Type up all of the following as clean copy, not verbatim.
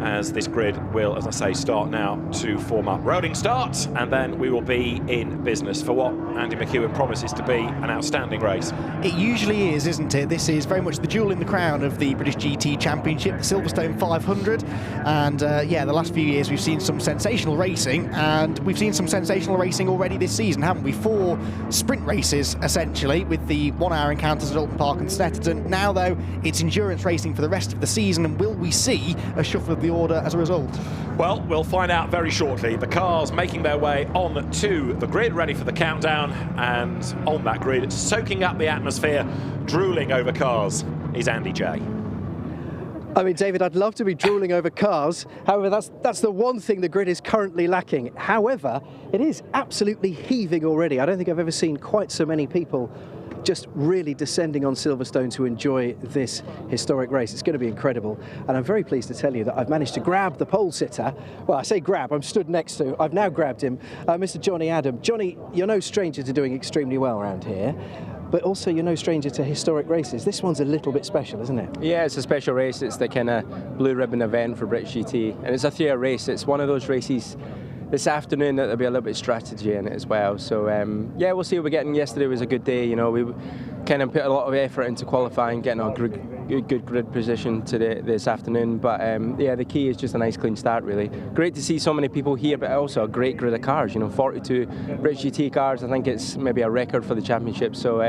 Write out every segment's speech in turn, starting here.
as this grid will, as I say, start now to form up. Rolling start, and then we will be in business for what Andy McEwen promises to be an outstanding race. It usually is, isn't it? This is very much the jewel in the crown of the British GT Championship, the Silverstone 500. And yeah, the last few years we've seen some sensational racing, and we've seen some sensational racing already this season, haven't we? 4 sprint races, essentially, with the 1-hour encounters at Alton Park and Snetterton. Now, though, it's endurance racing for the rest of the season, and will we see a shuffle of the order as a result? Well, we'll find out very shortly. The cars making their way on to the grid, ready for the countdown, and on that grid, soaking up the atmosphere, drooling over cars, is Andy J. I mean, David, I'd love to be drooling over cars. However, that's the one thing the grid is currently lacking. However, it is absolutely heaving already. I don't think I've ever seen quite so many people just really descending on Silverstone to enjoy this historic race. It's going to be incredible, and I'm very pleased to tell you that I've managed to grab the pole sitter. Well, I say grab, I'm stood next to, I've now grabbed him, Mr. Johnny Adam. Johnny, you're no stranger to doing extremely well around here, but also you're no stranger to historic races. This one's a little bit special, isn't it? Yeah, it's a special race. It's the kind of blue ribbon event for British GT, and it's a 3-hour race. It's one of those races this afternoon that there'll be a little bit of strategy in it as well. So yeah, we'll see what we're getting. Yesterday was a good day. You know, we kind of put a lot of effort into qualifying, getting a good grid position today, this afternoon. But yeah, the key is just a nice clean start, really. Great to see so many people here, but also a great grid of cars. You know, 42 British GT cars. I think it's maybe a record for the championship. So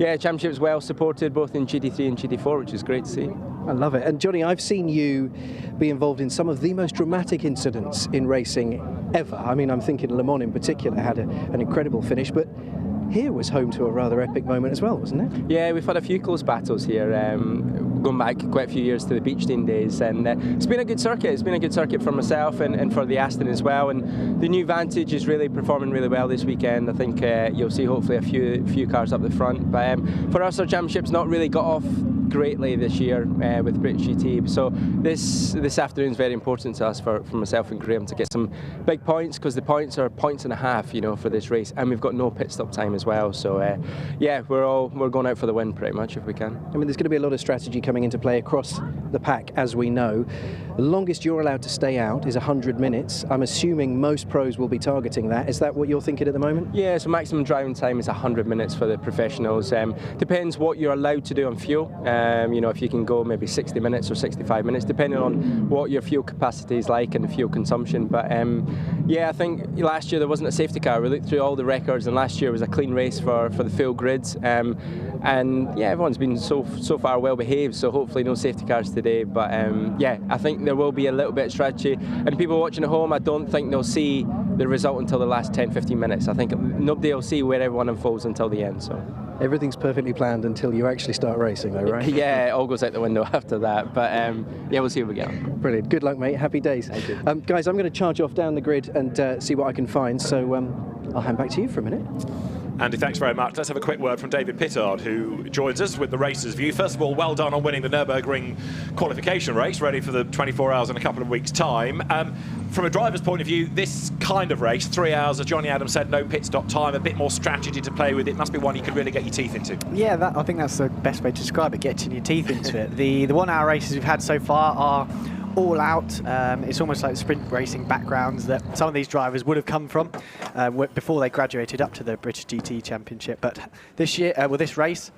yeah, championship's well supported both in GT3 and GT4, which is great to see. I love it. And Johnny, I've seen you be involved in some of the most dramatic incidents in racing ever. I mean, I'm thinking Le Mans in particular had an incredible finish, but here was home to a rather epic moment as well, wasn't it? Yeah, we've had a few close battles here, going back quite a few years to the Beachdean days, and it's been a good circuit. It's been a good circuit for myself and for the Aston as well, and the new Vantage is really performing really well this weekend. I think you'll see hopefully a few cars up the front, but for us, our championship's not really got off greatly this year with British GT, so this afternoon is very important to us for myself and Graham to get some big points, because the points are 1.5 points, you know, for this race, and we've got no pit stop time as well. So yeah, we're going out for the win pretty much if we can. I mean, there's going to be a lot of strategy coming into play across the pack, as we know. The longest you're allowed to stay out is 100 minutes. I'm assuming most pros will be targeting that. Is that what you're thinking at the moment? Yeah, so maximum driving time is 100 minutes for the professionals. Depends what you're allowed to do on fuel. You know, if you can go maybe 60 minutes or 65 minutes, depending on what your fuel capacity is like and the fuel consumption. But yeah, I think last year there wasn't a safety car. We looked through all the records, and last year was a clean race for the full grids. And yeah, everyone's been so far well behaved, so hopefully no safety cars today. But yeah, I think there will be a little bit of strategy, and people watching at home, I don't think they'll see the result until the last 10-15 minutes. I think nobody will see where everyone unfolds until the end. So everything's perfectly planned until you actually start racing, though, right? Yeah, it all goes out the window after that. But yeah, we'll see what we get. Brilliant. Good luck, mate. Happy days. Thank you. Guys, I'm going to charge off down the grid and see what I can find. So I'll hand back to you for a minute. Andy, thanks very much. Let's have a quick word from David Pittard, who joins us with the racer's view. First of all, well done on winning the Nürburgring qualification race, ready for the 24 hours in a couple of weeks' time. From a driver's point of view, this kind of race, 3 hours, as Johnny Adams said, no pit stop time, a bit more strategy to play with. It must be one you could really get your teeth into. Yeah, I think that's the best way to describe it, getting your teeth into it. The 1 hour races we've had so far are all out. It's almost like sprint racing backgrounds that some of these drivers would have come from before they graduated up to the British GT Championship. But this year, this race,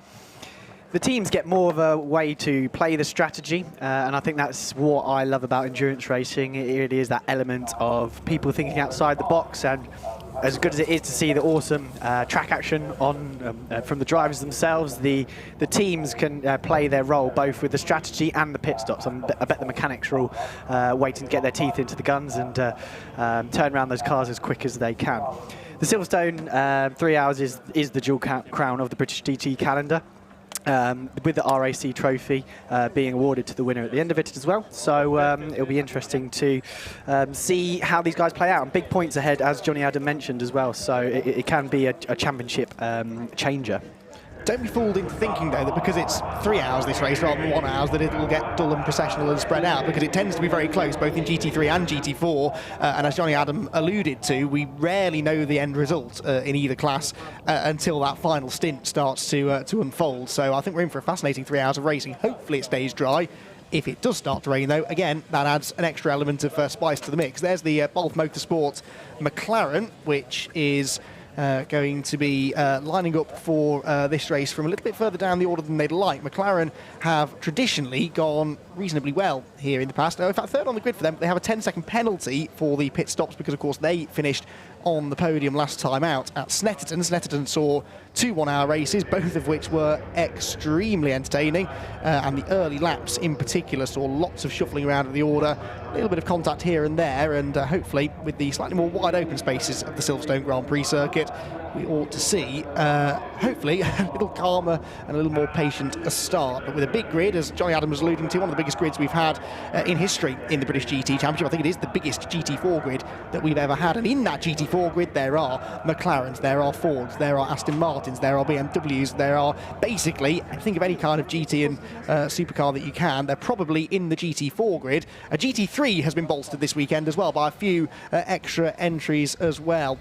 the teams get more of a way to play the strategy, and I think that's what I love about endurance racing. It is that element of people thinking outside the box, and as good as it is to see the awesome track action on from the drivers themselves, the teams can play their role both with the strategy and the pit stops. I bet the mechanics are all waiting to get their teeth into the guns and turn around those cars as quick as they can. The Silverstone 3 hours is the dual crown of the British GT calendar, with the RAC trophy being awarded to the winner at the end of it as well. So it'll be interesting to see how these guys play out. And big points ahead, as Johnny Adam mentioned as well. So it can be a championship changer. Don't be fooled into thinking, though, that because it's 3 hours this race rather than 1 hour, that it will get dull and processional and spread out, because it tends to be very close, both in GT3 and GT4. And as Johnny Adam alluded to, we rarely know the end result in either class until that final stint starts to unfold. So I think we're in for a fascinating 3 hours of racing. Hopefully it stays dry. If it does start to rain, though, again, that adds an extra element of spice to the mix. There's the Walt Motorsports McLaren, which is going to be lining up for this race from a little bit further down the order than they'd like. McLaren have traditionally gone reasonably well here in the past. In fact, third on the grid for them, but they have a 10-second penalty for the pit stops because, of course, they finished on the podium last time out at Snetterton. Snetterton saw 2 one-hour races, both of which were extremely entertaining, and the early laps in particular saw lots of shuffling around of the order, a little bit of contact here and there, and hopefully with the slightly more wide open spaces of the Silverstone Grand Prix circuit, we ought to see, hopefully, a little calmer and a little more patient a start. But with a big grid, as Johnny Adam was alluding to, one of the biggest grids we've had in history in the British GT Championship. I think it is the biggest GT4 grid that we've ever had. And in that GT4 grid, there are McLarens, there are Fords, there are Aston Martins, there are BMWs, there are basically, think of any kind of GT and supercar that you can, they're probably in the GT4 grid. A GT3 has been bolstered this weekend as well by a few extra entries as well.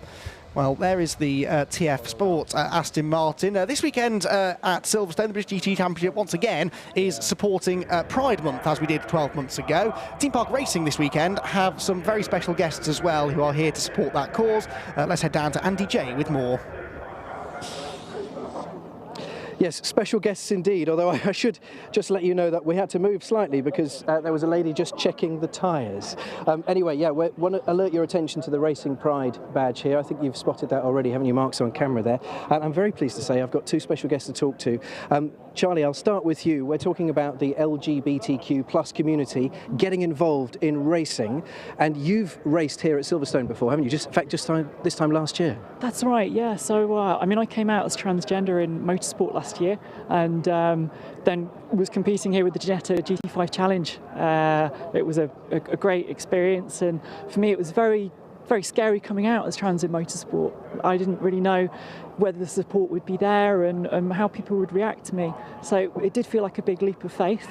Well, there is the TF Sport Aston Martin. This weekend at Silverstone, the British GT Championship once again is supporting Pride Month, as we did 12 months ago. Team Park Racing this weekend have some very special guests as well who are here to support that cause. Let's head down to Andy J with more. Yes, special guests indeed, although I should just let you know that we had to move slightly because there was a lady just checking the tyres. Anyway, yeah, we want to alert your attention to the Racing Pride badge here. I think you've spotted that already, haven't you, Mark, on camera there? And I'm very pleased to say I've got 2 special guests to talk to. Charlie, I'll start with you. We're talking about the LGBTQ plus community getting involved in racing, and you've raced here at Silverstone before, haven't you? In fact, this time last year. That's right, yeah. So, I mean, I came out as transgender in motorsport last year, and then was competing here with the Jetta GT5 Challenge. It was a great experience, and for me it was very scary coming out as trans in motorsport. I didn't really know whether the support would be there and how people would react to me. So it did feel like a big leap of faith.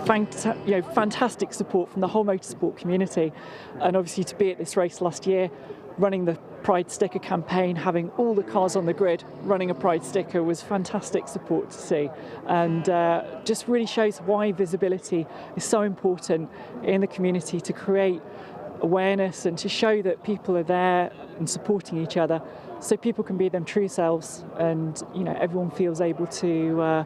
Fantastic support from the whole motorsport community, and obviously to be at this race last year, running the Pride sticker campaign, having all the cars on the grid running a Pride sticker was fantastic support to see, and just really shows why visibility is so important in the community, to create awareness and to show that people are there and supporting each other, so people can be their true selves, and everyone feels able to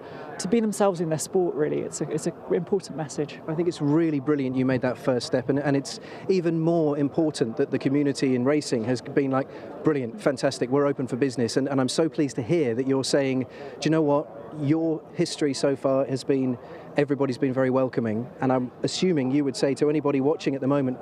be themselves in their sport. Really, it's an important message. I think it's really brilliant you made that first step, and it's even more important that the community in racing has been like, brilliant, fantastic, we're open for business, and I'm so pleased to hear that you're saying, do you know what, your history so far has been, everybody's been very welcoming, and I'm assuming you would say to anybody watching at the moment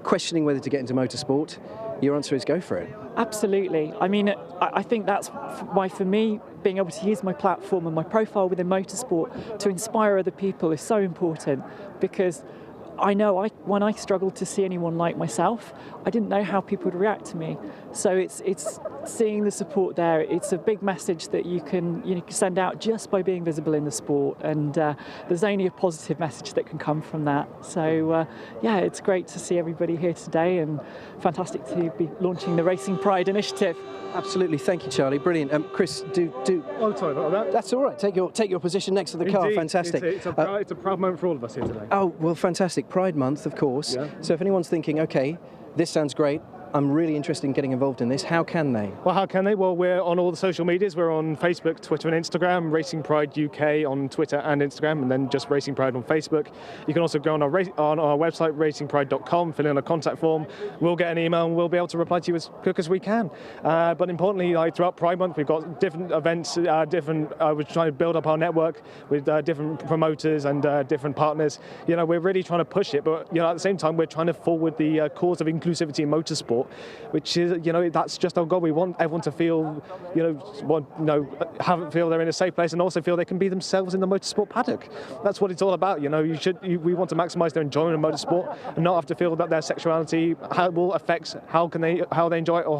questioning whether to get into motorsport, your answer is go for it. Absolutely. I mean, I think that's why, for me, being able to use my platform and my profile within motorsport to inspire other people is so important, because I know when I struggled to see anyone like myself, I didn't know how people would react to me. So it's seeing the support there. It's a big message that you can send out just by being visible in the sport, and there's only a positive message that can come from that. So yeah, it's great to see everybody here today, and fantastic to be launching the Racing Pride initiative. Absolutely, thank you, Charlie. Brilliant. Chris, do. Oh, sorry about that. That's all right. Take your position next to the car. Fantastic. It's a proud moment for all of us here today. Oh well, fantastic. Pride Month, of course. Yeah. So if anyone's thinking, okay, this sounds great, I'm really interested in getting involved in this, how can they? Well, how can they? Well, we're on all the social medias. We're on Facebook, Twitter and Instagram, Racing Pride UK on Twitter and Instagram, and then just Racing Pride on Facebook. You can also go on our website, racingpride.com, fill in a contact form. We'll get an email and we'll be able to reply to you as quick as we can. But importantly, throughout Pride Month, we've got different events, we're trying to build up our network with different promoters and different partners. We're really trying to push it, but at the same time, we're trying to forward the cause of inclusivity in motorsport, which is, that's just our goal. We want everyone to feel, feel they're in a safe place, and also feel they can be themselves in the motorsport paddock. That's what it's all about. We want to maximise their enjoyment of motorsport and not have to feel that their sexuality will affect how they enjoy it, or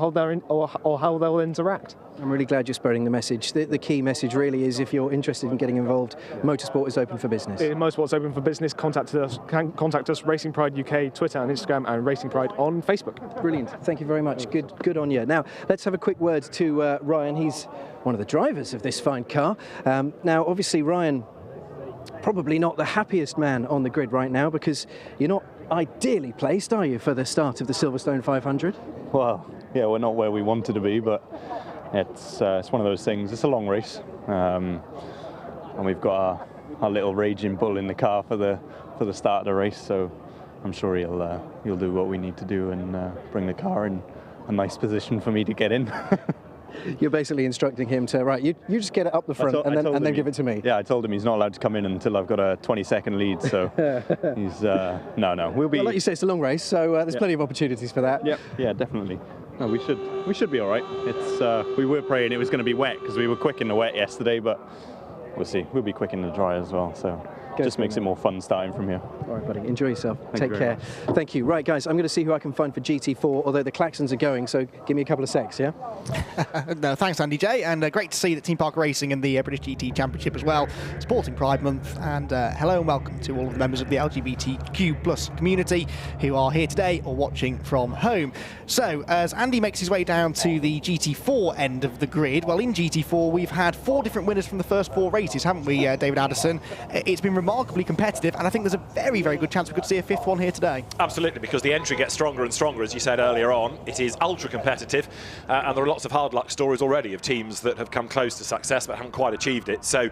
how they'll interact. I'm really glad you're spreading the message. The key message really is, if you're interested in getting involved, motorsport is open for business. Motorsport's open for business. Contact us, Racing Pride UK, Twitter and Instagram, and Racing Pride on Facebook. Brilliant. Thank you very much. Good on you. Now, let's have a quick word to Ryan. He's one of the drivers of this fine car. Now, obviously, Ryan, probably not the happiest man on the grid right now, because you're not ideally placed, are you, for the start of the Silverstone 500? Well, yeah, we're not where we wanted to be, but it's one of those things. It's a long race, and we've got our little raging bull in the car for the start of the race. So I'm sure he'll do what we need to do and bring the car in a nice position for me to get in. You're basically instructing him to, right, you just get it up the front and then give it to me. Yeah, I told him he's not allowed to come in until I've got a 20-second lead, so he's, no, we'll be... Well, like you say, it's a long race, so there's plenty of opportunities for that. Yeah, definitely. No, we should be all right. It's we were praying it was going to be wet, because we were quick in the wet yesterday, but we'll see. We'll be quick in the dry as well, so just makes it more fun starting from here. All right, buddy. Enjoy yourself. Take care. Thank you. Right, guys, I'm going to see who I can find for GT4, although the klaxons are going, so give me a couple of secs, yeah? No, thanks, Andy J, and great to see that Team Park Racing in the British GT Championship as well, supporting Pride Month, and hello and welcome to all of the members of the LGBTQ+ community who are here today or watching from home. So, as Andy makes his way down to the GT4 end of the grid, well, in GT4 we've had 4 different winners from the first 4 races, haven't we, David Addison? It's been remarkably competitive, and I think there's a very, very good chance we could see a 5th one here today. Absolutely, because the entry gets stronger and stronger, as you said earlier on. It is ultra competitive, and there are lots of hard luck stories already of teams that have come close to success but haven't quite achieved it. So,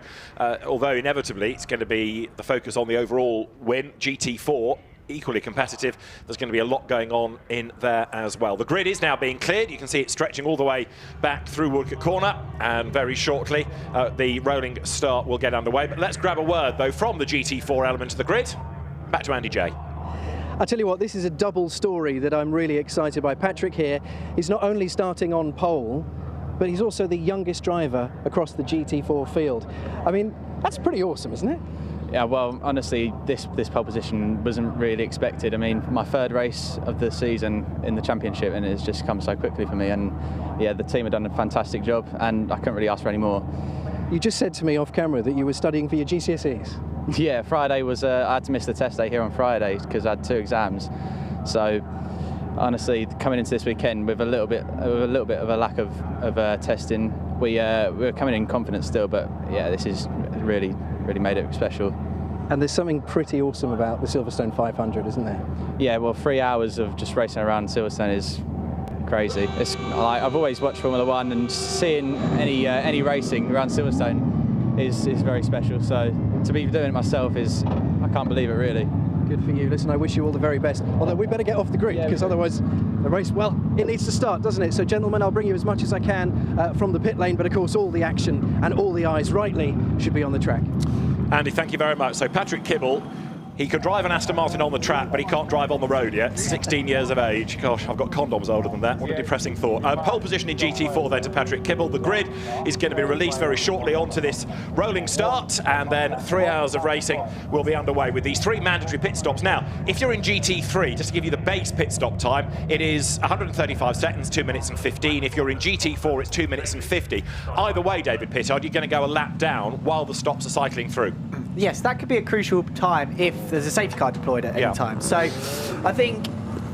although inevitably it's going to be the focus on the overall win, GT4 equally competitive, there's going to be a lot going on in there as well. The grid is now being cleared. You can see it stretching all the way back through Woodcote Corner, and very shortly the rolling start will get underway. But let's grab a word though from the GT4 element of the grid. Back to Andy J. I tell you what, this is a double story that I'm really excited by. Patrick here is not only starting on pole, but he's also the youngest driver across the GT4 field. I mean, that's pretty awesome, isn't it? Yeah, well, honestly, this pole position wasn't really expected. I mean, my 3rd race of the season in the championship, and it's just come so quickly for me. And yeah, the team have done a fantastic job, and I couldn't really ask for any more. You just said to me off camera that you were studying for your GCSEs. Yeah, Friday was, I had to miss the test day here on Friday because I had 2 exams. So honestly, coming into this weekend with a little bit of a lack of testing, we were coming in confident still, but yeah, this is really made it special. And there's something pretty awesome about the Silverstone 500, isn't there? Yeah, well, 3 hours of just racing around Silverstone is crazy. It's like, I've always watched Formula 1, and seeing any racing around Silverstone is very special. So to be doing it myself I can't believe it, really. Good for you. Listen, I wish you all the very best. Although we better get off the grid, because otherwise the race, well, it needs to start, doesn't it? So, gentlemen, I'll bring you as much as I can from the pit lane, but of course all the action and all the eyes rightly should be on the track. Andy, thank you very much. So Patrick Kibble, he can drive an Aston Martin on the track, but he can't drive on the road yet. 16 years of age. Gosh, I've got condoms older than that. What a depressing thought. Pole position in GT4 then to Patrick Kibble. The grid is going to be released very shortly onto this rolling start, and then 3 hours of racing will be underway with these 3 mandatory pit stops. Now, if you're in GT3, just to give you the base pit stop time, it is 135 seconds, 2 minutes and 15. If you're in GT4, it's 2 minutes and 50. Either way, David Pittard, you're going to go a lap down while the stops are cycling through. Yes, that could be a crucial time if there's a safety car deployed at any time. So I think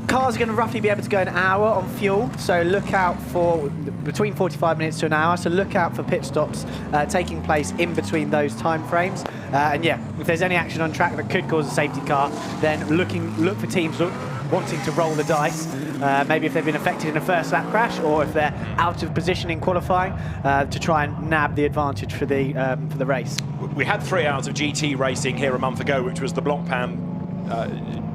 cars are going to roughly be able to go an hour on fuel, so look out for between 45 minutes to an hour, so look out for pit stops taking place in between those time frames. And yeah, if there's any action on track that could cause a safety car, then look for teams wanting to roll the dice, maybe if they've been affected in a first lap crash, or if they're out of position in qualifying, to try and nab the advantage for the race. We had 3 hours of GT racing here a month ago, which was the Blancpain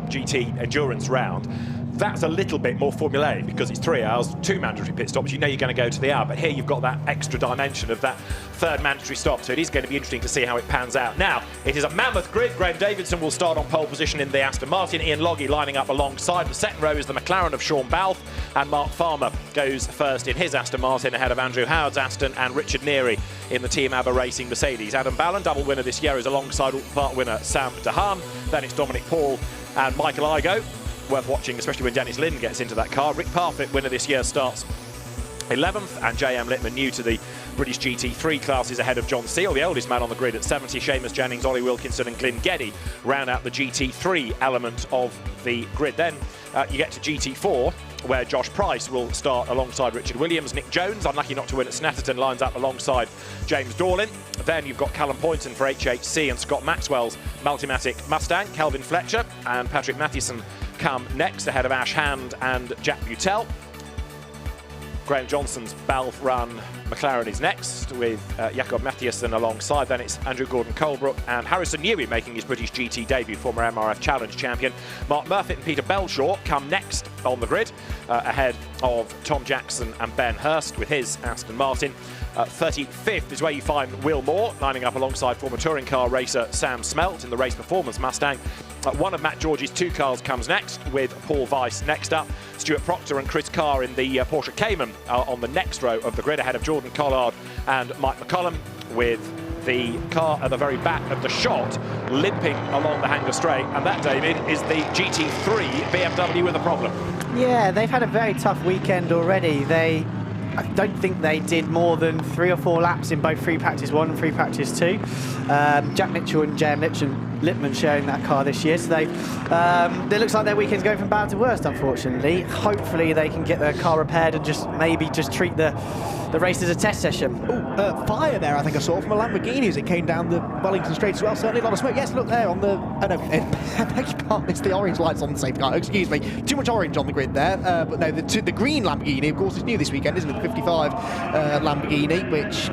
GT endurance round. That's a little bit more formulaic because it's 3 hours, 2 mandatory pit stops. You know you're going to go to the hour, but here you've got that extra dimension of that 3rd mandatory stop, so it is going to be interesting to see how it pans out. Now, it is a mammoth grid. Graham Davidson will start on pole position in the Aston Martin. Ian Logie lining up alongside. The second row is the McLaren of Sean Balfe, and Mark Farmer goes first in his Aston Martin ahead of Andrew Howard's Aston and Richard Neary in the Team ABBA Racing Mercedes. Adam Ballon, double winner this year, is alongside part winner Sam Dillane. Then it's Dominic Paul and Michael Igoe. Worth watching, especially when Dennis Lynn gets into that car. Rick Parfitt, winner this year, starts 11th, and J.M. Littman, new to the British GT3 classes, ahead of John Seal, the oldest man on the grid at 70. Seamus Jennings, Ollie Wilkinson and Glyn Geddy round out the GT3 element of the grid. Then you get to GT4, where Josh Price will start alongside Richard Williams. Nick Jones, unlucky not to win at Snetterton, lines up alongside James Dorlin. Then you've got Callum Poynton for HHC and Scott Maxwell's Multimatic Mustang. Kelvin Fletcher and Patrick Mathieson come next, ahead of Ash Hand and Jack Butel. Graham Johnson's Balf Run McLaren is next, with Jakob Mathiasen alongside. Then it's Andrew Gordon-Colebrook and Harrison Newey making his British GT debut, former MRF Challenge champion. Mark Murfitt and Peter Belshaw come next on the grid, ahead of Tom Jackson and Ben Hurst with his Aston Martin. 35th is where you find Will Moore, lining up alongside former touring car racer Sam Smelt in the Race Performance Mustang. One of Matt George's 2 cars comes next, with Paul Weiss next up. Stuart Proctor and Chris Carr in the Porsche Cayman are on the next row of the grid, ahead of Jordan Collard and Mike McCollum, with the car at the very back of the shot limping along the hanger straight. And that, David, is the GT3 BMW with a problem. Yeah, they've had a very tough weekend already. I don't think they did more than 3 or 4 laps in both free practice 1 and free practice 2. Jack Mitchell and J.M. Lippman sharing that car this year, so it looks like their weekend's going from bad to worst, unfortunately. Hopefully they can get their car repaired and maybe treat the race as a test session. Fire there, I think I saw from a Lamborghini as it came down the Wellington Straight as well. Certainly a lot of smoke. Yes, look there on the... Oh no, I beg your pardon, it's the orange lights on the safety car. Excuse me. Too much orange on the grid there. But no, the green Lamborghini, of course, is new this weekend, isn't it? The 55 Lamborghini, which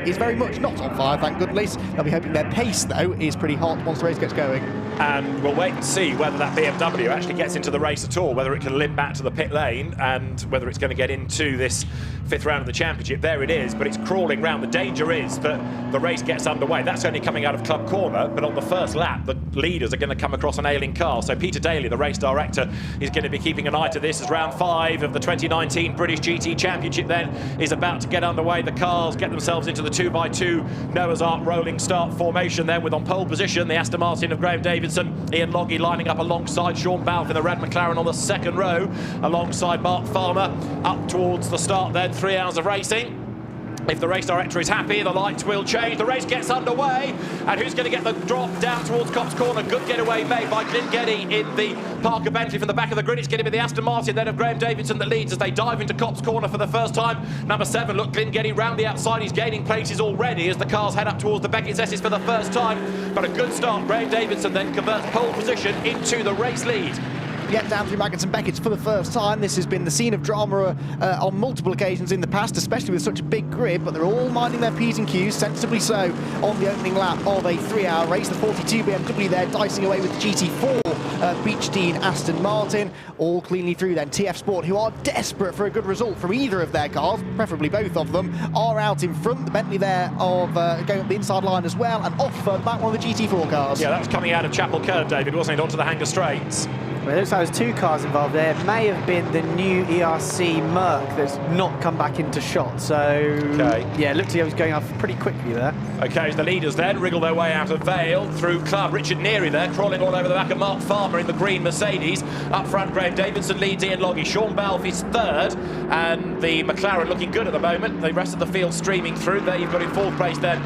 is very much not on fire, thank goodness. They'll be hoping their pace, though, is pretty hot once the race gets going. And we'll wait and see whether that BMW actually gets into the race at all, whether it can limp back to the pit lane, and whether it's going to get into this 5th round of the championship. There it is, but it's crawling round. The danger is that the race gets underway. That's only coming out of Club Corner, but on the first lap, the leaders are going to come across an ailing car. So Peter Daly, the race director, is going to be keeping an eye to this as round 5 of the 2019 British GT Championship then is about to get underway. The cars get themselves into the 2x2 Noah's Ark rolling start formation then, with on pole position the Aston Martin of Graham Davidson, Ian Longhi lining up alongside Sean Balfe in the red McLaren on the 2nd row, alongside Mark Farmer. Up towards the start then, 3 hours of racing. If the race director is happy, the lights will change. The race gets underway, and who's going to get the drop down towards Copse Corner? Good getaway made by Glyn Geddy in the Parker Bentley from the back of the grid. It's going to be the Aston Martin then of Graham Davidson that leads as they dive into Copse Corner for the first time. Number 7, look, Glyn Geddy round the outside. He's gaining places already as the cars head up towards the BeckettsS's for the first time. But a good start. Graham Davidson then converts pole position into the race lead. Yet down through Maggots and Beckett's for the first time. This has been the scene of drama on multiple occasions in the past, especially with such a big grid, but they're all minding their P's and Q's, sensibly so, on the opening lap of a 3-hour race. The 42 BMW there dicing away with the GT4 Beechdean Aston Martin, all cleanly through then. TF Sport, who are desperate for a good result from either of their cars, preferably both of them, are out in front. The Bentley there of going up the inside line as well, and off further back one of the GT4 cars. Yeah, that was coming out of Chapel Curve, David, wasn't it, onto the hanger straights? Well, it looks like there's 2 cars involved there. It may have been the new ERC Merc that's not come back into shot. So, yeah, it looked like it was going off pretty quickly there. OK, as the leaders then wriggle their way out of Vale through Club. Richard Neary there, crawling all over the back of Mark Farmer in the green Mercedes. Up front, Graham Davidson leads Ian Longhi. Sean Balfe is 3rd, and the McLaren looking good at the moment. The rest of the field streaming through. There you've got in 4th place then,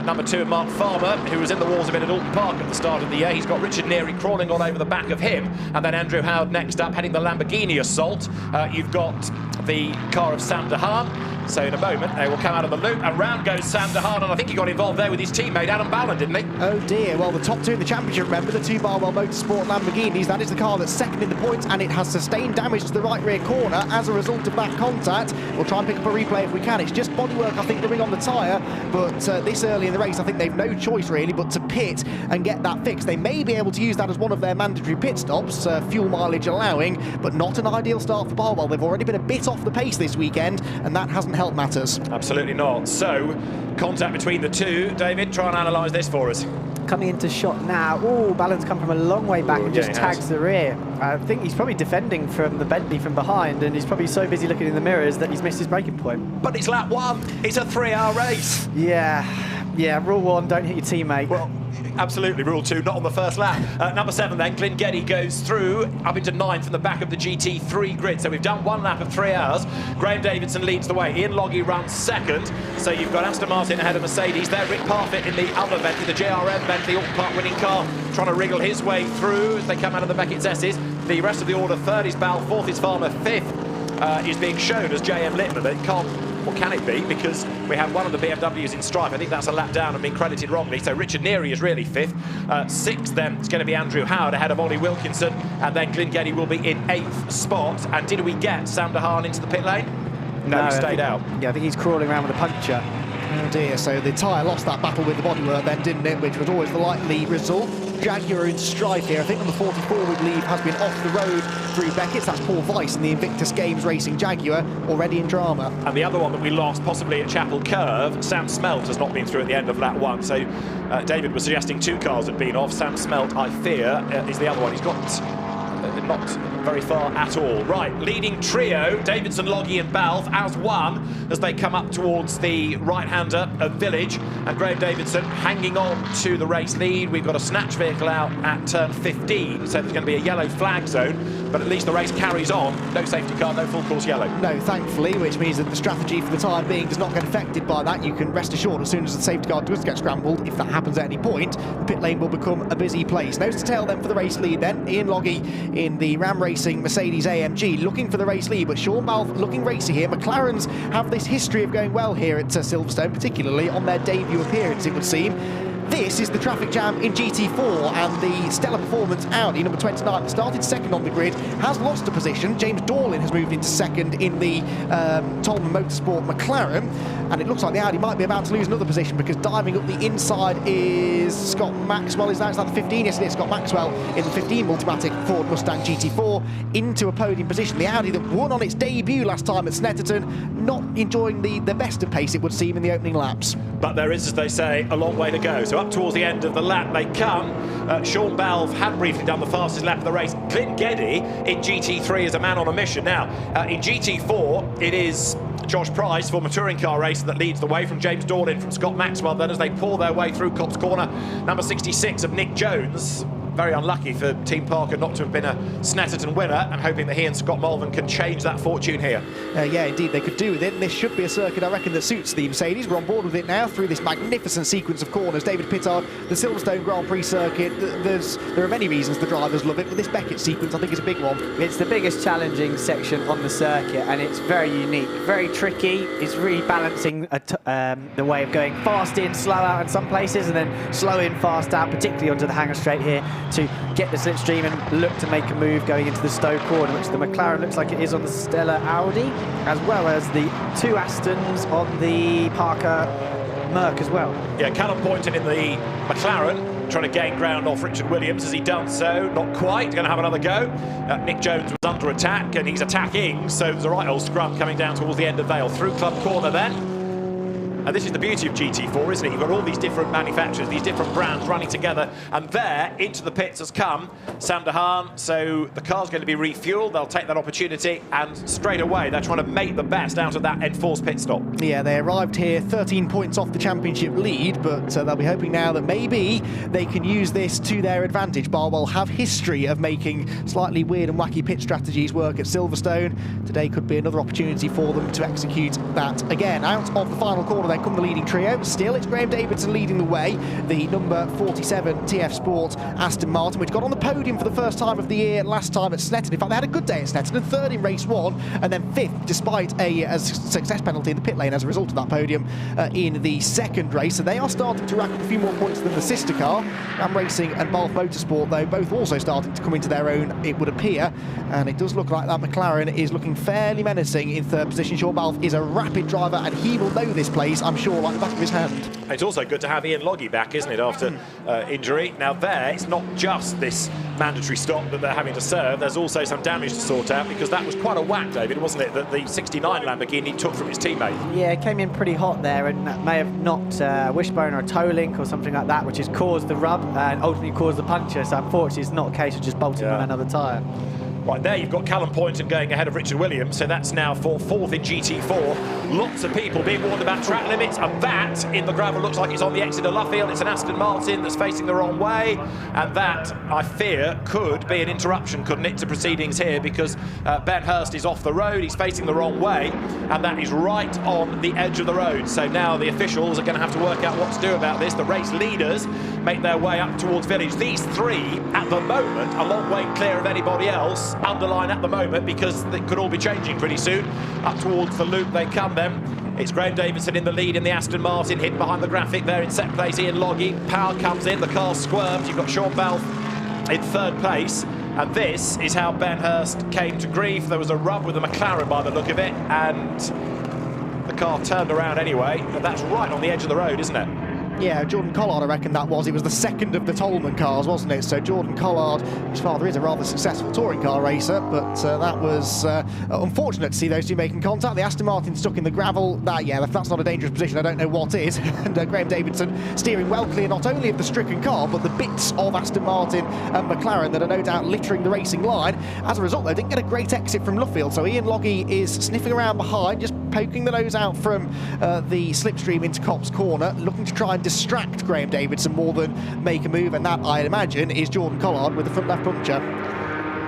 number 2, Mark Farmer, who was in the walls of it at Alton Park at the start of the year. He's got Richard Neary crawling all over the back of him. And then Andrew Howard next up, heading the Lamborghini assault. You've got the car of Sam DeHaan. So in a moment, they will come out of the loop. And round goes Sam DeHaan, and I think he got involved there with his teammate, Adam Ballon, didn't he? Oh dear, well, the top 2 in the championship, remember, the 2 Barwell Motorsport Lamborghinis. That is the car that's 2nd in the points, and it has sustained damage to the right rear corner as a result of that contact. We'll try and pick up a replay if we can. It's just bodywork, I think, rubbing on the tyre, but this early in the race, I think they've no choice, really, but to pit and get that fixed. They may be able to use that as one of their mandatory pit stops, fuel mileage allowing, but not an ideal start for Barwell. They've already been a bit off the pace this weekend, and that hasn't helped matters. Absolutely not. So, contact between the 2. David, try and analyse this for us. Coming into shot now. Oh, Ballon's come from a long way back and just tags the rear. I think he's probably defending from the Bentley from behind, and he's probably so busy looking in the mirrors that he's missed his braking point. But it's lap 1. It's a 3-hour race. Yeah, rule 1, don't hit your teammate. Well, absolutely, rule 2, not on the first lap. Number 7 then, Glyn Geddy goes through up into 9th from the back of the GT3 grid. So we've done 1 lap of 3 hours. Graham Davidson leads the way. Ian Longhi runs 2nd. So you've got Aston Martin ahead of Mercedes. There, Rick Parfitt in the other Bentley, the JRM Bentley, Alton Park winning car, trying to wriggle his way through as they come out of the BeckettsS's. the rest of the order. Third is Bal, fourth is Farmer, fifth is being shown as JM Littman, but it can't, or can it be, because we have one of the BMWs in strife. I think that's a lap down and been credited wrongly, so Richard Neary is really fifth. Sixth then is going to be Andrew Howard ahead of Ollie Wilkinson, and then Glyn Geddy will be in eighth spot. And did we get Sam Dahan into the pit lane? No, he stayed out. Yeah, I think he's crawling around with a puncture. Oh dear, so the tyre lost that battle with the bodywork then, didn't it, which was always the likely result. Jaguar in strife here. I think number 44, we believe, has been off the road through Beckett's. That's Paul Weiss in the Invictus Games Racing Jaguar, already in drama. And the other one that we lost, possibly at Chapel Curve, Sam Smelt has not been through at the end of lap one. So David was suggesting 2 cars had been off. Sam Smelt, I fear, is the other one. He's got not very far at all. Right, leading trio, Davidson, Logie and Balfe as one as they come up towards the right-hander of Village, and Graham Davidson hanging on to the race lead. We've got a snatch vehicle out at turn 15, so there's going to be a yellow flag zone, but at least the race carries on. No safety car, no full course yellow. No, thankfully, which means that the strategy for the time being does not get affected by that. You can rest assured as soon as the safety car does get scrambled, if that happens at any point, the pit lane will become a busy place. Nose to tail then for the race lead then. Ian Logie in the Ram Racing Mercedes AMG looking for the race lead, but Sean Balfe looking racy here. McLarens have this history of going well here at Silverstone, particularly on their debut appearance, it would seem. This is the traffic jam in GT4, and the stellar performance Audi, number 29, that started second on the grid, has lost a position. James Dorlin has moved into second in the Tolman Motorsport McLaren, and it looks like the Audi might be about to lose another position, because diving up the inside is Scott Maxwell. Is that the 15? Yes, it is Scott Maxwell in the 15 Multimatic Ford Mustang GT4 into a podium position. The Audi that won on its debut last time at Snetterton, not enjoying the best of pace, it would seem, in the opening laps. But there is, as they say, a long way to go. So up towards the end of the lap they come. Sean Balfe had briefly done the fastest lap of the race. Glyn Geddy in GT3 is a man on a mission. Now, in GT4, it is Josh Price, former touring car racer, that leads the way from James Dorlin, from Scott Maxwell. Then as they pour their way through Cobb's Corner, number 66 of Nick Jones. Very unlucky for Team Parker not to have been a Snetterton winner, and hoping that he and Scott Malvern can change that fortune here. Yeah, indeed, they could do with it. And this should be a circuit, I reckon, that suits the Mercedes. We're on board with it now through this magnificent sequence of corners. David Pittard, the Silverstone Grand Prix circuit. There are many reasons the drivers love it, but this Beckett sequence, I think, is a big one. It's the biggest challenging section on the circuit, and it's very unique, very tricky. It's really balancing the way of going fast in, slow out in some places, and then slow in, fast out, particularly onto the hanger straight here, to get the slipstream and look to make a move going into the Stowe corner, which the McLaren looks like it is on the Stella Audi, as well as the 2 Astons on the Parker Merc as well. Yeah, Callum Poynton in the McLaren, trying to gain ground off Richard Williams. Has he done so? Not quite. Going to have another go. Nick Jones was under attack, and he's attacking, so there's a right old scrum coming down towards the end of Vale. Through Club Corner then. And this is the beauty of GT4, isn't it? You've got all these different manufacturers, these different brands running together, and there, into the pits has come Sam Dahan. So the car's going to be refueled. They'll take that opportunity, and straight away, they're trying to make the best out of that enforced pit stop. Yeah, they arrived here 13 points off the championship lead, but they'll be hoping now that maybe they can use this to their advantage. Barwell have history of making slightly weird and wacky pit strategies work at Silverstone. Today could be another opportunity for them to execute that again. Out of the final corner, then come the leading trio. Still, it's Graham Davidson leading the way. The number 47 TF Sport Aston Martin, which got on the podium for the first time of the year last time at Snetterton. In fact, they had a good day at Snetterton, third in race 1, and then 5th, despite a success penalty in the pit lane as a result of that podium in the second race. So they are starting to rack up a few more points than the sister car. Ram Racing and Balfe Motorsport, though, both also starting to come into their own, it would appear. And it does look like that McLaren is looking fairly menacing in third position. Sean Balfe is a rapid driver, and he will know this place, I'm sure, like the back of his hand. It's also good to have Ian Logie back, isn't it, after injury. Now there, it's not just this mandatory stop that they're having to serve, there's also some damage to sort out, because that was quite a whack, David, wasn't it, that the 69 Lamborghini took from his teammate? Yeah, it came in pretty hot there, and that may have knocked a wishbone or a toe link or something like that, which has caused the rub and ultimately caused the puncture. So unfortunately, it's not a case of just bolting on another tyre. Right, there you've got Callum Poynton going ahead of Richard Williams, so that's now for 4th in GT4. Lots of people being warned about track limits, and that in the gravel gravel looks like it's on the exit of Luffield. It's an Aston Martin that's facing the wrong way, and that, I fear, could be an interruption, couldn't it, to proceedings here, because Ben Hurst is off the road, he's facing the wrong way, and that is right on the edge of the road. So now the officials are going to have to work out what to do about this. The race leaders make their way up towards Village. These three, at the moment, a long way clear of anybody else. Underline at the moment, because they could all be changing pretty soon. Up towards the loop they come then. It's Graham Davidson in the lead in the Aston Martin, hidden behind the graphic there in second place. Ian Logie, power comes in, the car squirms. You've got Sean Balfe in third place. And this is how Ben Hurst came to grief. There was a rub with the McLaren by the look of it, and the car turned around anyway. But that's right on the edge of the road, isn't it? Yeah, Jordan Collard, I reckon that was. It was the second of the Tolman cars, wasn't it? So Jordan Collard, his father is a rather successful touring car racer, but that was unfortunate to see those two making contact. The Aston Martin stuck in the gravel. If that's not a dangerous position, I don't know what is. And Graham Davidson steering well clear not only of the stricken car, but the bits of Aston Martin and McLaren that are no doubt littering the racing line. As a result, though, didn't get a great exit from Luffield, so Ian Logie is sniffing around behind, just poking the nose out from the slipstream into Copse Corner, looking to try and distract Graham Davidson more than make a move, and that, I'd imagine, is Jordan Collard with the front left puncture.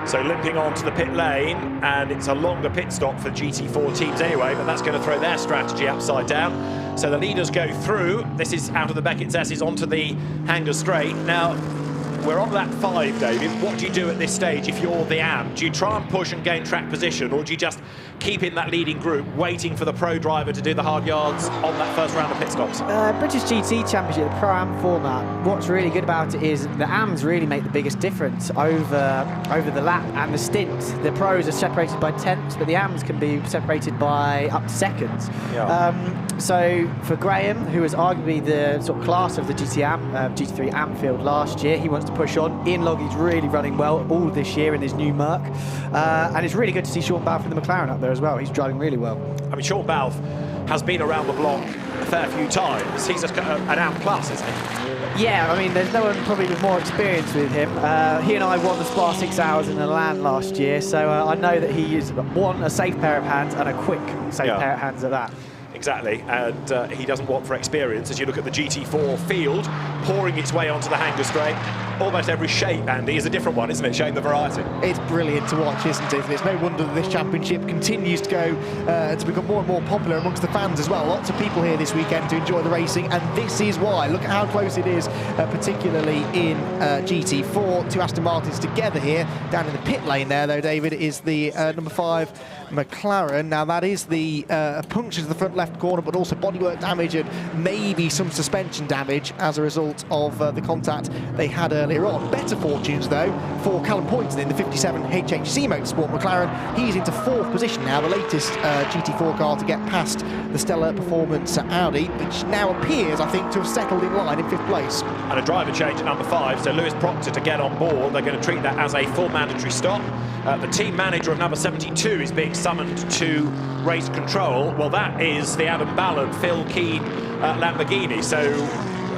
So limping on to the pit lane, and it's a longer pit stop for GT4 teams anyway, but that's going to throw their strategy upside down. So the leaders go through. This is out of the Beckett's S's onto the Hanger Straight. Now, we're on lap 5, David. What do you do at this stage if you're the AM? Do you try and push and gain track position, or do you just keep in that leading group, waiting for the pro driver to do the hard yards on that first round of pit stops? British GT Championship, the Pro-Am format, what's really good about it is the AMs really make the biggest difference over the lap and the stint. The pros are separated by tenths, but the AMs can be separated by up to seconds. Yeah. So for Graham, who was arguably the sort of class of the GT3 AM field last year, he wants to push on. Ian Loggie's really running well all this year in his new Merc, and it's really good to see Sean Balfe in the McLaren up there as well. He's driving really well. I mean, Sean Balfe has been around the block a fair few times. He's an AM plus, isn't he? Yeah, I mean, there's no one probably with more experience with him. He and I won the Spa 6 Hours in the land last year, so I know that he is, one, a safe pair of hands, and a quick safe pair of hands at that. Exactly, and he doesn't want for experience. As you look at the GT4 field, pouring its way onto the Hanger Straight, almost every shape, Andy, is a different one, isn't it? Showing the variety. It's brilliant to watch, isn't it? And it's no wonder that this championship continues to go to become more and more popular amongst the fans as well. Lots of people here this weekend to enjoy the racing, and this is why. Look at how close it is, particularly in GT4. Two Aston Martins together here. Down in the pit lane there, though, David, is the number 5 McLaren. Now, that is the puncture to the front left corner, but also bodywork damage and maybe some suspension damage as a result of the contact they had earlier on. Better fortunes, though, for Callum Poynton in the 57 HHC Motorsport McLaren. He's into 4th position now, the latest GT4 car to get past the stellar performance Audi, which now appears, I think, to have settled in line in 5th place. And a driver change at number 5, so Lewis Proctor to get on board. They're going to treat that as a full mandatory stop. The team manager of number 72 is being summoned to race control. Well, that is the Adam Ballard, Phil Keane Lamborghini. So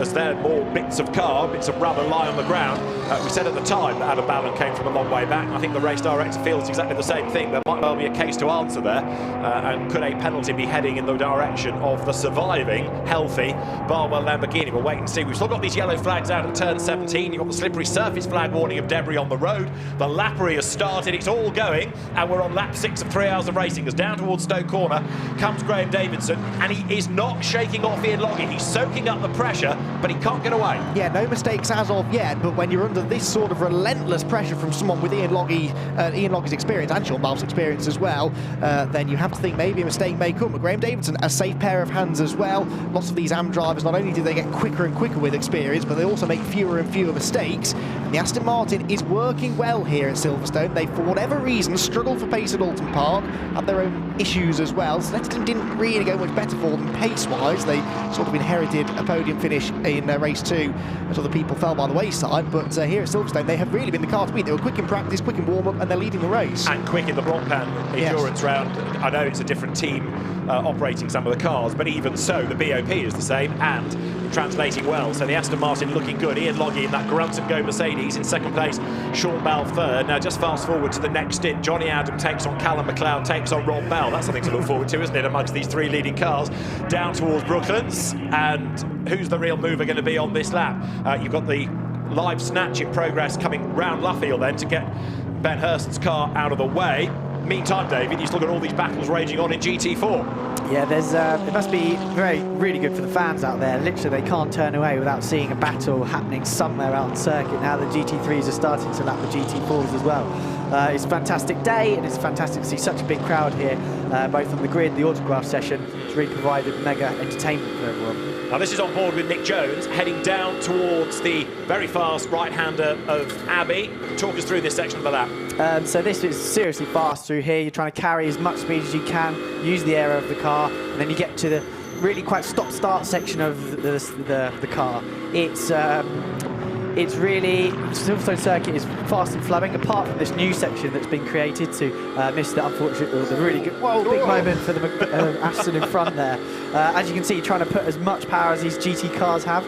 as there more bits of car, bits of rubber lie on the ground, we said at the time that Adam Ballard came from a long way back. I think the race director feels exactly the same thing. There might well be a case to answer there, and could a penalty be heading in the direction of the surviving, healthy Barwell Lamborghini? We'll wait and see. We've still got these yellow flags out at turn 17. You've got the slippery surface flag warning of debris on the road. The lappery has started. It's all going, and we're on lap 6 of 3 hours of racing. As down towards Stoke Corner comes Graham Davidson, and he is not shaking off Ian Logie. He's soaking up the pressure, but he can't get away. Yeah, no mistakes as of yet, but when you're under this sort of relentless pressure from someone with Ian Loggie's experience and Sean Balfe's experience as well, then you have to think maybe a mistake may come. But Graham Davidson, a safe pair of hands as well. Lots of these AM drivers, not only do they get quicker and quicker with experience, but they also make fewer and fewer mistakes. And the Aston Martin is working well here at Silverstone. They, for whatever reason, struggled for pace at Alton Park, had their own issues as well. Silverstone didn't really go much better for them pace-wise. They sort of inherited a podium finish in race 2 as other people fell by the wayside, but here at Silverstone they have really been the car to beat. They were quick in practice, quick in warm-up, and they're leading the race. And quick in the block pan endurance round. I know it's a different team operating some of the cars, but even so, the BOP is the same and translating well. So the Aston Martin looking good. Ian Logie in that grunt and go Mercedes in second place, Sean Bell third. Now just fast forward to the next stint. Johnny Adam takes on Callum McLeod, takes on Rob Bell. That's something to look forward to, isn't it, amongst these three leading cars down towards Brooklands. And who's the real mover going to be on this lap? You've got the live snatch in progress coming round Luffield then to get Ben Hurst's car out of the way. Meantime, David, you've still got all these battles raging on in GT4. Yeah, there's it must be really good for the fans out there. Literally, they can't turn away without seeing a battle happening somewhere out on circuit. Now the GT3s are starting to lap the GT4s as well. It's a fantastic day, and it's fantastic to see such a big crowd here, both on the grid, the autograph session. It's really provided mega entertainment for everyone. Now this is on board with Nick Jones, heading down towards the very fast right-hander of Abbey. Talk us through this section of the lap. So this is seriously fast through here. You're trying to carry as much speed as you can, use the aero of the car, and then you get to the really quite stop-start section of the car. It's really, Silverstone circuit is fast and flowing, apart from this new section that's been created to miss the unfortunate, the really good, big moment for the Aston in front there. As you can see, trying to put as much power as these GT cars have.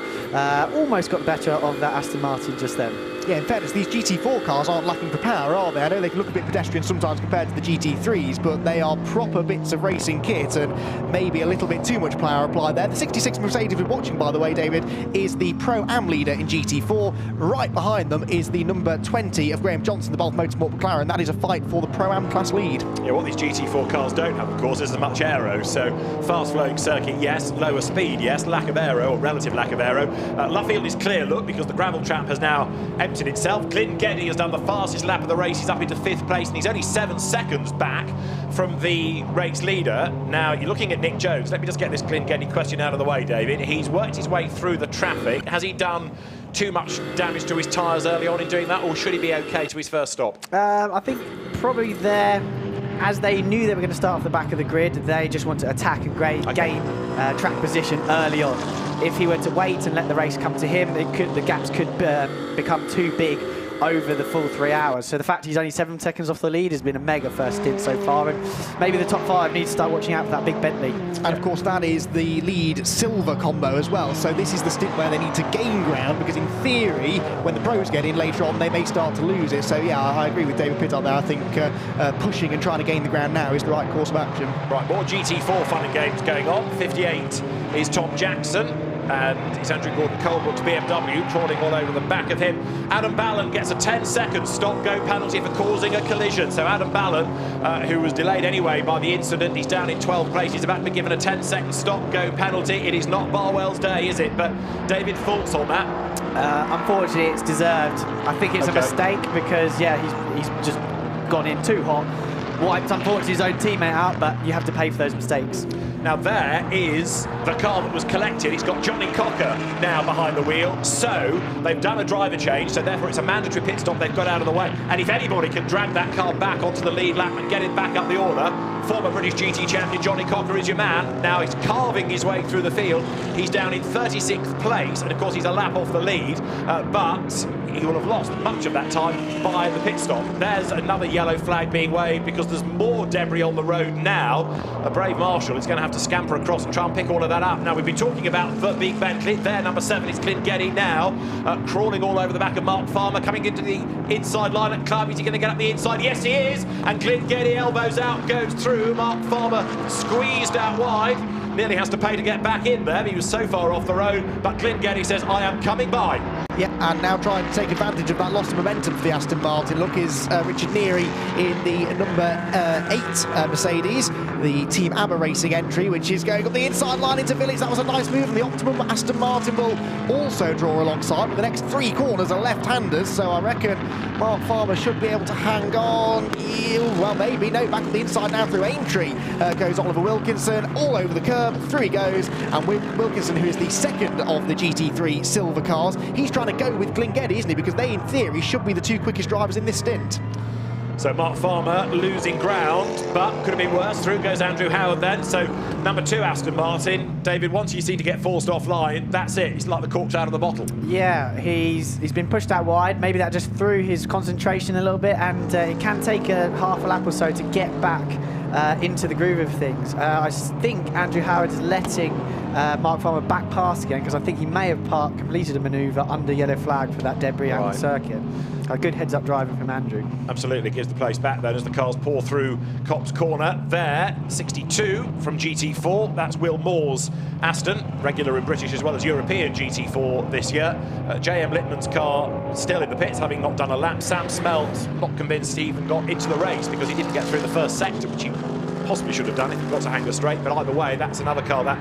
Almost got the better of that Aston Martin just then. Yeah, in fairness, these GT4 cars aren't lacking for power, are they? I know they can look a bit pedestrian sometimes compared to the GT3s, but they are proper bits of racing kit and maybe a little bit too much power applied there. The 66 Mercedes we're watching, by the way, David, is the Pro-Am leader in GT4. Right behind them is the number 20 of Graham Johnson, the Balth Motorsport McLaren. That is a fight for the Pro-Am class lead. Yeah, what these GT4 cars don't have, of course, is as much aero. So fast-flowing circuit, yes. Lower speed, yes. Lack of aero, or relative lack of aero. Luffield is clear, look, because the gravel trap has now emptied itself. Clinton Geddy has done the fastest lap of the race. He's up into 5th place, and he's only 7 seconds back from the race leader. Now, you're looking at Nick Jones. Let me just get this Clinton Geddy question out of the way, David. He's worked his way through the traffic. Has he done too much damage to his tyres early on in doing that, or should he be okay to his first stop? I think probably there, as they knew they were going to start off the back of the grid, they just want to attack and gain track position early on. If he were to wait and let the race come to him, the gaps could become too big over the full 3 hours. So the fact he's only 7 seconds off the lead has been a mega first stint so far, and maybe the top 5 need to start watching out for that big Bentley. And of course that is the lead silver combo as well, so this is the stint where they need to gain ground, because in theory when the pros get in later on they may start to lose it. So yeah, I agree with David Pittard there. I think pushing and trying to gain the ground now is the right course of action. Right, more GT4 fun and games going on. 58 is Tom Jackson, and it's Andrew Gordon-Colebrook's BMW crawling all over the back of him. Adam Ballon gets a 10-second stop-go penalty for causing a collision. So Adam Ballon, who was delayed anyway by the incident, he's down in 12th place. He's about to be given a 10-second stop-go penalty. It is not Barwell's day, is it? But David, thoughts on that? Unfortunately, it's deserved. I think it's a mistake because, yeah, he's just gone in too hot. Wiped, unfortunately, his own teammate out, but you have to pay for those mistakes. Now there is the car that was collected. It's got Johnny Cocker now behind the wheel. So they've done a driver change, so therefore it's a mandatory pit stop they've got out of the way. And if anybody can drag that car back onto the lead lap and get it back up the order, former British GT champion Johnny Cocker is your man. Now he's carving his way through the field. He's down in 36th place, and of course he's a lap off the lead, but he will have lost much of that time by the pit stop. There's another yellow flag being waved because there's more debris on the road now. A brave marshal is going to have to scamper across and try and pick all of that up. Now, we've been talking about the big Bentley. There, number 7 is Clint Geddy now, crawling all over the back of Mark Farmer, coming into the inside line at Club. Is he going to get up the inside? Yes, he is. And Clint Geddy elbows out, goes through. Mark Farmer squeezed out wide. Nearly has to pay to get back in there. He was so far off the road, but Clint Geddy says, I am coming by. Yeah, and now trying to take advantage of that loss of momentum for the Aston Martin. Look, is Richard Neary in the number 8 Mercedes, the Team ABBA Racing entry, which is going up the inside line into Village. That was a nice move, and the Optimum Aston Martin will also draw alongside, but the next 3 corners are left-handers, so I reckon Mark Farmer should be able to hang on. Well, maybe. No, back on the inside now through Aintree goes Oliver Wilkinson, all over the curb, through he goes, and Wilkinson, who is the second of the GT3 silver cars, he's trying to go with Clint Geddy, isn't he? Because they, in theory, should be the 2 quickest drivers in this stint. So Mark Farmer losing ground, but could have been worse. Through goes Andrew Howard then. So number 2, Aston Martin. David, once you seem to get forced offline, that's it. It's like the cork's out of the bottle. Yeah, he's been pushed out wide. Maybe that just threw his concentration a little bit, and it can take a half a lap or so to get back into the groove of things. I think Andrew Howard is letting Mark Farmer back past again, because I think he may have completed a manoeuvre under yellow flag for that debris out on circuit. A good heads-up driving from Andrew. Absolutely, gives the place back then as the cars pour through Copse Corner. There, 62 from GT4. That's Will Moore's Aston, regular in British as well as European GT4 this year. JM Littman's car still in the pits, having not done a lap. Sam Smelt, not convinced he even got into the race because he didn't get through the first sector, which he possibly should have done if he got to Hanger Straight. But either way, that's another car, that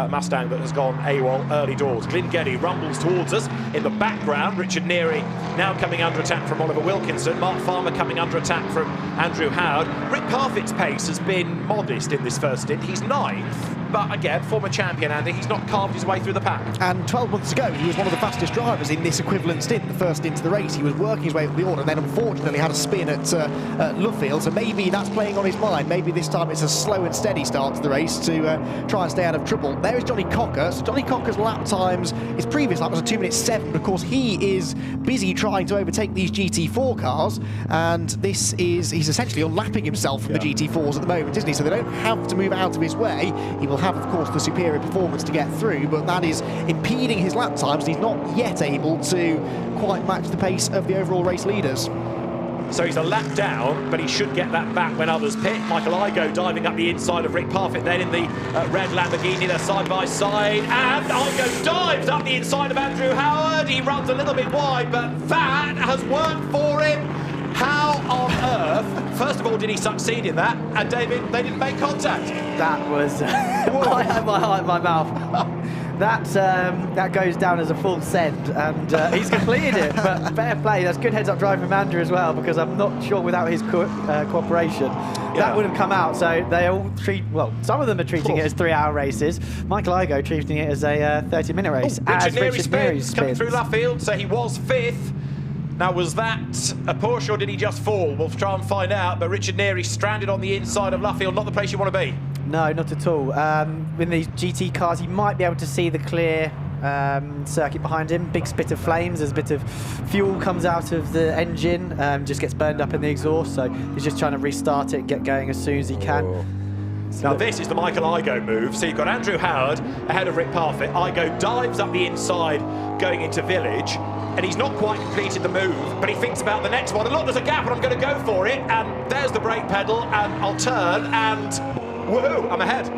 Mustang, that has gone AWOL early doors. Glyn Geddy rumbles towards us. In the background, Richard Neary now coming under attack from Oliver Wilkinson. Mark Farmer coming under attack from Andrew Howard. Rick Parfitt's pace has been modest in this first stint. He's 9th. But again, former champion Andy, he's not carved his way through the pack. And 12 months ago, he was one of the fastest drivers in this equivalent stint, the first into the race. He was working his way up the order and then unfortunately had a spin at Luffield, so maybe that's playing on his mind. Maybe this time it's a slow and steady start to the race to try and stay out of trouble. There is Johnny Cocker. So Johnny Cocker's lap times, his previous lap was a 2:07, but of course he is busy trying to overtake these GT4 cars, and he's essentially unlapping himself from the GT4s at the moment, isn't he? So they don't have to move out of his way. He will have, of course, the superior performance to get through, but that is impeding his lap times. He's not yet able to quite match the pace of the overall race leaders. So he's a lap down, but he should get that back when others pit. Michael Igoe diving up the inside of Rick Parfitt, then in the red Lamborghini, they're side by side, and Igoe dives up the inside of Andrew Howard. He runs a little bit wide, but that has worked for him. How on earth, first of all, did he succeed in that? And David, they didn't make contact. That was, I had my heart in my mouth. That goes down as a full send, and he's completed it. But fair play, that's good heads-up drive from Andrew as well, because I'm not sure without his cooperation that would have come out. So they all some of them are treating it as 3-hour races. Michael Igoe treating it as a 30-minute race. Richard Neary coming through Luffield, so he was 5th. Now, was that a push or did he just fall? We'll try and find out, but Richard Neary stranded on the inside of Luffield, not the place you want to be. No, not at all. In these GT cars, he might be able to see the clear circuit behind him. Big spit of flames, there's a bit of fuel comes out of the engine, just gets burned up in the exhaust, so he's just trying to restart it and get going as soon as he can. Now this is the Michael Igoe move. So you've got Andrew Howard ahead of Rick Parfitt. Igoe dives up the inside going into Village, and he's not quite completed the move, but he thinks about the next one. And look, there's a gap and I'm going to go for it, and there's the brake pedal, and I'll turn, and woohoo, I'm ahead.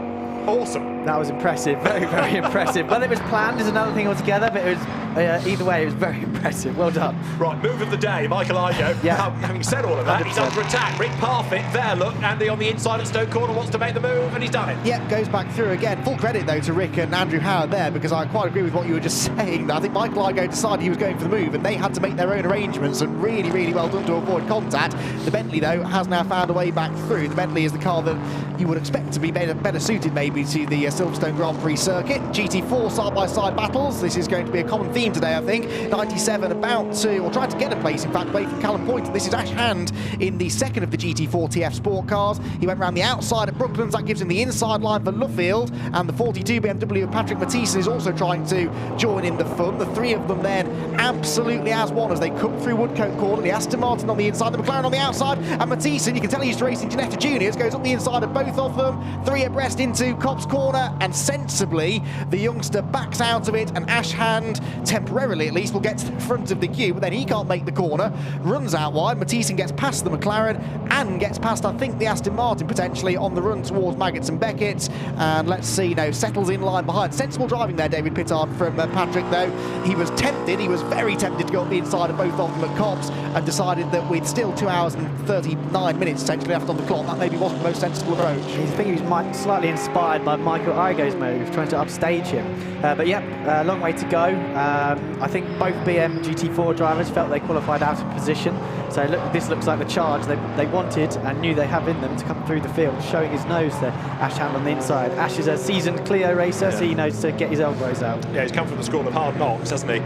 Awesome. That was impressive, very, very impressive. Whether it was planned is another thing altogether, but it was, either way, it was very impressive. Well done. Right, move of the day, Michael Igoe. Yeah. Having said all of that, 100%. He's under attack. Rick Parfitt there, look, Andy on the inside at Stoke Corner wants to make the move, and he's done it. Yeah, goes back through again. Full credit, though, to Rick and Andrew Howard there, because I quite agree with what you were just saying. I think Michael Igoe decided he was going for the move, and they had to make their own arrangements, and really, really well done to avoid contact. The Bentley, though, has now found a way back through. The Bentley is the car that you would expect to be better suited, maybe, to the Silverstone Grand Prix circuit. GT4 side-by-side battles. This is going to be a common theme today, I think. 97 about to, or trying to get a place, in fact, away from Callum Poynton. This is Ash Hand in the second of the GT4 TF Sport cars. He went around the outside at Brooklands. That gives him the inside line for Luffield. And the 42 BMW of Patrick Matthiessen is also trying to join in the fun. The three of them then absolutely as one as they come through Woodcote Corner. The Aston Martin on the inside, the McLaren on the outside, and Matthiessen, you can tell he's racing Ginetta Juniors, goes up the inside of both of them. 3 abreast into Copse Corner, and sensibly the youngster backs out of it, and Ash Hand, temporarily at least, will get to the front of the queue, but then he can't make the corner, runs out wide. Matthiessen gets past the McLaren and gets past, I think, the Aston Martin potentially on the run towards Maggots and Beckett, and let's see now, settles in line behind. Sensible driving there, David Pittard, from Patrick, though. He was tempted, he was very tempted to go up the inside of both of them at Copse, and decided that with still 2 hours and 39 minutes essentially left on the clock, that maybe wasn't the most sensible approach. I think he was slightly inspired by Michael Igoe's move, trying to upstage him. But yeah, a long way to go. I think both BM GT4 drivers felt they qualified out of position. So look, this looks like the charge they wanted and knew they have in them to come through the field. Showing his nose there, Ash Hand on the inside. Ash is a seasoned Clio racer, so he knows to get his elbows out. Yeah, he's come from the school of hard knocks, hasn't he?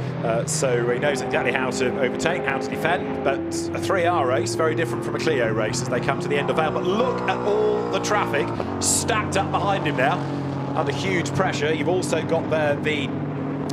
So he knows exactly how to overtake, how to defend. But a 3-hour race, very different from a Clio race as they come to the end of Vale. But look at all the traffic stacked up behind him now, under huge pressure. You've also got there the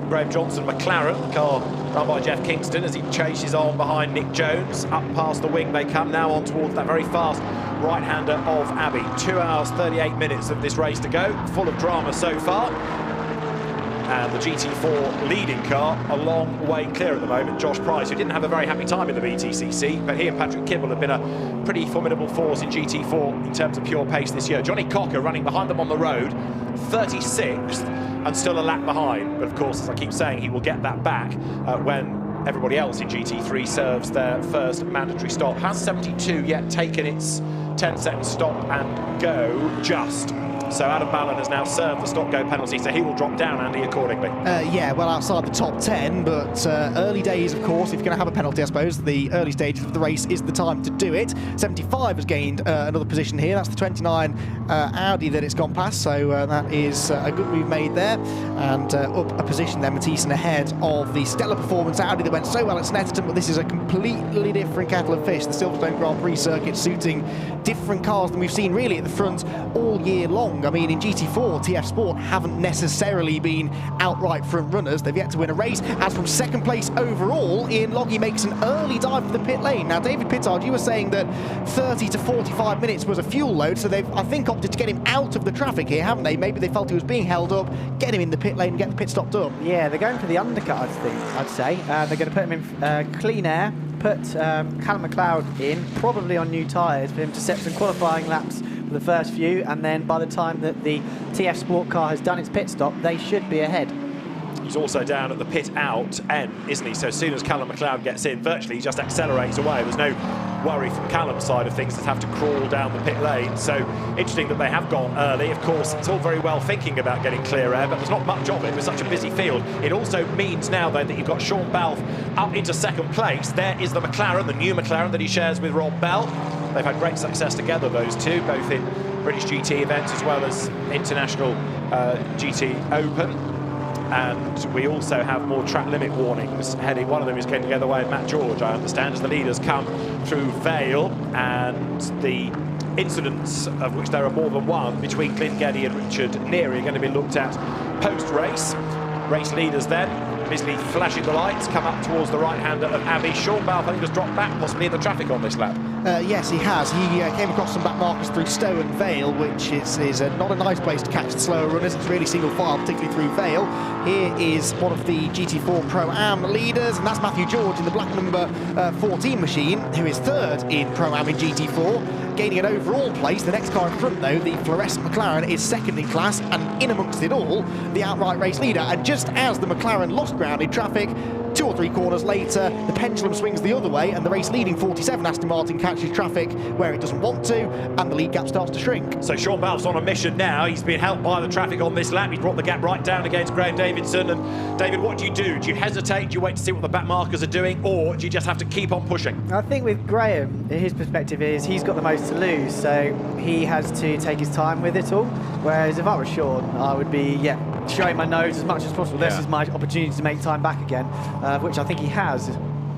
Graham Johnson McLaren, the car Run by Jeff Kingston as he chases on behind Nick Jones. Up past the wing they come, now on towards that very fast right-hander of Abbey. 2 hours, 38 minutes of this race to go. Full of drama so far. And the GT4 leading car a long way clear at the moment. Josh Price, who didn't have a very happy time in the BTCC, but he and Patrick Kibble have been a pretty formidable force in GT4 in terms of pure pace this year. Johnny Cocker running behind them on the road, 36th, and still a lap behind. But of course, as I keep saying, he will get that back when everybody else in GT3 serves their first mandatory stop. Has 72 yet taken its 10-second stop and go just. So Adam Ballon has now served the stop-go penalty, so he will drop down, Andy, accordingly. Yeah, well, outside the top 10, but early days, of course, if you're going to have a penalty, I suppose, the early stages of the race is the time to do it. 75 has gained another position here. That's the 29 Audi that it's gone past, so that is a good move made there. And up a position there, Mathieson ahead of the stellar performance Audi that went so well at Snetterton, but this is a completely different kettle of fish. The Silverstone Grand Prix circuit suiting different cars than we've seen really at the front all year long. I mean, in GT4, TF Sport haven't necessarily been outright front runners. They've yet to win a race. As from second place overall, Ian Logie makes an early dive for the pit lane. Now, David Pittard, you were saying that 30 to 45 minutes was a fuel load, so they've, I think, opted to get him out of the traffic here, haven't they? Maybe they felt he was being held up, get him in the pit lane and get the pit stop done. Yeah, they're going for the undercut, I'd say. They're going to put him in clean air, put Callum McLeod in, probably on new tyres, for him to set some qualifying laps for the first few, and then by the time that the TF Sport car has done its pit stop, they should be ahead. He's also down at the pit out end, isn't he? So as soon as Callum McLeod gets in, virtually he just accelerates away. There's no worry from Callum's side of things to have to crawl down the pit lane. So interesting that they have gone early. Of course, it's all very well thinking about getting clear air, but there's not much of it with such a busy field. It also means now, though, that you've got Sean Balfe up into second place. There is the McLaren, the new McLaren that he shares with Rob Bell. They've had great success together, those two, both in British GT events as well as international GT Open. And we also have more track limit warnings heading. One of them is going the other way, Matt George, I understand, as the leaders come through Vale, and the incidents, of which there are more than one, between Clint Geddy and Richard Neary are going to be looked at post-race. Race leaders then, Misley flashing the lights, come up towards the right-hander of Abbey. Sean Balfe, I think, has dropped back, possibly in the traffic on this lap. Yes, he has. He came across some back markers through Stowe and Vale, which is not a nice place to catch the slower runners. It's really single file, particularly through Vale. Here is one of the GT4 Pro-Am leaders, and that's Matthew George in the black number 14 machine, who is third in Pro-Am in GT4, gaining an overall place. The next car in front, though, the fluorescent McLaren, is second in class, and in amongst it all, the outright race leader. And just as the McLaren lost ground in traffic, 2 or 3 corners later, the pendulum swings the other way, and the race-leading 47 Aston Martin catches traffic where it doesn't want to, and the lead gap starts to shrink. So Sean Balfe's on a mission now. He's been helped by the traffic on this lap. He's brought the gap right down against Graham Davidson. And David, what do you do? Do you hesitate? Do you wait to see what the back markers are doing, or do you just have to keep on pushing? I think with Graham, his perspective is he's got the most to lose, so he has to take his time with it all. Whereas if I was Sean, I would be, showing my nose as much as possible. This is my opportunity to make time back again, which I think he has.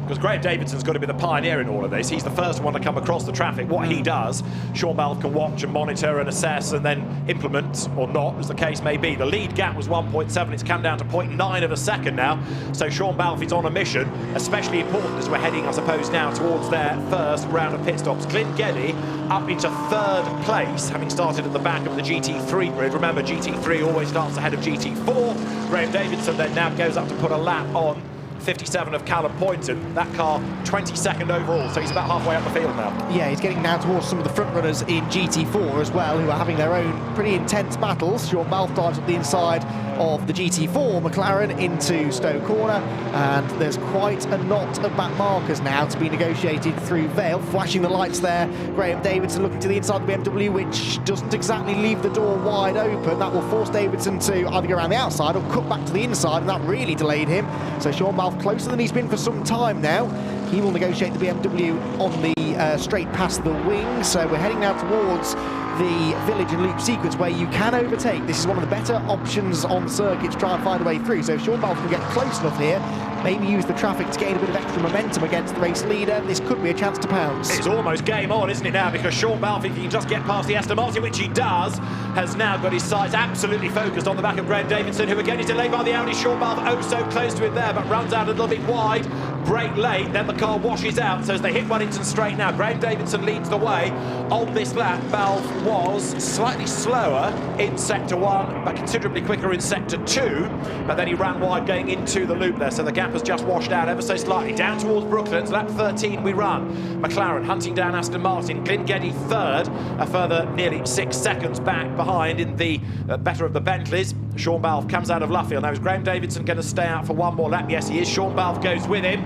Because Graham Davidson's got to be the pioneer in all of this. He's the first one to come across the traffic. What he does, Sean Balfe can watch and monitor and assess and then implement, or not, as the case may be. The lead gap was 1.7. It's come down to 0.9 of a second now. So Sean Balfe is on a mission, especially important as we're heading, I suppose, now towards their first round of pit stops. Clint Geddy up into third place, having started at the back of the GT3 grid. Remember, GT3 always starts ahead of GT4. Graham Davidson then now goes up to put a lap on 57 of Callum Poynton. That car 22nd overall, so he's about halfway up the field now. Yeah, he's getting now towards some of the front runners in GT4 as well, who are having their own pretty intense battles. Sean Balfe dives up the inside of the GT4 McLaren into Stowe Corner, and there's quite a knot of back markers now to be negotiated through Vale. Flashing the lights there, Graham Davidson looking to the inside of the BMW, which doesn't exactly leave the door wide open. That will force Davidson to either go around the outside or cut back to the inside, and that really delayed him. So Sean Balfe closer than he's been for some time now. He will negotiate the BMW on the straight past the wing. So we're heading now towards the village and loop sequence where you can overtake. This is one of the better options on the circuit to try and find a way through. So if Sean Balfe can get close enough here, maybe use the traffic to gain a bit of extra momentum against the race leader, this could be a chance to pounce. It's almost game on, isn't it now? Because Sean Balfe, if he can just get past the Aston Martin, which he does, has now got his sights absolutely focused on the back of Graham Davidson, who again is delayed by the Audi. Sean Balfe oh so close to it there, but runs out a little bit wide. Brake late, then the car washes out, so as they hit Wellington straight now, Graham Davidson leads the way. On this lap, Balfe was slightly slower in Sector 1, but considerably quicker in Sector 2, but then he ran wide going into the loop there, so the gap has just washed out ever so slightly. Down towards Brooklands, lap 13 we run. McLaren hunting down Aston Martin, Glyn Geddy third, a further nearly 6 seconds back behind in the better of the Bentleys. Sean Balfe comes out of Luffield. Now is Graham Davidson going to stay out for one more lap? Yes, he is. Sean Balfe goes with him.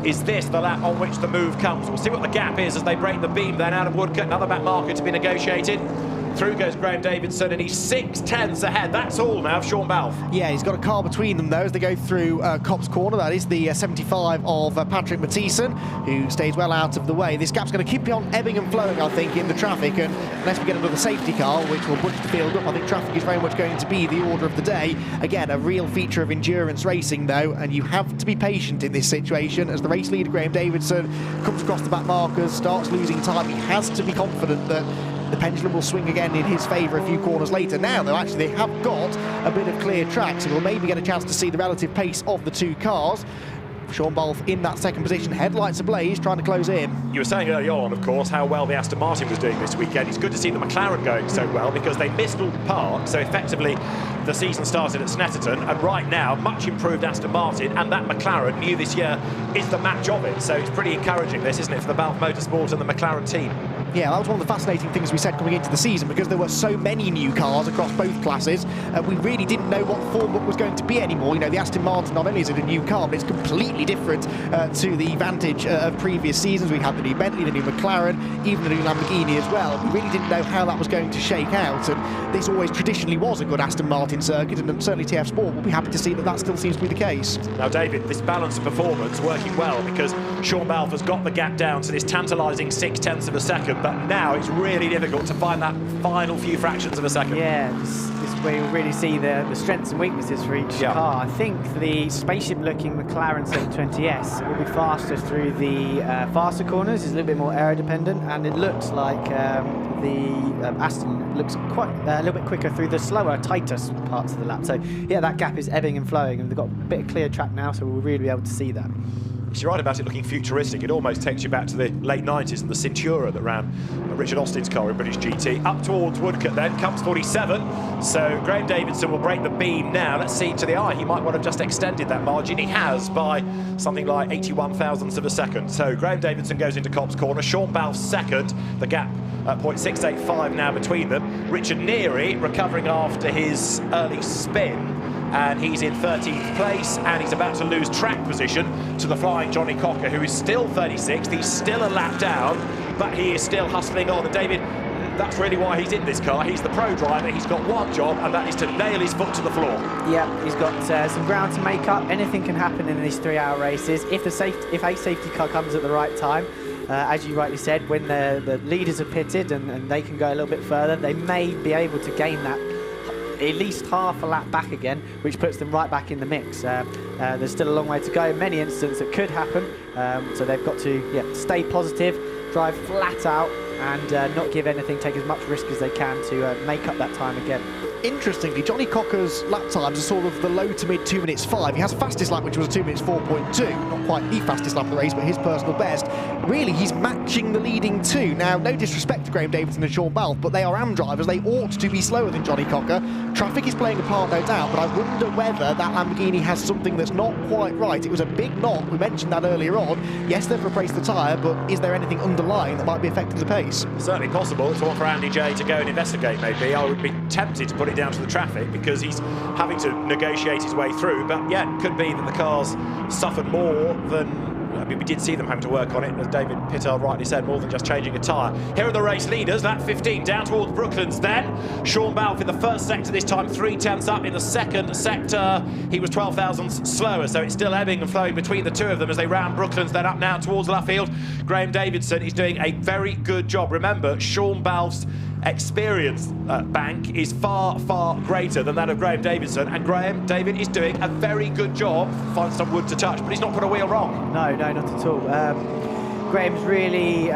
Is this the lap on which the move comes? We'll see what the gap is as they break the beam then out of Woodcote. Another back marker to be negotiated. Through goes Graham Davidson, and he's 6/10 ahead. That's all now, Sean Balfe. Yeah, he's got a car between them, though, as they go through Copse Corner. That is the 75 of Patrick Mathieson, who stays well out of the way. This gap's going to keep on ebbing and flowing, I think, in the traffic, and unless we get another safety car, which will push the field up, I think traffic is very much going to be the order of the day. Again, a real feature of endurance racing, though, and you have to be patient in this situation. As the race leader, Graham Davidson, comes across the back markers, starts losing time, he has to be confident that the pendulum will swing again in his favour a few corners later. Now, though, actually, they have got a bit of clear track, so we'll maybe get a chance to see the relative pace of the two cars. Sean Balfe in that second position, headlights ablaze, trying to close in. You were saying earlier on, of course, how well the Aston Martin was doing this weekend. It's good to see the McLaren going so well because they missed Alton Park, so effectively the season started at Snetterton, and right now, much improved Aston Martin, and that McLaren, new this year, is the match of it. So it's pretty encouraging, this, isn't it, for the Balfe Motorsport and the McLaren team? Yeah, that was one of the fascinating things we said coming into the season, because there were so many new cars across both classes. We really didn't know what the formula was going to be anymore. You know, the Aston Martin, not only is it a new car, but it's completely different to the Vantage of previous seasons. We had the new Bentley, the new McLaren, even the new Lamborghini as well. We really didn't know how that was going to shake out, and this always traditionally was a good Aston Martin circuit, and certainly TF Sport will be happy to see that that still seems to be the case. Now, David, this balance of performance working well because Sean Balfe has got the gap down to this tantalising 6/10 of a second, but now it's really difficult to find that final few fractions of a second. Yeah, this is where you really see the strengths and weaknesses for each car. I think the spaceship-looking McLaren 720S will be faster through the faster corners, is a little bit more aero-dependent, and it looks like the Aston looks quite a little bit quicker through the slower, tighter parts of the lap. So yeah, that gap is ebbing and flowing, and they've got a bit of clear track now, so we'll really be able to see that. You're right about it looking futuristic. It almost takes you back to the late 90s and the Centura that ran Richard Austin's car in British GT. Up towards Woodcote then comes 47. So Graham Davidson will break the beam now. Let's see to the eye. He might want to have just extended that margin. He has by something like 81 thousandths of a second. So Graham Davidson goes into Copse Corner. Sean Balfe second. The gap at 0.685 now between them. Richard Neary recovering after his early spin, and he's in 13th place, and he's about to lose track position to the flying Johnny Cocker, who is still 36th. He's still a lap down, but he is still hustling on. And David, that's really why he's in this car. He's the pro driver. He's got one job, and that is to nail his foot to the floor. Yeah, he's got some ground to make up. Anything can happen in these 3-hour races. If a safety car comes at the right time, as you rightly said, when the leaders are pitted and they can go a little bit further, they may be able to gain that at least half a lap back again, which puts them right back in the mix. There's still a long way to go. In many instances it could happen, so they've got to stay positive, drive flat out, and not give anything, take as much risk as they can to make up that time again. Interestingly, Johnny Cocker's lap times are sort of the low to mid 2 minutes 5. He has a fastest lap, which was a 2 minutes 4.2. Not quite the fastest lap of the race, but his personal best. Really, he's matching the leading two. Now, no disrespect to Graham Davidson and Sean Balfe, but they are AM drivers. They ought to be slower than Johnny Cocker. Traffic is playing a part, no doubt, but I wonder whether that Lamborghini has something that's not quite right. It was a big knock. We mentioned that earlier on. Yes, they've replaced the tyre, but is there anything underlying that might be affecting the pace? Certainly possible. It's one for Andy J to go and investigate, maybe. I would be tempted to put it down to the traffic because he's having to negotiate his way through. But yeah, it could be that the car's suffered more than mean, we did see them having to work on it, as David Pittard rightly said, more than just changing a tyre. Here are the race leaders, lap 15, down towards Brooklands then. Sean Balfe in the first sector this time, 3/10 up. In the second sector, he was 12 thousandths slower, so it's still ebbing and flowing between the two of them as they round Brooklands, then up now towards Luffield. Graham Davidson is doing a very good job. Remember, Sean Balfe's experience bank is far, far greater than that of Graham Davidson, and Graham David is doing a very good job. Finds some wood to touch, but he's not put a wheel wrong. No, not at all. Graham's really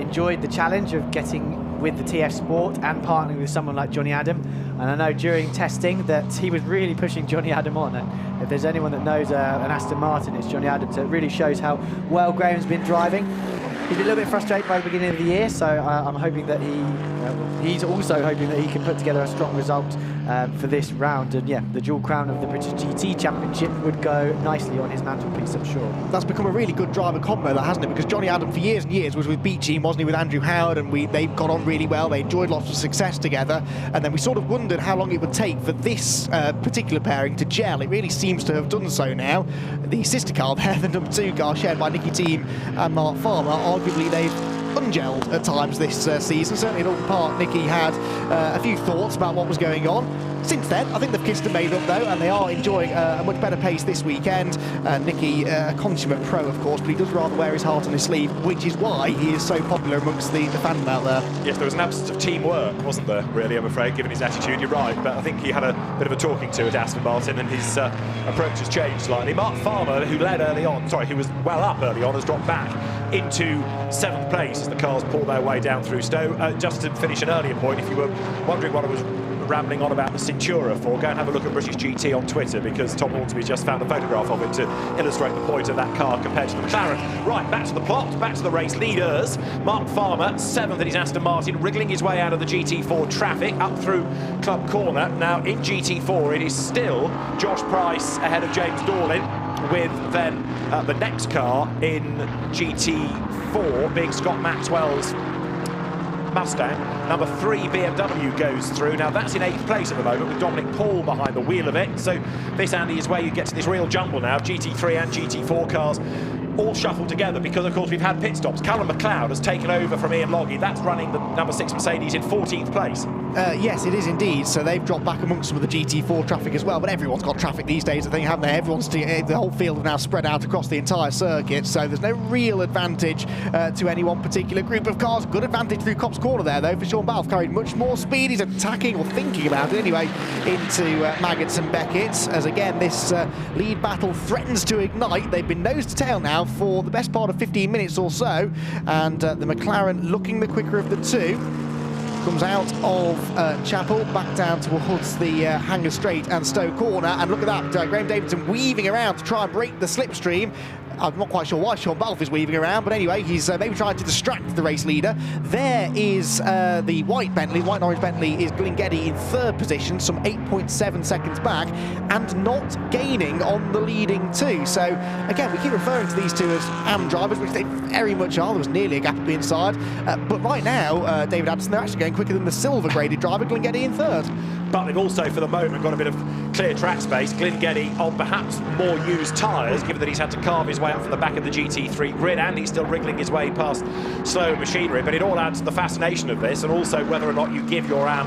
enjoyed the challenge of getting with the TF Sport and partnering with someone like Johnny Adam, and I know during testing that he was really pushing Johnny Adam on, and if there's anyone that knows an Aston Martin, it's Johnny Adam, so it really shows how well Graham's been driving. He's been a little bit frustrated by the beginning of the year, so I'm hoping that he's also hoping that he can put together a strong result for this round. And yeah, the dual crown of the British GT Championship would go nicely on his mantelpiece, I'm sure. That's become a really good driver combo, that, hasn't it? Because Johnny Adam for years and years was with Beechey, wasn't he, with Andrew Howard, and they've got on really well. They enjoyed lots of success together, and then we sort of wondered how long it would take for this particular pairing to gel. It really seems to have done so now. The sister car there, the number 2 car shared by Nicky Thiem and Mark Farmer, arguably they've ungelled at times this season. Certainly in Alton Park, Nicky had a few thoughts about what was going on. Since then, I think they've kissed and made up though, and they are enjoying a much better pace this weekend. Nicky, a consummate pro of course, but he does rather wear his heart on his sleeve, which is why he is so popular amongst the fandom out there. Yes, there was an absence of teamwork, wasn't there, really, I'm afraid, given his attitude. You're right, but I think he had a bit of a talking to at Aston Martin, and his approach has changed slightly. Mark Farmer, who led early on, who was well up early on, has dropped back into 7th place as the cars pull their way down through Stowe. Just to finish an earlier point, if you were wondering what I was rambling on about the Cintura for, go and have a look at British GT on Twitter, because Tom Hornsby just found a photograph of it to illustrate the point of that car compared to the McLaren. Right, back to the plot, back to the race leaders. Mark Farmer, 7th at his Aston Martin, wriggling his way out of the GT4 traffic up through Club Corner. Now in GT4 it is still Josh Price ahead of James Dorlin, with then the next car in GT4 being Scott Maxwell's Mustang. Number 3 BMW goes through. Now that's in 8th place at the moment, with Dominic Paul behind the wheel of it. So this, Andy, is where you get to this real jumble now. GT3 and GT4 cars all shuffled together because, of course, we've had pit stops. Callum McLeod has taken over from Ian Logie. That's running the number 6 Mercedes in 14th place. Yes, it is indeed. So they've dropped back amongst some of the GT4 traffic as well. But everyone's got traffic these days, I think, haven't they? Everyone's the whole field have now spread out across the entire circuit. So there's no real advantage to any one particular group of cars. Good advantage through Copse Corner there, though, for Sean Balfe. Carried much more speed. He's attacking, or thinking about it anyway, into Maggots and Beckett. As again, this lead battle threatens to ignite. They've been nose to tail now for the best part of 15 minutes or so. And the McLaren, looking the quicker of the two, comes out of Chapel, back down towards the Hanger Straight and Stowe Corner, and look at that, Graham Davidson weaving around to try and break the slipstream. I'm not quite sure why Sean Balfe is weaving around, but anyway, he's maybe trying to distract the race leader. There is the white Bentley, white and orange Bentley is Glengetty in 3rd position, some 8.7 seconds back, and not gaining on the leading 2. So again, we keep referring to these two as AM drivers, which they very much are. There was nearly a gap at the inside, but right now, David Addison, they're actually going quicker than the silver graded driver, Glengetty, in 3rd. But they've also, for the moment, got a bit of clear track space. Glengetty on perhaps more used tyres, given that he's had to carve his way up from the back of the GT3 grid, and he's still wriggling his way past slow machinery. But it all adds to the fascination of this, and also whether or not you give your AM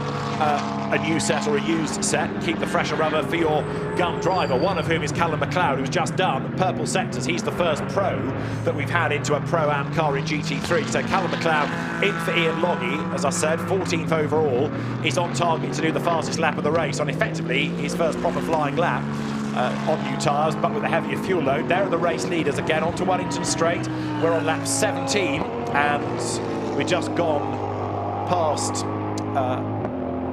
a new set or a used set and keep the fresher rubber for your gun driver, one of whom is Callum McLeod, who's just done purple sectors. He's the first pro that we've had into a Pro-Am car in GT3. So Callum McLeod in for Ian Logie, as I said, 14th overall. He's on target to do the fastest lap of the race on effectively his first proper flying lap on new tyres, but with a heavier fuel load. There are the race leaders again onto Wellington Straight. We're on lap 17, and we've just gone past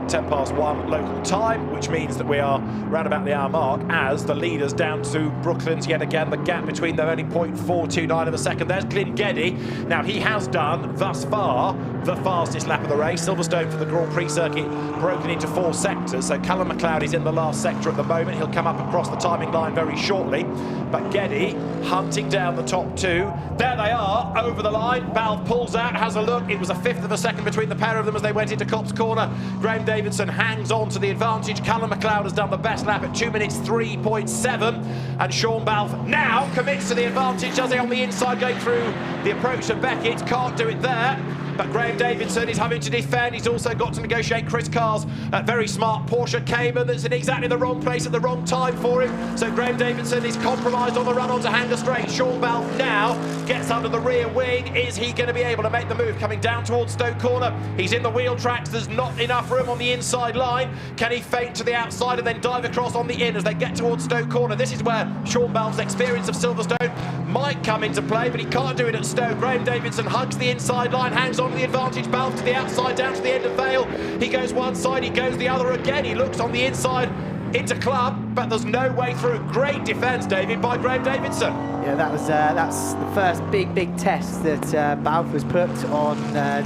10 past 1 local time, which means that we are round about the hour mark as the leaders down to Brooklands yet again. The gap between them only 0.429 of a second. There's Glengetty. Now he has done thus far the fastest lap of the race. Silverstone for the Grand Prix circuit broken into 4 sectors, so Callum McLeod is in the last sector at the moment. He'll come up across the timing line very shortly, but Geddy hunting down the top 2. There they are, over the line. Balve pulls out, has a look. It was a 1/5 of a second between the pair of them as they went into Copse Corner. Graham Davidson hangs on to the advantage. Callum McLeod has done the best lap at 2 minutes 3.7, and Sean Balve now commits to the advantage, does he, on the inside going through the approach to Beckett. Can't do it there, but Graham Davidson is having to defend. He's also got to negotiate Chris Carr's very smart Porsche Cayman that's in exactly the wrong place at the wrong time for him. So Graham Davidson is compromised on the run onto Hanger Straight. Sean Balve now gets under the rear wing. Is he going to be able to make the move coming down towards Stoke Corner? He's in the wheel tracks. There's not enough room on the inside line. Can he feint to the outside and then dive across on the in as they get towards Stoke Corner? This is where Sean Balve's experience of Silverstone might come into play, but he can't do it at Stoke. Graham Davidson hugs the inside line, hangs on to the advantage. Balve to the outside, down to the end of Vale. He goes one side, he goes the other again. He looks on the inside into Club, but there's no way through. Great defence, David, by Graham Davidson. Yeah, that's the first big test that Balve was put on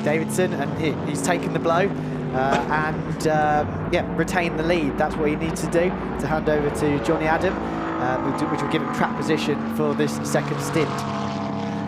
Davidson, and he's taken the blow and retain the lead. That's what he needs to do, to hand over to Johnny Adam, which will give him track position for this second stint.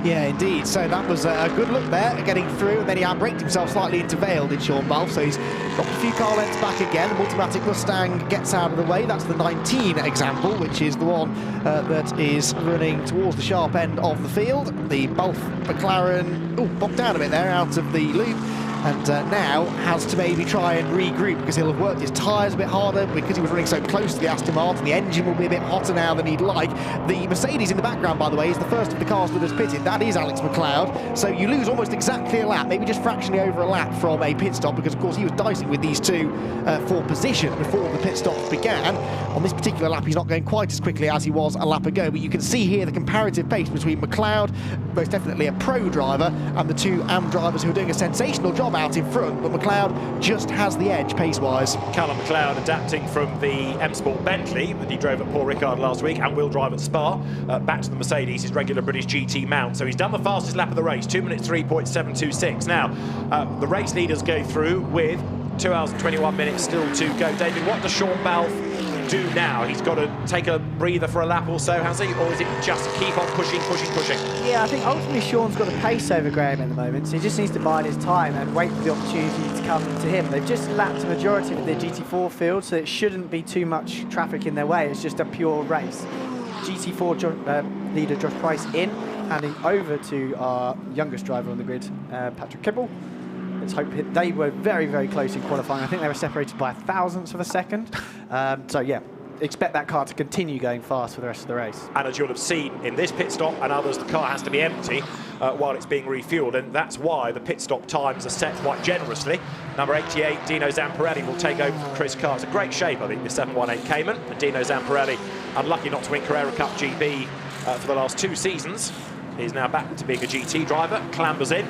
Yeah, indeed. So that was a good look there, getting through, and then he outbraked himself slightly into Vale, did Sean Balve. So he's got a few car lengths back again. The Multimatic Mustang gets out of the way. That's the 19 example, which is the one that is running towards the sharp end of the field. The Balfe McLaren, bogged down a bit there, out of the loop. And now has to maybe try and regroup, because he'll have worked his tyres a bit harder because he was running so close to the Aston Martin. The engine will be a bit hotter now than he'd like. The Mercedes in the background, by the way, is the first of the cars that has pitted. That is Alex McLeod. So you lose almost exactly a lap, maybe just fractionally over a lap from a pit stop, because of course he was dicing with these two for position before the pit stops began. On this particular lap, he's not going quite as quickly as he was a lap ago, but you can see here the comparative pace between McLeod, most definitely a pro driver, and the two AM drivers who are doing a sensational job out in front, but McLeod just has the edge pace-wise. Callum McLeod adapting from the M Sport Bentley that he drove at Paul Ricard last week and will drive at Spa, back to the Mercedes, his regular British GT mount. So he's done the fastest lap of the race, 2 minutes 3.726. Now, the race leaders go through with 2 hours and 21 minutes still to go. David, what does Sean Balve do now? He's got to take a breather for a lap or so, has he? Or is it just keep on pushing? Yeah, I think ultimately Sean's got a pace over Graham at the moment, so he just needs to bide his time and wait for the opportunity to come to him. They've just lapped a majority of the GT4 field, so it shouldn't be too much traffic in their way. It's just a pure race. GT4 leader Josh Price in, handing over to our youngest driver on the grid, Patrick Kibble. Let's hope they were very close in qualifying. I think they were separated by 1,000ths of a second. So yeah, expect that car to continue going fast for the rest of the race. And as you'll have seen in this pit stop and others, the car has to be empty while it's being refueled, and that's why the pit stop times are set quite generously. Number 88, Dino Zamparelli, will take over from Chris Carr. It's a great shape, I think, the 718 Cayman. And Dino Zamparelli, unlucky not to win Carrera Cup GB for the last 2 seasons. He's now back to being a GT driver, clambers in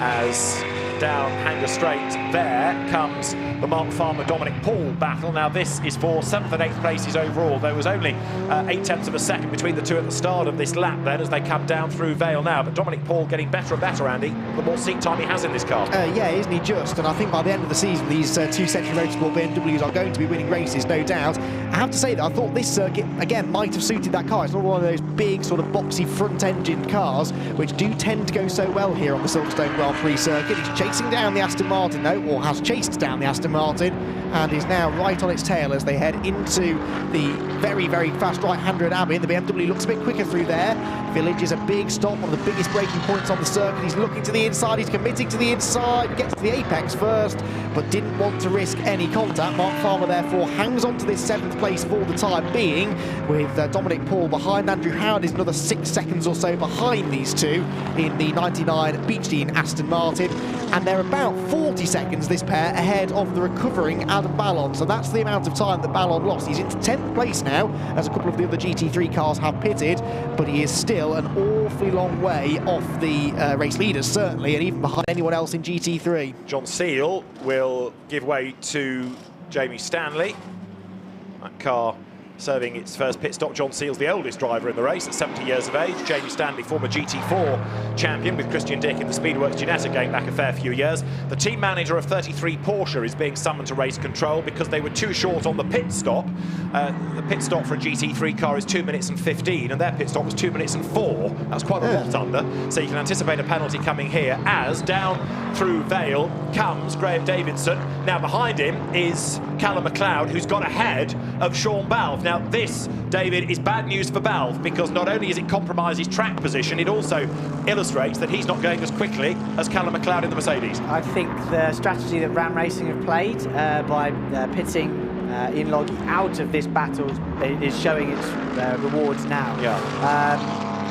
as down Hanger Straight there comes the Mark Farmer Dominic Paul battle. Now this is for 7th and 8th places overall. There was only 0.8 of a second between the two at the start of this lap then as they come down through Vale now, but Dominic Paul getting better and better, Andy, the more seat time he has in this car. Yeah, isn't he just? And I think by the end of the season these 2 Century Motorsport BMWs are going to be winning races, no doubt. I have to say that I thought this circuit again might have suited that car. It's not one of those big sort of boxy front engine cars which do tend to go so well here on the Silverstone Grand Prix circuit. He's chasing down the Aston Martin though, or has chased down the Aston Martin, and is now right on its tail as they head into the very fast right-hander at Abbey. The BMW looks a bit quicker through there. Village is a big stop, one of the biggest braking points on the circuit. He's looking to the inside, he's committing to the inside, gets to the apex first, but didn't want to risk any contact. Mark Farmer therefore hangs on to this 7th place for the time being, with Dominic Paul behind. Andrew Howard is another 6 seconds or so behind these two in the 99 Beechdean Aston Martin, and they're about 40 seconds, this pair, ahead of the recovering Adam Ballon. So that's the amount of time that Ballon lost. He's into 10th place now, as a couple of the other GT3 cars have pitted, but he is still an awfully long way off the race leaders, certainly, and even behind anyone else in GT3. John Seal will give way to Jamie Stanley. That car Serving its first pit stop, John Seals, the oldest driver in the race at 70 years of age. Jamie Stanley, former GT4 champion with Christian Dick in the Speedworks Ginetta going back a fair few years. The team manager of 33 Porsche is being summoned to race control because they were too short on the pit stop. The pit stop for a GT3 car is 2 minutes and 15, and their pit stop was 2 minutes and 4. That's quite a lot under. So you can anticipate a penalty coming here as down through Vale comes Graham Davidson. Now behind him is Callum McLeod, who's got ahead of Sean Balfe. Now this, David, is bad news for Balfe because not only does it compromise his track position, it also illustrates that he's not going as quickly as Callum McLeod in the Mercedes. I think the strategy that Ram Racing have played by pitting in Logie out of this battle is showing its rewards now. Yeah.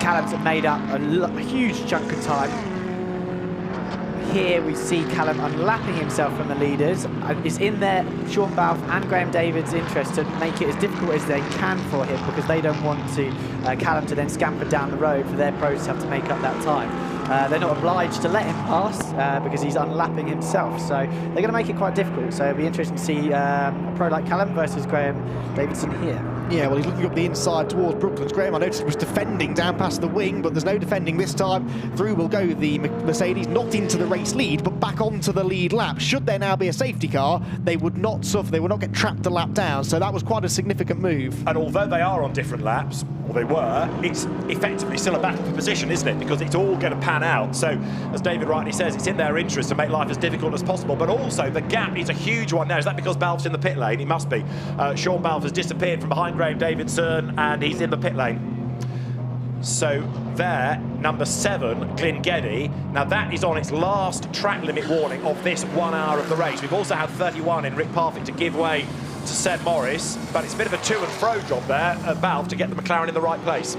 Callum's made up a huge chunk of time. Here we see Callum unlapping himself from the leaders. It's in their Sean Balfe and Graham David's interest to make it as difficult as they can for him because they don't want to Callum to then scamper down the road for their pros to have to make up that time. They're not obliged to let him pass because he's unlapping himself, so they're going to make it quite difficult. So it'll be interesting to see a pro like Callum versus Graham Davidson here. Yeah, well, he's looking up the inside towards Brooklands. Graham, I noticed, was defending down past the wing, but there's no defending this time. Through will go the Mercedes, not into the race lead, but back onto the lead lap. Should there now be a safety car, they would not suffer, they would not get trapped a lap down, so that was quite a significant move. And although they are on different laps, or they were, it's effectively still a battle for position, isn't it? Because it's all going to pan out. So, as David rightly says, it's in their interest to make life as difficult as possible, but also the gap is a huge one now. Is that because Balfe's in the pit lane? It must be. Sean Balfe has disappeared from behind Graham Davidson, and he's in the pit lane. So there, number 7, Glyn Geddy. Now that is on its last track limit warning of this 1 hour of the race. We've also had 31 in Rick Parfitt to give way to Seb Morris, but it's a bit of a to and fro job there at Balfe to get the McLaren in the right place.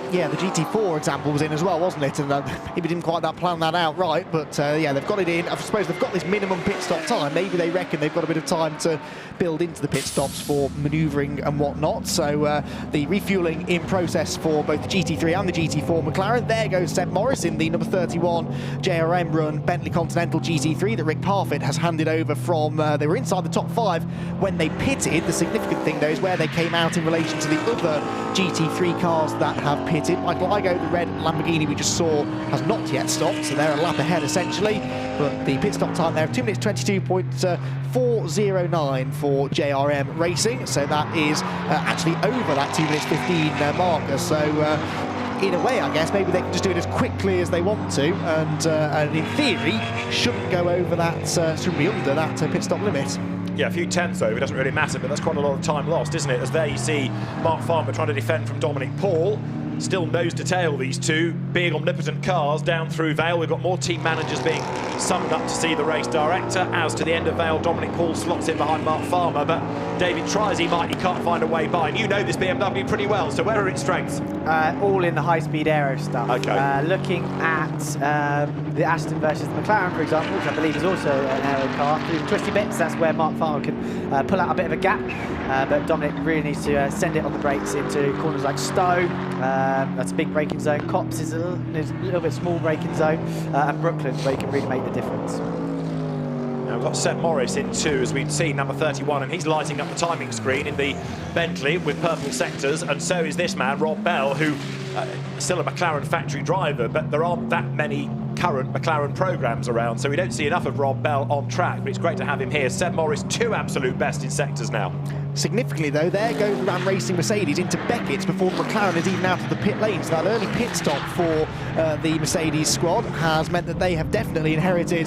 Yeah, the GT4 example was in as well, wasn't it? And maybe didn't quite plan that out right, but yeah, they've got it in. I suppose they've got this minimum pit stop time. Maybe they reckon they've got a bit of time to build into the pit stops for manoeuvring and whatnot. So the refuelling in process for both the GT3 and the GT4 McLaren. There goes Seb Morris in the number 31 JRM run Bentley Continental GT3 that Rick Parfitt has handed over from, they were inside the top 5 when they pitted. The significant thing though is where they came out in relation to the other GT3 cars that have pitted. Like Ligo, the red Lamborghini we just saw, has not yet stopped, so they're a lap ahead essentially. But the pit stop time there, 2 minutes 22.409 for JRM Racing, so that is actually over that 2 minutes 15 marker. So in a way, I guess maybe they can just do it as quickly as they want to, and in theory shouldn't go over that, shouldn't be under that pit stop limit. Yeah, a few tenths over, it doesn't really matter, but that's quite a lot of time lost, isn't it? As there you see Mark Farmer trying to defend from Dominic Paul. Still nose to tail, these two big omnipotent cars down through Vale. We've got more team managers being summoned up to see the race director. As to the end of Vale, Dominic Paul slots in behind Mark Farmer, but David tries, he can't find a way by. And you know this BMW pretty well, so where are its strengths? All in the high-speed aero stuff. Okay. Looking at the Aston versus the McLaren, for example, which I believe is also an aero car. Through the twisty bits, that's where Mark Farmer can pull out a bit of a gap, but Dominic really needs to send it on the brakes into corners like Stowe. That's a big braking zone. Copse is a little bit small braking zone, and Brooklyn, where you can really make the difference. Now we've got Seb Morris in too, as we've seen, number 31, and he's lighting up the timing screen in the Bentley with purple sectors, and so is this man, Rob Bell, who still a McLaren factory driver, but there aren't that many current McLaren programs around, so we don't see enough of Rob Bell on track, but it's great to have him here. Seb Morris, 2 absolute best in sectors now. Significantly though, there goes the Ram Racing Mercedes into Beckett's before the McLaren is even out of the pit lane. So that early pit stop for the Mercedes squad has meant that they have definitely inherited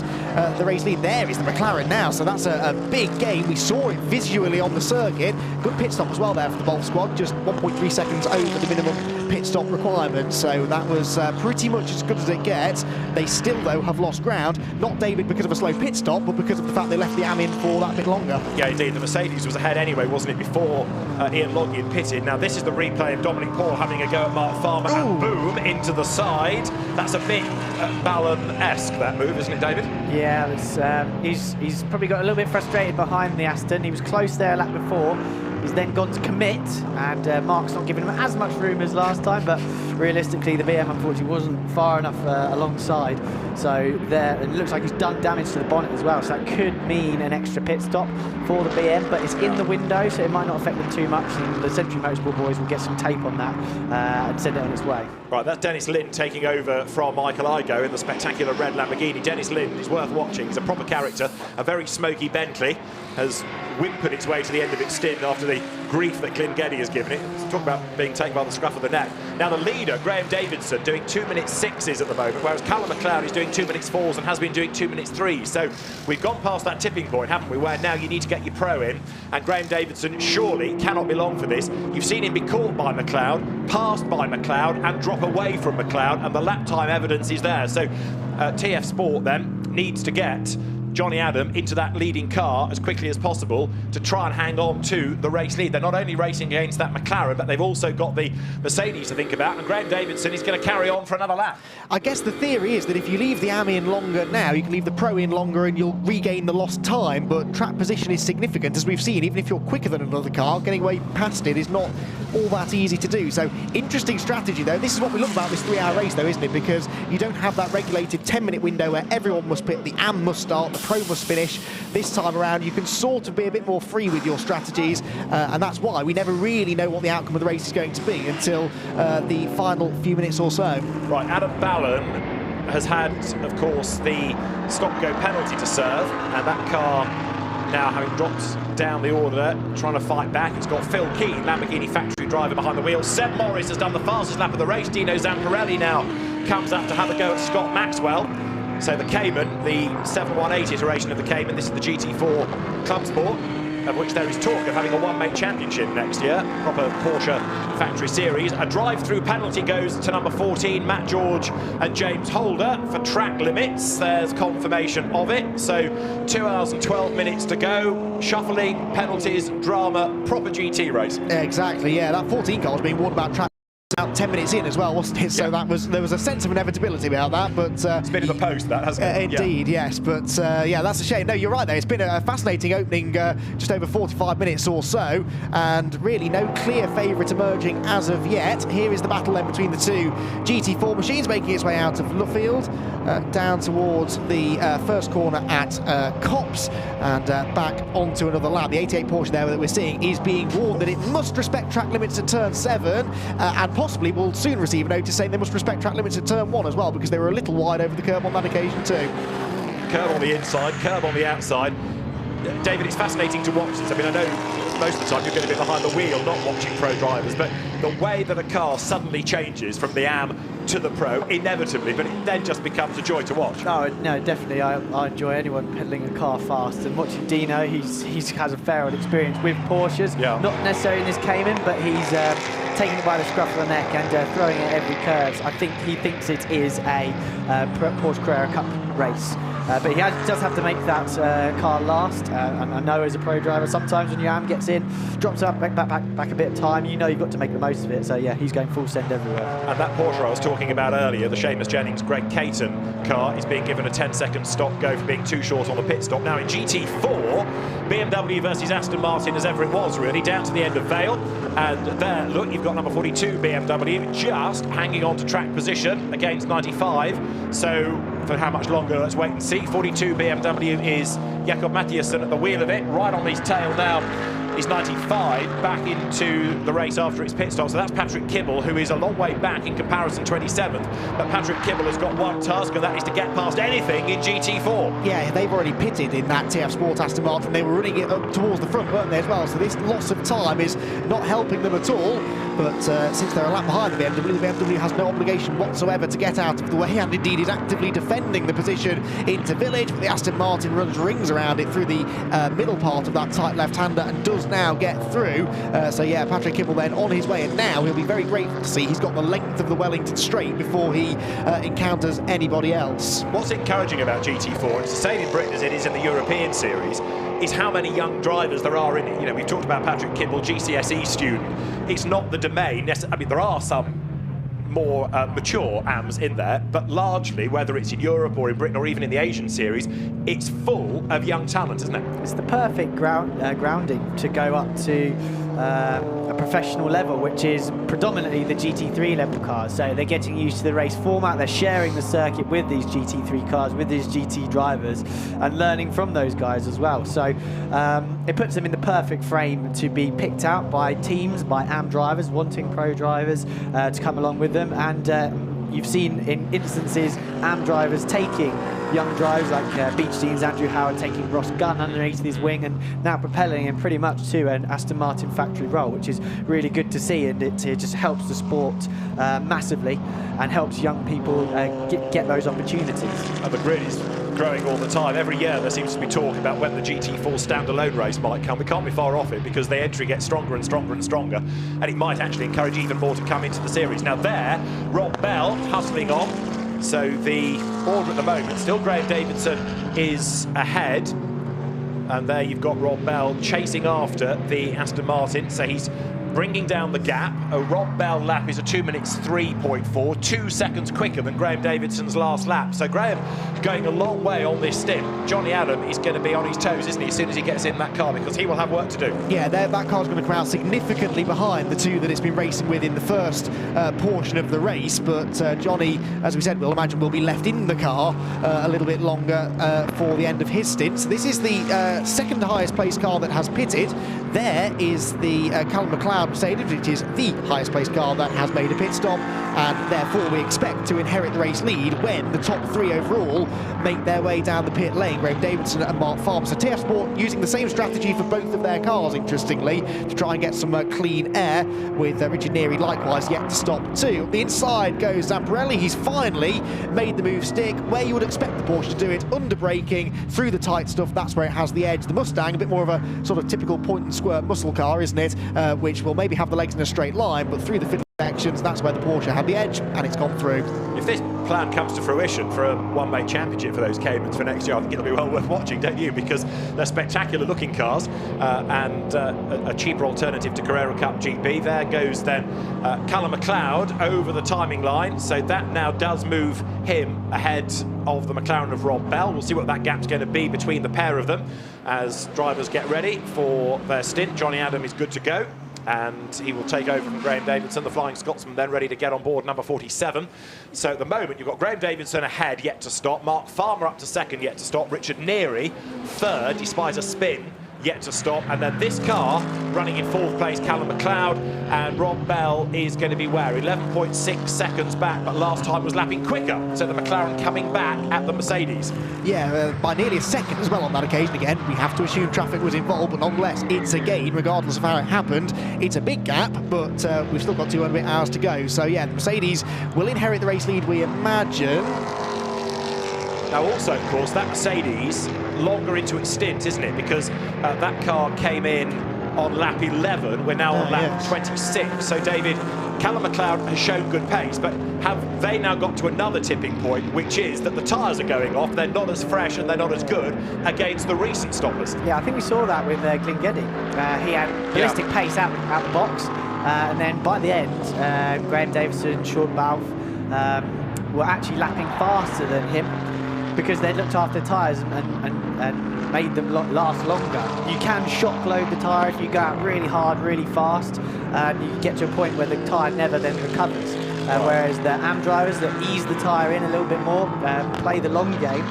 the race lead. There is the McLaren now, so that's a big gain. We saw it visually on the circuit. Good pit stop as well there for the Bolt squad, just 1.3 seconds over the minimum pit stop requirement. So that was pretty much as good as it gets. They still though have lost ground, not David because of a slow pit stop, but because of the fact they left the AM in for that bit longer. Yeah, indeed, the Mercedes was ahead anyway, wasn't it, before Ian Logie had pitted. Now this is the replay of Dominic Paul having a go at Mark Farmer, and boom, into the side. That's a bit Ballon-esque, that move, isn't it, David? Yeah, it's, he's probably got a little bit frustrated behind the Aston. He was close there a lap before. He's then gone to commit, and Mark's not giving him as much room as last time, but realistically, the BM unfortunately wasn't far enough alongside. So there, it looks like he's done damage to the bonnet as well. So that could mean an extra pit stop for the BM, but it's in the window, so it might not affect them too much. And the Century Motorsport boys will get some tape on that and send it on its way. Right, that's Dennis Lind taking over from Michael Igoe in the spectacular red Lamborghini. Dennis Lind is worth watching. He's a proper character. A very smoky Bentley has whimpered its way to the end of its stint after the grief that Glyn Geddy has given it. Talk about being taken by the scruff of the neck. Now the leader, Graham Davidson, doing 2:06 at the moment, whereas Callum McLeod is doing 2:04 and has been doing 2:03. So we've gone past that tipping point, haven't we, where now you need to get your pro in, and Graham Davidson surely cannot be long for this. You've seen him be caught by McLeod, passed by McLeod, and drop away from McLeod, and the lap time evidence is there. So TF Sport then needs to get Johnny Adam into that leading car as quickly as possible to try and hang on to the race lead. They're not only racing against that McLaren, but they've also got the Mercedes to think about, and Graham Davidson is going to carry on for another lap. I guess the theory is that if you leave the AM in longer now, you can leave the Pro in longer and you'll regain the lost time, but track position is significant, as we've seen. Even if you're quicker than another car, getting away past it is not all that easy to do. So interesting strategy though. This is what we love about this 3-hour race though, isn't it? Because you don't have that regulated 10-minute window where everyone must pit, the AM must start, the Pro must finish. This time around you can sort of be a bit more free with your strategies, and that's why we never really know what the outcome of the race is going to be until the final few minutes or so. Right, Adam Ballon has had, of course, the stop-go penalty to serve, and that car now having dropped down the order, trying to fight back. It's got Phil Keane, Lamborghini factory driver, behind the wheel. Seb Morris has done the fastest lap of the race. Dino Zamparelli now comes up to have a go at Scott Maxwell. So the Cayman, the 718 iteration of the Cayman, this is the GT4 Club Sport, of which there is talk of having a one-make championship next year, proper Porsche factory series. A drive-through penalty goes to number 14, Matt George and James Holder for track limits. There's confirmation of it. So 2 hours and 12 minutes to go. Shuffling, penalties, drama, proper GT race. Exactly, yeah. That 14 car was being warned about track about 10 minutes in as well, wasn't it? So that was, there was a sense of inevitability about that, but it's a bit of a post, that, hasn't it? Indeed, yes, but yeah, that's a shame. No, you're right there. It's been a fascinating opening, just over 45 minutes or so, and really no clear favourite emerging as of yet. Here is the battle then between the two GT4 machines, making its way out of Luffield, down towards the first corner at Copse, and back onto another lap. The 88 Porsche there that we're seeing is being warned that it must respect track limits at turn 7, and possibly will soon receive a notice saying they must respect track limits at turn 1 as well, because they were a little wide over the curb on that occasion too. Curb on the inside, curb on the outside. David, it's fascinating to watch this. I mean, I know most of the time you're going to be behind the wheel, not watching pro drivers, but the way that a car suddenly changes from the AM to the Pro, inevitably, but it then just becomes a joy to watch. No, definitely. I enjoy anyone pedaling a car fast, and watching Dino, he has a fair old experience with Porsches, not necessarily in this Cayman, but he's taking it by the scruff of the neck and throwing it at every curve. I think he thinks it is a Porsche Carrera Cup race. But he does have to make that car last. And I know as a pro driver, sometimes when your AM gets in, drops up back a bit of time, you know you've got to make the most of it. So yeah, he's going full send everywhere. And that Porsche I was talking about earlier, the Seamus Jennings Greg Caton car, is being given a 10-second stop go for being too short on the pit stop. Now in GT4, BMW versus Aston Martin as ever it was really, down to the end of Vale. And there, look, you've got number 42 BMW just hanging on to track position against 95. So for how much longer, let's wait and see. 42 BMW is Jakob Mathiasen at the wheel of it, right on his tail now. He's 95, back into the race after its pit stop. So that's Patrick Kimmel, who is a long way back in comparison, 27th. But Patrick Kimmel has got one task, and that is to get past anything in GT4. Yeah, they've already pitted in that TF Sport Aston Martin. They were running it up towards the front, weren't they, as well? So this loss of time is not helping them at all. But since they're a lap behind the BMW has no obligation whatsoever to get out of the way, and indeed is actively defending the position into Village. But the Aston Martin runs rings around it through the middle part of that tight left-hander and does now get through. So yeah, Patrick Kimmel then on his way, and now he'll be very grateful to see he's got the length of the Wellington Straight before he encounters anybody else. What's encouraging about GT4, it's the same in Britain as it is in the European Series, is how many young drivers there are in it. You know, we've talked about Patrick Kimmel, GCSE student. It's not the domain. I mean, there are some more mature AMs in there, but largely, whether it's in Europe or in Britain or even in the Asian series, it's full of young talent, isn't it? It's the perfect grounding to go up to a professional level, which is predominantly the GT3 level cars. So they're getting used to the race format, they're sharing the circuit with these GT3 cars, with these GT drivers, and learning from those guys as well. So it puts them in the perfect frame to be picked out by teams, by AM drivers, wanting pro drivers to come along with them. And you've seen in instances AM drivers taking young drivers like Beach Dean's Andrew Howard taking Ross Gunn underneath his wing and now propelling him pretty much to an Aston Martin factory role, which is really good to see, and it just helps the sport massively and helps young people get those opportunities. And the grid is growing all the time. Every year there seems to be talk about when the GT4 standalone race might come. We can't be far off it because the entry gets stronger and stronger and stronger, and it might actually encourage even more to come into the series. Now there, Rob Bell hustling on. So the order at the moment, still Graham Davidson is ahead. And there you've got Rob Bell chasing after the Aston Martin. So he's bringing down the gap. A Rob Bell lap is a 2 minutes 3.4, 2 seconds quicker than Graham Davidson's last lap. So Graham going a long way on this stint. Johnny Adam is going to be on his toes, isn't he, as soon as he gets in that car, because he will have work to do. Yeah, that car's going to come out significantly behind the two that it's been racing with in the first portion of the race. But Johnny, as we said, we'll imagine will be left in the car a little bit longer for the end of his stint. So this is the second highest placed car that has pitted. There is the Callum McLeod Mercedes, which is the highest placed car that has made a pit stop, and therefore we expect to inherit the race lead when the top three overall make their way down the pit lane, Graham Davidson and Mark Farmer. So TF Sport using the same strategy for both of their cars, interestingly, to try and get some clean air, with Richard Neary likewise yet to stop too. The inside goes Zamparelli. He's finally made the move stick where you would expect the Porsche to do it, under braking through the tight stuff. That's where it has the edge. The Mustang, a bit more of a sort of typical point and squirt muscle car, isn't it, which will maybe have the legs in a straight line, but through the fiddle sections, that's where the Porsche had the edge, and it's gone through. If this plan comes to fruition for a one-make championship for those Caymans for next year, I think it'll be well worth watching, don't you? Because they're spectacular looking cars, and a cheaper alternative to Carrera Cup GP. There goes then Callum McLeod over the timing line, so that now does move him ahead of the McLaren of Rob Bell. We'll see what that gap's going to be between the pair of them as drivers get ready for their stint. Johnny Adam is good to go, and he will take over from Graham Davidson, the Flying Scotsman, then ready to get on board number 47. So at the moment you've got Graham Davidson ahead, yet to stop, Mark Farmer up to second, yet to stop, Richard Neary third despite a spin, yet to stop, and then this car running in fourth place, Callum McLeod, and Rob Bell is going to be where? 11.6 seconds back, but last time was lapping quicker, so the McLaren coming back at the Mercedes. Yeah, by nearly a second as well on that occasion. Again, we have to assume traffic was involved, but nonetheless, it's a gain, regardless of how it happened. It's a big gap, but we've still got 200 hours to go. So yeah, the Mercedes will inherit the race lead, we imagine. Now also, of course, that Mercedes longer into its stint, isn't it? Because that car came in on lap 11. We're now on lap 26. So, David, Callum McLeod has shown good pace, but have they now got to another tipping point, which is that the tyres are going off, they're not as fresh and they're not as good against the recent stoppers? Yeah, I think we saw that with Glyn Geddy. He had ballistic pace out the box, and then by the end, Graham Davidson, Sean Balfe were actually lapping faster than him, because they looked after the tyres and made them last longer. You can shock load the tyre if you go out really hard, really fast, and you get to a point where the tyre never then recovers. Whereas the AM drivers that ease the tyre in a little bit more, play the long game,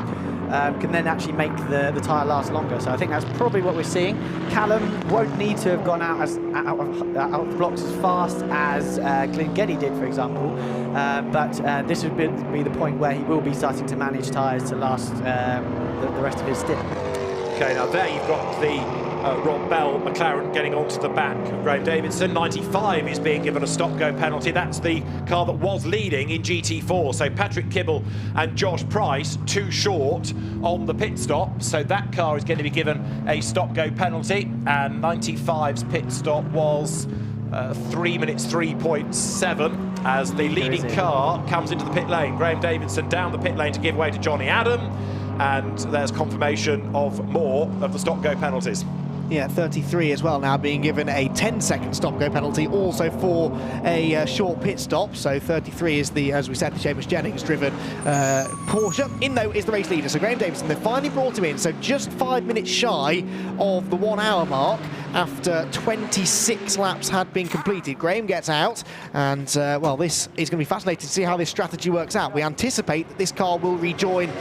can then actually make the tyre last longer. So I think that's probably what we're seeing. Callum won't need to have gone out of the blocks as fast as Glyn Geddy did, for example, but this would be the point where he will be starting to manage tyres to last the rest of his stint. Okay, now there you've got the Rob Bell McLaren getting onto the back of Graham Davidson. 95 is being given a stop-go penalty. That's the car that was leading in GT4. So Patrick Kibble and Josh Price too short on the pit stop. So that car is going to be given a stop-go penalty. And 95's pit stop was 3 minutes 3.7 as the leading car comes into the pit lane. Graham Davidson down the pit lane to give way to Johnny Adam. And there's confirmation of more of the stop-go penalties. Yeah, 33 as well now, being given a 10-second stop-go penalty, also for a short pit stop. So 33 is the, as we said, the Seamus Jennings-driven Porsche. In, though, is the race leader. So Graham Davidson, they finally brought him in. So just 5 minutes shy of the 1 hour mark after 26 laps had been completed. Graham gets out, and, well, this is going to be fascinating to see how this strategy works out. We anticipate that this car will rejoin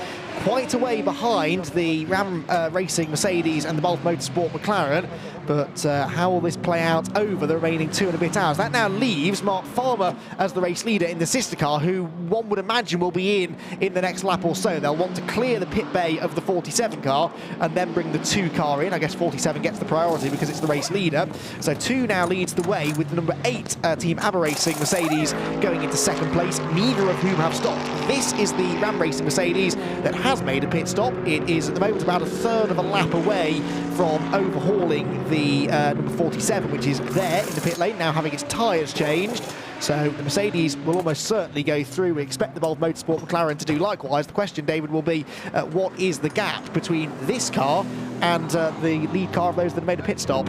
quite a way behind the Ram Racing Mercedes and the Walt Motorsport McLaren, but how will this play out over the remaining 2 and a bit hours? That now leaves Mark Farmer as the race leader in the sister car, who one would imagine will be in the next lap or so. They'll want to clear the pit bay of the 47 car and then bring the 2 car in. I guess 47 gets the priority because it's the race leader. So 2 now leads the way with the number 8 Team ABBA Racing Mercedes going into second place, neither of whom have stopped. This is the Ram Racing Mercedes that has made a pit stop. It is at the moment about a third of a lap away from overhauling the number 47, which is there in the pit lane, now having its tyres changed. So the Mercedes will almost certainly go through. We expect the Walt Motorsport McLaren to do likewise. The question, David, will be what is the gap between this car and the lead car of those that have made a pit stop?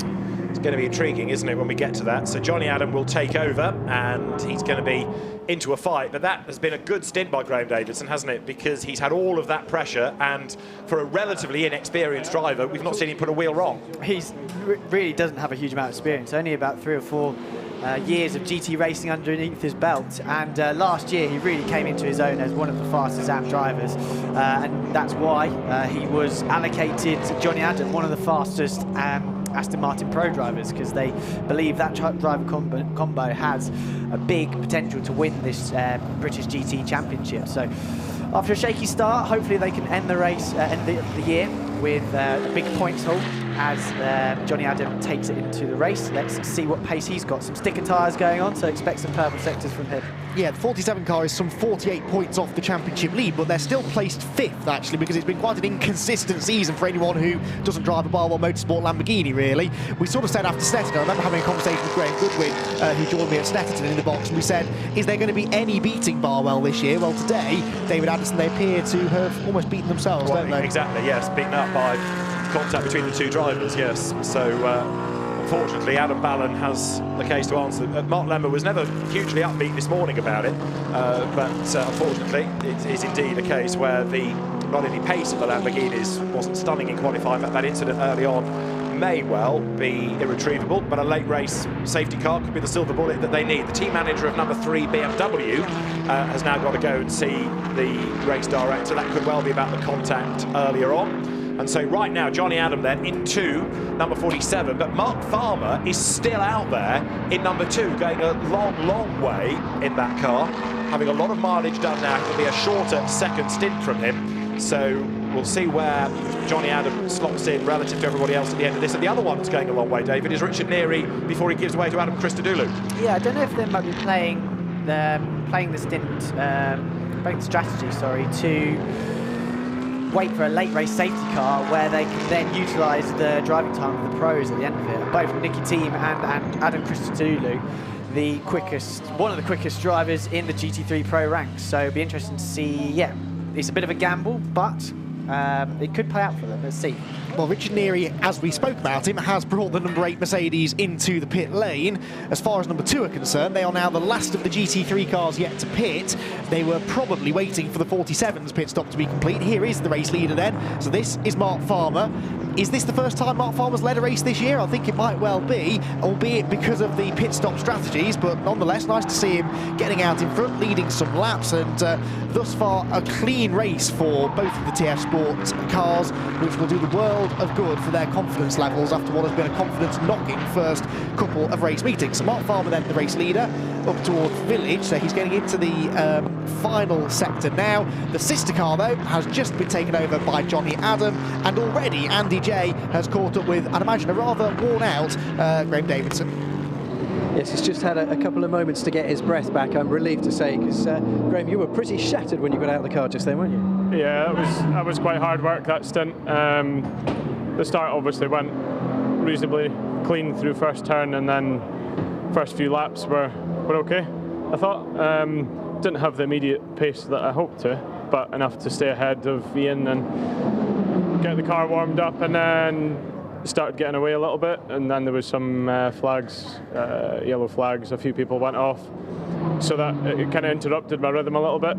It's going to be intriguing, isn't it, when we get to that? So Johnny Adam will take over, and he's going to be into a fight. But that has been a good stint by Graham Davidson, hasn't it? Because he's had all of that pressure, and for a relatively inexperienced driver, we've not seen him put a wheel wrong. He really doesn't have a huge amount of experience, only about 3 or 4 years of GT racing underneath his belt, and last year he really came into his own as one of the fastest AM drivers, and that's why he was allocated to Johnny Adam, one of the fastest Aston Martin Pro drivers, because they believe that driver combo has a big potential to win this British GT Championship. So after a shaky start, hopefully they can end the race, end the year with a big points haul as Johnny Adam takes it into the race. Let's see what pace he's got. Some sticker tyres going on, so expect some purple sectors from him. Yeah, the 47 car is some 48 points off the championship lead, but they're still placed 5th, actually, because it's been quite an inconsistent season for anyone who doesn't drive a Barwell Motorsport Lamborghini, really. We sort of said after Snetterton, I remember having a conversation with Graham Goodwin, who joined me at Snetterton in the box, and we said, is there going to be any beating Barwell this year? Well, today, David Addison, they appear to have almost beaten themselves, don't they? Exactly, yes, beaten up by contact between the 2 drivers, yes. So, unfortunately, Adam Ballon has the case to answer. Mark Lemmer was never hugely upbeat this morning about it, but unfortunately, it is indeed a case where not only pace of the Lamborghinis wasn't stunning in qualifying, but that incident early on may well be irretrievable, but a late race safety car could be the silver bullet that they need. The team manager of number 3 BMW has now got to go and see the race director. That could well be about the contact earlier on. And so right now, Johnny Adam then into number 47, but Mark Farmer is still out there in number 2, going a long, long way in that car, having a lot of mileage done now. It'll be a shorter second stint from him. So we'll see where Johnny Adam slots in relative to everybody else at the end of this. And the other one that's going a long way, David, is Richard Neary before he gives way to Adam Christodoulou. Yeah, I don't know if they might be playing the stint, playing the strategy, sorry, to wait for a late race safety car where they can then utilise the driving time of the pros at the end of it. Both Nicky Thiem and Adam Christodoulou, one of the quickest drivers in the GT3 Pro ranks. So it'll be interesting to see. Yeah, it's a bit of a gamble, but it could play out for them. Let's see. Well, Richard Neary, as we spoke about him, has brought the number 8 Mercedes into the pit lane. As far as number 2 are concerned, they are now the last of the GT3 cars yet to pit. They were probably waiting for the 47's pit stop to be complete. Here is the race leader then. So this is Mark Farmer. Is this the first time Mark Farmer's led a race this year? I think it might well be, albeit because of the pit stop strategies, but nonetheless, nice to see him getting out in front, leading some laps, and thus far a clean race for both of the TF Sport cars, which will do the world of good for their confidence levels after what has been a confidence-knocking first couple of race meetings. So Mark Farmer then the race leader up towards Village, so he's getting into the final sector now. The sister car, though, has just been taken over by Johnny Adam, and already Andy J has caught up with, I'd imagine, a rather worn-out Graham Davidson. Yes, he's just had a couple of moments to get his breath back, I'm relieved to say, because Graham, you were pretty shattered when you got out of the car just then, weren't you? Yeah, that was quite hard work, that stint. The start obviously went reasonably clean through first turn, and then first few laps were okay. I thought didn't have the immediate pace that I hoped to, but enough to stay ahead of Ian and get the car warmed up, and then started getting away a little bit, and then there was some flags, yellow flags. A few people went off, so that it kind of interrupted my rhythm a little bit.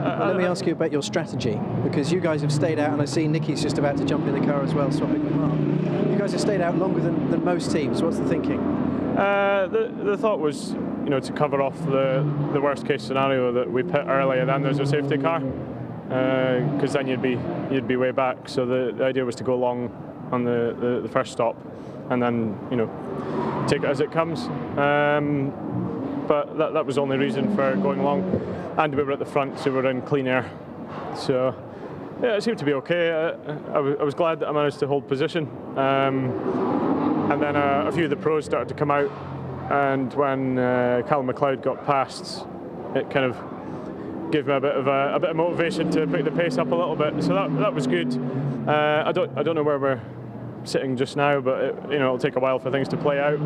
Let me ask you about your strategy, because you guys have stayed out, and I see Nicky's just about to jump in the car as well, swapping with Mark. You guys have stayed out longer than most teams. What's the thinking? The thought was, you know, to cover off the worst case scenario that we pit early and then there's a safety car, because then you'd be way back. So the idea was to go long on the first stop, and then, you know, take it as it comes. But that was the only reason for going long, and we were at the front, so we were in clean air. So yeah, it seemed to be okay. I was glad that I managed to hold position. And then a few of the pros started to come out, and when Callum McLeod got past, it kind of gave me a bit of motivation to pick the pace up a little bit. So that was good. I don't know where we're sitting just now, but you know, it'll take a while for things to play out.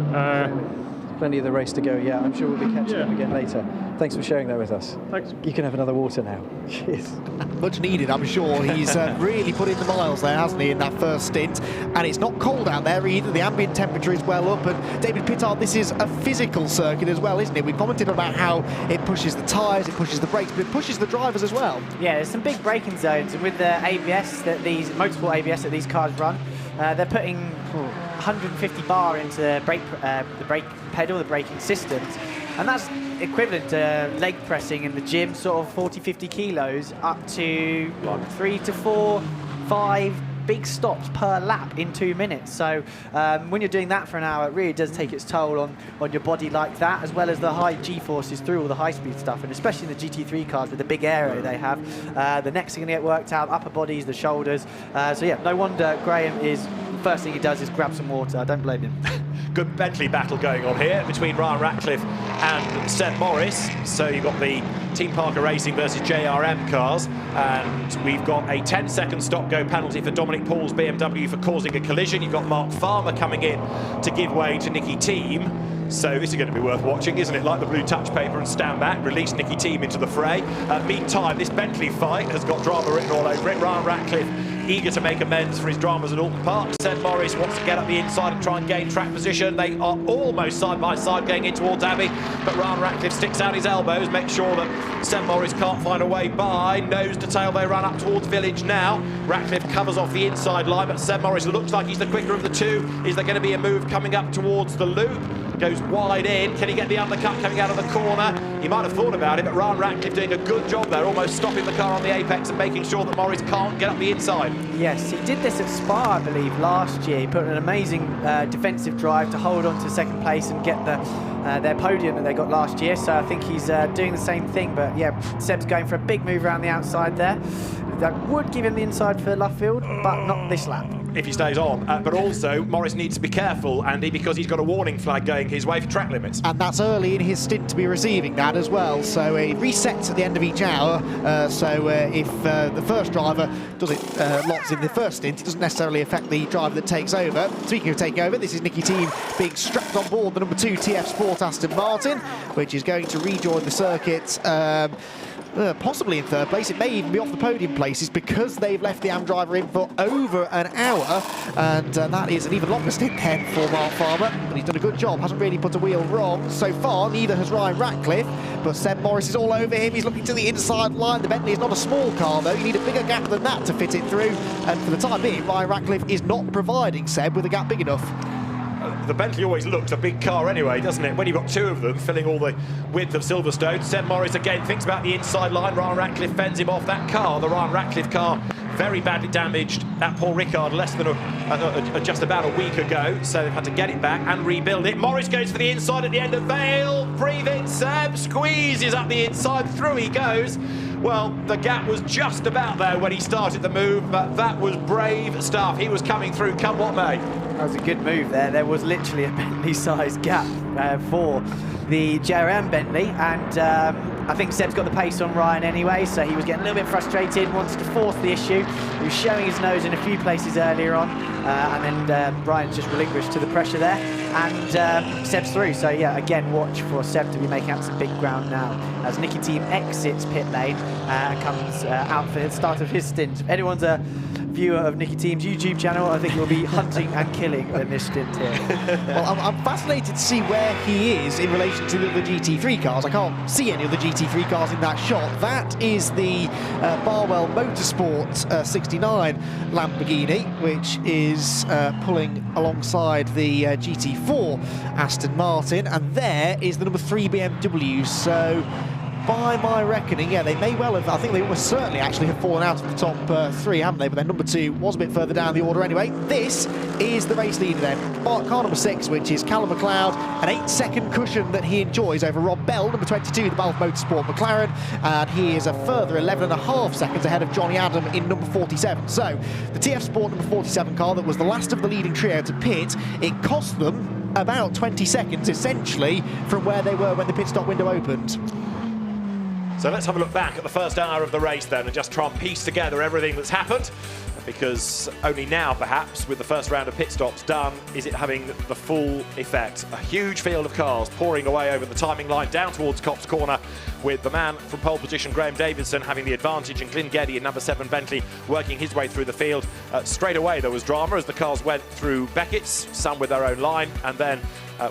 Plenty of the race to go. Yeah, I'm sure we'll be catching up again later. Thanks for sharing that with us. Thanks. You can have another water now. Cheers. Much needed, I'm sure. He's really put in the miles there, hasn't he, in that first stint? And it's not cold out there either. The ambient temperature is well up. And David Pittard, this is a physical circuit as well, isn't it? We commented about how it pushes the tyres, it pushes the brakes, but it pushes the drivers as well. Yeah, there's some big braking zones, and with the ABS that these motorsport ABS that these cars run, they're putting 150 bar into the brake pedal, the braking systems, and that's equivalent to leg pressing in the gym, sort of 40-50 kilos, up to 3 to 4, 5 big stops per lap in 2 minutes. So when you're doing that for an hour, it really does take its toll on your body like that, as well as the high G-forces through all the high-speed stuff, and especially in the GT3 cars with the big aero they have. The necks are going to get worked out, upper bodies, the shoulders. So yeah, no wonder Graham first thing he does is grab some water. I don't blame him. Good Bentley battle going on here between Ryan Ratcliffe and Seb Morris. So you've got the Team Parker Racing versus JRM cars, and we've got a 10-second stop-go penalty for Dominic Paul's BMW for causing a collision. You've got Mark Farmer coming in to give way to Nicky Thiem. So this is going to be worth watching, isn't it? Like the blue touch paper and stand back, release Nicky Thiem into the fray. Meantime, this Bentley fight has got drama written all over it. Ryan Ratcliffe eager to make amends for his dramas at Alton Park. Seb Morris wants to get up the inside and try and gain track position. They are almost side by side going in towards Abbey, but Ryan Ratcliffe sticks out his elbows, makes sure that Seb Morris can't find a way by. Nose to tail, they run up towards Village now. Ratcliffe covers off the inside line, but Seb Morris looks like he's the quicker of the two. Is there going to be a move coming up towards the loop? Goes wide in. Can he get the undercut coming out of the corner? He might have thought about it, but Ryan Ratcliffe doing a good job there, almost stopping the car on the apex and making sure that Morris can't get up the inside. Yes, he did this at Spa, I believe, last year. He put an amazing defensive drive to hold on to second place and get their podium that they got last year. So I think he's doing the same thing. But yeah, Seb's going for a big move around the outside there. That would give him the inside for Luffield, but not this lap. If he stays on, but also Morris needs to be careful, Andy, because he's got a warning flag going his way for track limits. And that's early in his stint to be receiving that as well. So it resets at the end of each hour. If the first driver does it lots in the first stint, it doesn't necessarily affect the driver that takes over. Speaking of taking over, this is Nicky Thiem being strapped on board the number 2 TF Sport Aston Martin, which is going to rejoin the circuit. Possibly in third place. It may even be off the podium places because they've left the AM driver in for over an hour, and that is an even longer stint then for Mark Farmer, but he's done a good job, hasn't really put a wheel wrong so far. Neither has Ryan Ratcliffe, but Seb Morris is all over him. He's looking to the inside line. The Bentley is not a small car though, you need a bigger gap than that to fit it through, and for the time being Ryan Ratcliffe is not providing Seb with a gap big enough. The Bentley always looks a big car anyway, doesn't it? When you've got 2 of them filling all the width of Silverstone. Seb Morris again thinks about the inside line. Ryan Ratcliffe fends him off. That car, the Ryan Ratcliffe car, very badly damaged at Paul Ricard less than just about a week ago, so they've had to get it back and rebuild it. Morris goes for the inside at the end of Vale. Breathe in, Seb, squeezes up the inside, through he goes. Well, the gap was just about there when he started the move, but that was brave stuff. He was coming through, come what may. That was a good move there. There was literally a Bentley-sized gap for the JRM Bentley, and I think Seb's got the pace on Ryan anyway, so he was getting a little bit frustrated, wanted to force the issue. He was showing his nose in a few places earlier on, and then Ryan's just relinquished to the pressure there, and Seb's through. So yeah, again, watch for Seb to be making out some big ground now as Nicky Thiem exits pit lane and comes out for the start of his stint. If anyone's a viewer of Nicky Team's YouTube channel, I think he'll be hunting and killing in this stint here. Well, I'm fascinated to see where he is in relation to the other GT3 cars. I can't see any of the GT3 cars in that shot. That is the Barwell Motorsport 69 Lamborghini, which is pulling alongside the GT4 Aston Martin, and there is the number 3 BMW. So by my reckoning, yeah, they may well have, I think they almost certainly actually have fallen out of the top 3, haven't they? But then number 2 was a bit further down the order anyway. This is the race leader then. Car number 6, which is Callum McLeod, an 8-second cushion that he enjoys over Rob Bell, number 22, the Balf Motorsport McLaren, and he is a further 11.5 seconds ahead of Johnny Adam in number 47. So, the TF Sport number 47 car that was the last of the leading trio to pit, it cost them about 20 seconds, essentially, from where they were when the pit stop window opened. So let's have a look back at the first hour of the race then and just try and piece together everything that's happened, because only now, perhaps, with the first round of pit stops done, is it having the full effect. A huge field of cars pouring away over the timing line down towards Copse Corner, with the man from pole position, Graham Davidson, having the advantage, and Glyn Geddy in number 7 Bentley working his way through the field. Straight away there was drama as the cars went through Beckett's, some with their own line, and then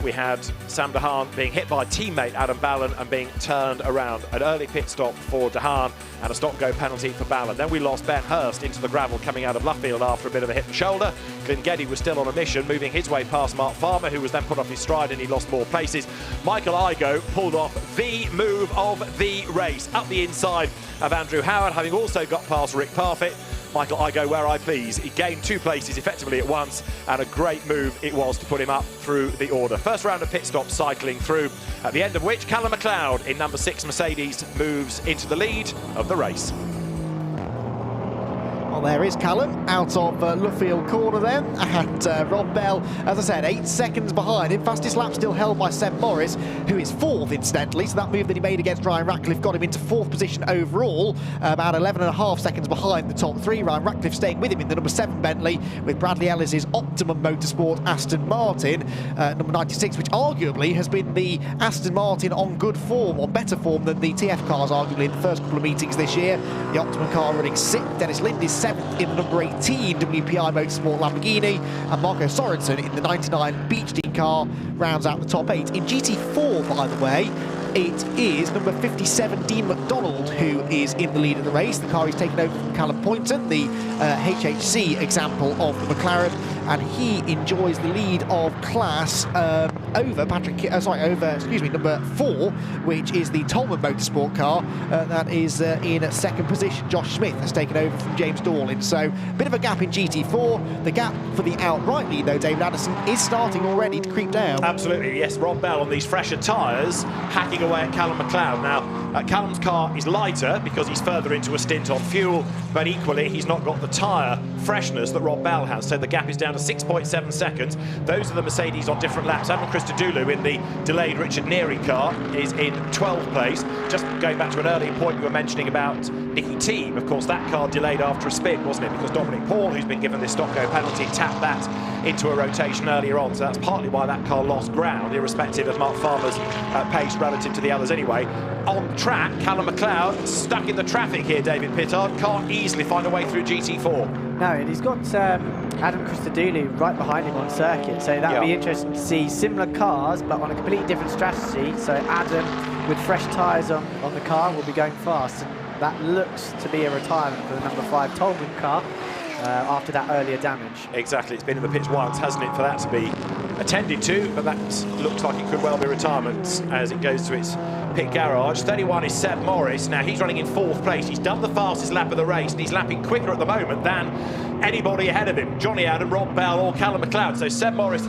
we had Sam Dillane being hit by teammate Adam Ballon and being turned around. An early pit stop for Dillane and a stop-go penalty for Ballon. Then we lost Ben Hurst into the gravel coming out of Luffield after a bit of a hit and shoulder. Glyn Geddy was still on a mission, moving his way past Mark Farmer, who was then put off his stride and he lost more places. Michael Igoe pulled off the move of the race up the inside of Andrew Howard, having also got past Rick Parfitt. Michael Igoe where I please. He gained 2 places effectively at once, and a great move it was to put him up through the order. First round of pit stops cycling through, at the end of which Callum McLeod in number 6 Mercedes moves into the lead of the race. Well, there is Callum out of Luffield Corner then, and Rob Bell, as I said, 8 seconds behind him. Fastest lap still held by Seb Morris, who is 4th incidentally, so that move that he made against Ryan Ratcliffe got him into 4th position overall, about 11.5 seconds behind the top 3. Ryan Ratcliffe staying with him in the number 7 Bentley, with Bradley Ellis's Optimum Motorsport Aston Martin, number 96, which arguably has been the Aston Martin on good form, on better form than the TF cars arguably in the first couple of meetings this year. The Optimum car running 6th, Dennis Lind is 7th in the number 18 WPI Motorsport Lamborghini, and Marco Sorensen in the 99 Beach Dean car rounds out the top 8. In GT4, by the way, it is number 57 Dean McDonald who is in the lead of the race. The car is taken over from Callum Poynton, the HHC example of the McLaren, and he enjoys the lead of class over number 4, which is the Tolman Motorsport car. That is in 2nd position. Josh Smith has taken over from James Dorlin. So, bit of a gap in GT4. The gap for the outright lead, though, David Addison, is starting already to creep down. Absolutely, yes. Rob Bell on these fresher tyres, hacking away at Callum McLeod. Now, Callum's car is lighter because he's further into a stint on fuel, but equally he's not got the tyre freshness that Rob Bell has, so the gap is down to 6.7 seconds. Those are the Mercedes on different laps. Adam Christodoulou in the delayed Richard Neary car is in 12th place. Just going back to an earlier point you were mentioning about Nicky Team, of course that car delayed after a spin, wasn't it? Because Dominic Paul, who's been given this stop-go penalty, tapped that into a rotation earlier on, so that's partly why that car lost ground, irrespective of Mark Farmer's pace relative to the others anyway. On track, Callum McLeod stuck in the traffic here, David Pittard, can't easily find a way through GT4. No, and he's got Adam Christodoulou right behind him on circuit, so that would be interesting to see similar cars but on a completely different strategy. So Adam with fresh tyres on the car will be going fast, and that looks to be a retirement for the number 5 Tolman car after that earlier damage. Exactly, it's been in the pits once, hasn't it, for that to be attended to, but that looks like it could well be retirement as it goes to its pit garage. 31 is Seb Morris. Now he's running in 4th place. He's done the fastest lap of the race and he's lapping quicker at the moment than anybody ahead of him, Johnny Adam, Rob Bell or Callum McLeod. So Seb Morris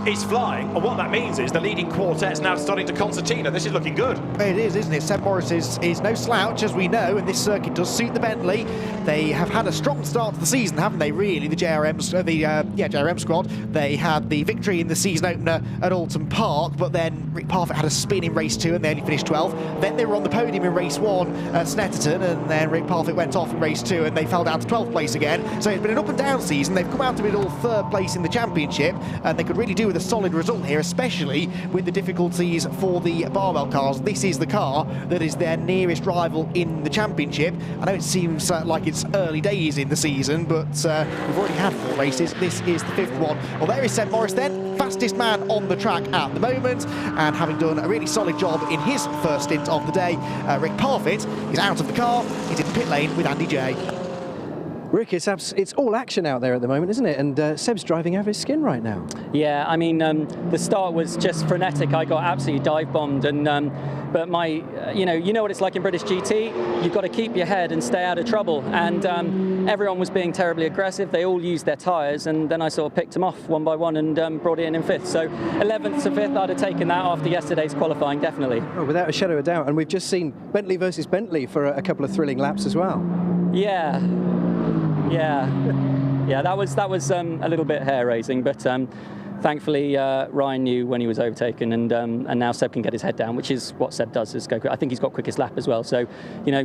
is flying, and what that means is the leading quartet's now starting to concertina. This is looking good. It is, isn't it? Seb Morris is no slouch, as we know, and this circuit does suit the Bentley. They have had a strong start to the season, haven't they, really, the JRM squad. They had the victory in the season opener at Alton Park, but then Rick Parfitt had a spin in race 2 and they only finished 12th. Then they were on the podium in race 1 at Snetterton, and then Rick Parfitt went off in race 2 and they fell down to 12th place again. So it's been an up and down season. They've come out of it all 3rd place in the championship, and they could really do with with a solid result here, especially with the difficulties for the Barwell cars. This is the car that is their nearest rival in the championship. I know it seems like it's early days in the season, but we've already had 4 races. This is the 5th one. Well, there is Seb Morris then, fastest man on the track at the moment, and having done a really solid job in his first stint of the day. Rick Parfitt is out of the car. He's in the pit lane with Andy J. Rick, it's all action out there at the moment, isn't it? And Seb's driving over his skin right now. Yeah, I mean, the start was just frenetic. I got absolutely dive bombed, and but my, you know what it's like in British GT. You've got to keep your head and stay out of trouble. And everyone was being terribly aggressive. They all used their tyres, and then I sort of picked them off one by one and brought it in 5th. So 11th to 5th, I'd have taken that after yesterday's qualifying, definitely. Oh, without a shadow of a doubt. And we've just seen Bentley versus Bentley for a couple of thrilling laps as well. Yeah. That was a little bit hair-raising, but thankfully Ryan knew when he was overtaken, and now Seb can get his head down, which is what Seb does. Is go quick. I think he's got quickest lap as well. So,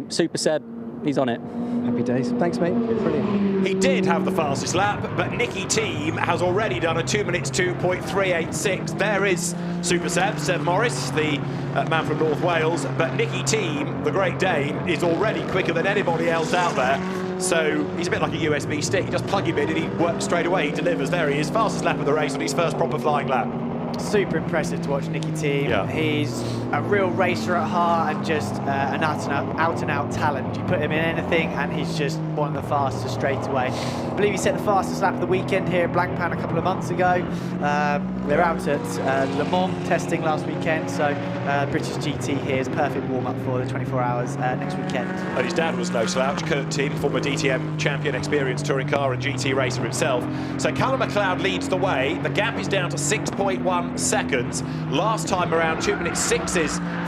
Super Seb, he's on it. Happy days. Thanks, mate. Brilliant. He did have the fastest lap, but Nicky Team has already done a 2 minutes 2.386. There is Super Seb Morris, the man from North Wales, but Nicky Team, the Great Dane, is already quicker than anybody else out there. So he's a bit like a USB stick. You just plug him in and he works straight away. He delivers. There he is, fastest lap of the race on his first proper flying lap. Super impressive to watch Nicky Team. Yeah. He's a real racer at heart and just an out-and-out talent. You put him in anything and he's just one of the fastest straight away. I believe he set the fastest lap of the weekend here at Blancpain a couple of months ago. They're out at Le Mans testing last weekend, so British GT here is a perfect warm-up for the 24 hours next weekend. And his dad was no slouch, Quirk Team, former DTM champion, experienced touring car and GT racer himself. So Callum McLeod leads the way. The gap is down to 6.1 seconds. Last time around, 2 minutes 6s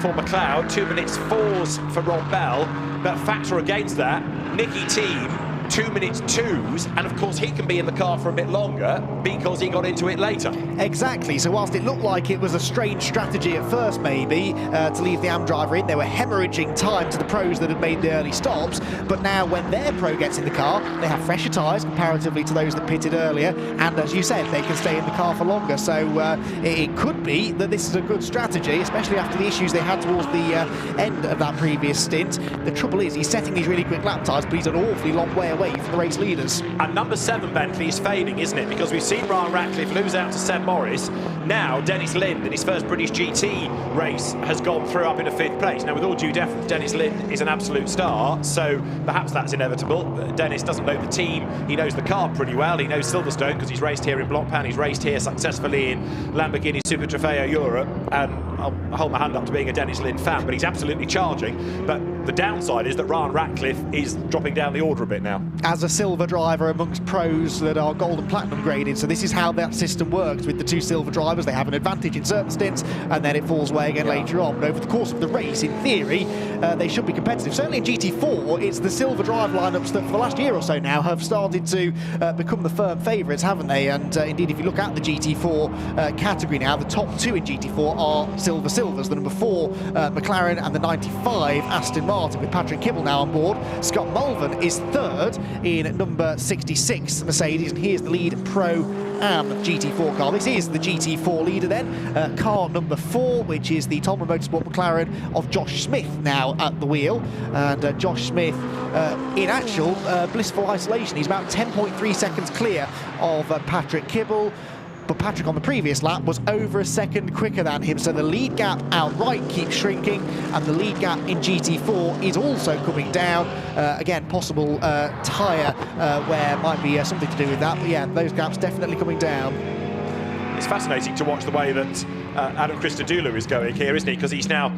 for McLeod, 2 minutes 4s for Rob Bell. But factor against that, Nicky Team, 2 minutes 2s, and of course he can be in the car for a bit longer because he got into it later. Exactly, so whilst it looked like it was a strange strategy at first maybe to leave the AM driver in, they were hemorrhaging time to the pros that had made the early stops, but now when their pro gets in the car, they have fresher tyres comparatively to those that pitted earlier, and as you said, they can stay in the car for longer, so it could be that this is a good strategy, especially after the issues they had towards the end of that previous stint. The trouble is, he's setting these really quick lap times, but he's an awfully long way away from the race leaders. And number 7 Bentley is fading, isn't it? Because we've seen Ryan Ratcliffe lose out to Seb Morris. Now Dennis Lind in his first British GT race has gone through up into 5th place. Now with all due deference, Dennis Lind is an absolute star, so perhaps that's inevitable. Dennis doesn't know the team, he knows the car pretty well, he knows Silverstone because he's raced here in Blancpain, he's raced here successfully in Lamborghini Super Trofeo Europe, and I'll hold my hand up to being a Dennis Lind fan, but he's absolutely charging. But the downside is that Ryan Ratcliffe is dropping down the order a bit now. As a silver driver amongst pros that are gold and platinum graded, so this is how that system works with the 2 silver drivers. They have an advantage in certain stints and then it falls away again later on. But over the course of the race, in theory, they should be competitive. Certainly in GT4, it's the silver drive lineups that for the last year or so now have started to become the firm favourites, haven't they? And indeed, if you look at the GT4 category now, the top 2 in GT4 are silvers. The number 4 McLaren and the 95 Aston Martin, with Patrick Kibble now on board. Scott Mulvin is 3rd in number 66 Mercedes, and here's the lead pro Am GT4 car. This is the GT4 leader then. Car number 4, which is the Tolman Motorsport McLaren of Josh Smith now at the wheel. And Josh Smith, in actual blissful isolation, he's about 10.3 seconds clear of Patrick Kibble. But Patrick on the previous lap was over a second quicker than him, so the lead gap outright keeps shrinking, and the lead gap in GT4 is also coming down. Again, possible tyre where might be something to do with that, but yeah, those gaps definitely coming down. It's fascinating to watch the way that Adam Christodoulou is going here, isn't he? Because he's now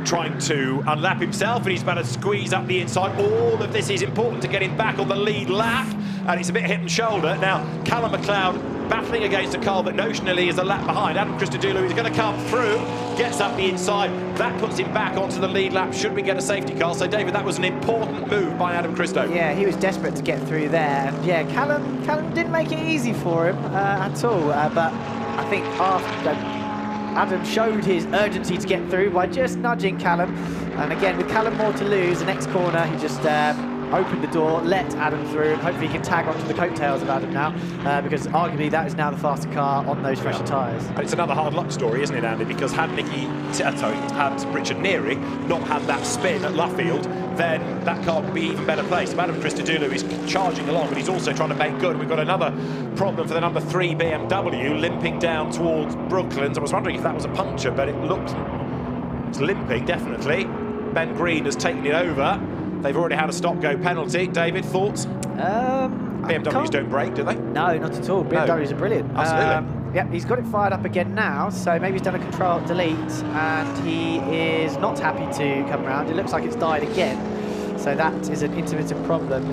trying to unlap himself, and he's about to squeeze up the inside. All of this is important to get him back on the lead lap, and it's a bit hip and shoulder. Now, Callum McLeod battling against a car that notionally is a lap behind. Adam Christodoulou is going to come through, gets up the inside. That puts him back onto the lead lap should we get a safety car. So, David, that was an important move by Adam Christo. Yeah, he was desperate to get through there. And yeah, Callum didn't make it easy for him at all. But I think after Adam showed his urgency to get through by just nudging Callum. And again, with Callum more to lose, the next corner, he just open the door, let Adam through, and hopefully he can tag onto the coattails of Adam now, because arguably that is now the faster car on those fresher tyres. And it's another hard luck story, isn't it, Andy? Because had Richard Neary not had that spin at Luffield, then that car would be even better placed. Adam Christodoulou is charging along, but he's also trying to make good. We've got another problem for the number 3 BMW limping down towards Brooklands. I was wondering if that was a puncture, but it looked... It's limping, definitely. Ben Green has taken it over. They've already had a stop-go penalty. David, thoughts? BMWs don't brake, do they? No, not at all. BMWs are brilliant. Absolutely. Yeah, he's got it fired up again now, so maybe he's done a control-delete, and he is not happy to come around. It looks like it's died again. So that is an intermittent problem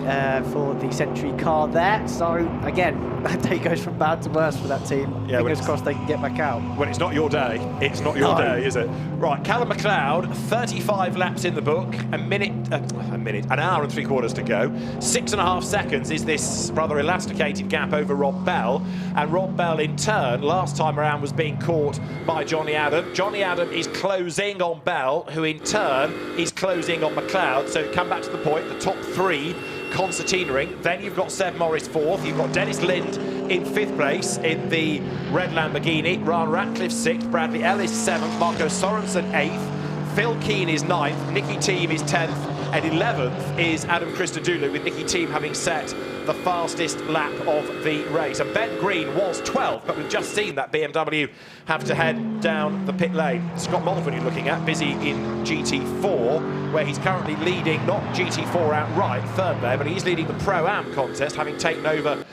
for the Century car there. So again, that day goes from bad to worse for that team. Yeah, fingers crossed they can get back out. When it's not your day, it's not your day, is it? Right, Callum McLeod, 35 laps in the book, an hour and 3/4 to go. 6.5 seconds is this rather elasticated gap over Rob Bell, and Rob Bell in turn last time around was being caught by Johnny Adam. Johnny Adam is closing on Bell, who in turn is closing on McLeod. So come back to the point, the top 3 concertinaing. Then you've got Seb Morris 4th, you've got Dennis Lind in 5th place in the red Lamborghini, Ryan Ratcliffe 6th, Bradley Ellis 7th, Marco Sorensen 8th, Phil Keane is 9th, Nicky Thiem is 10th, and 11th is Adam Christodoulou, with Nicky Thiem having set the fastest lap of the race. And Ben Green was 12th, but we've just seen that BMW have to head down the pit lane. Scott Mulvern you're looking at, busy in GT4, where he's currently leading, not GT4 outright, 3rd there, but he's leading the Pro-Am contest, having taken over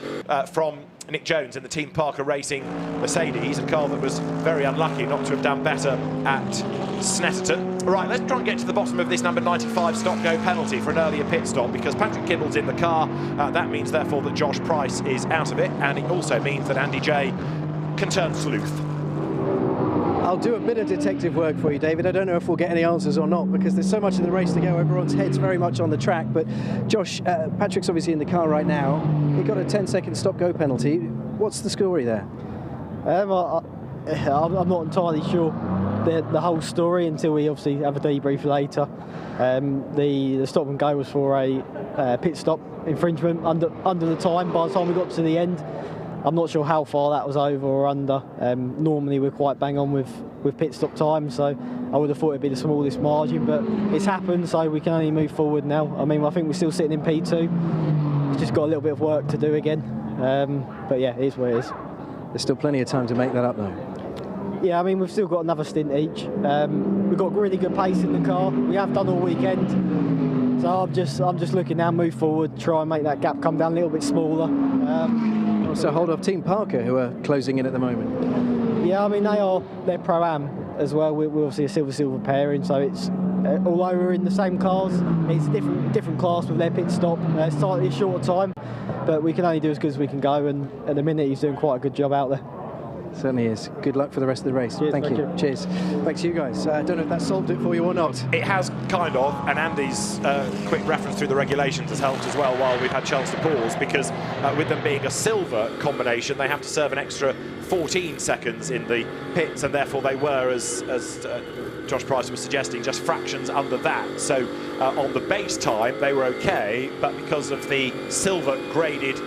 from Nick Jones in the Team Parker Racing Mercedes, a car that was very unlucky not to have done better at Snetterton. Right, let's try and get to the bottom of this number 95 stop-go penalty for an earlier pit stop, because Patrick Kibble's in the car. That means, therefore, that Josh Price is out of it, and it also means that Andy J can turn sleuth. I'll do a bit of detective work for you, David. I don't know if we'll get any answers or not, because there's so much of the race to go. Everyone's head's very much on the track. But Josh, Patrick's obviously in the car right now. He got a 10-second stop-go penalty. What's the story there? I'm not entirely sure the whole story until we obviously have a debrief later. The stop and go was for a pit stop infringement under the time. By the time we got to the end, I'm not sure how far that was over or under. Normally we're quite bang on with pit stop time, so I would have thought it'd be the smallest margin, but it's happened, so we can only move forward now. I mean, I think we're still sitting in P2. It's just got a little bit of work to do again. But yeah, it is what it is. There's still plenty of time to make that up, though. Yeah, I mean, we've still got another stint each. We've got really good pace in the car. We have done all weekend. So I'm just looking now, move forward, try and make that gap come down a little bit smaller. Also hold off Team Parker, who are closing in at the moment. Yeah, I mean, they're Pro-Am as well. We're obviously a silver pairing, so it's although we're in the same cars, it's different class with their pit stop. It's slightly shorter time, but we can only do as good as we can go, and at the minute he's doing quite a good job out there. Certainly is. Good luck for the rest of the race. Cheers, thank you. Cheers. Back to you guys. I don't know if that solved it for you or not. It has, kind of, and Andy's quick reference through the regulations has helped as well while we've had chance to pause, because with them being a silver combination, they have to serve an extra 14 seconds in the pits, and therefore they were, as Josh Price was suggesting, just fractions under that. So on the base time, they were okay, but because of the silver graded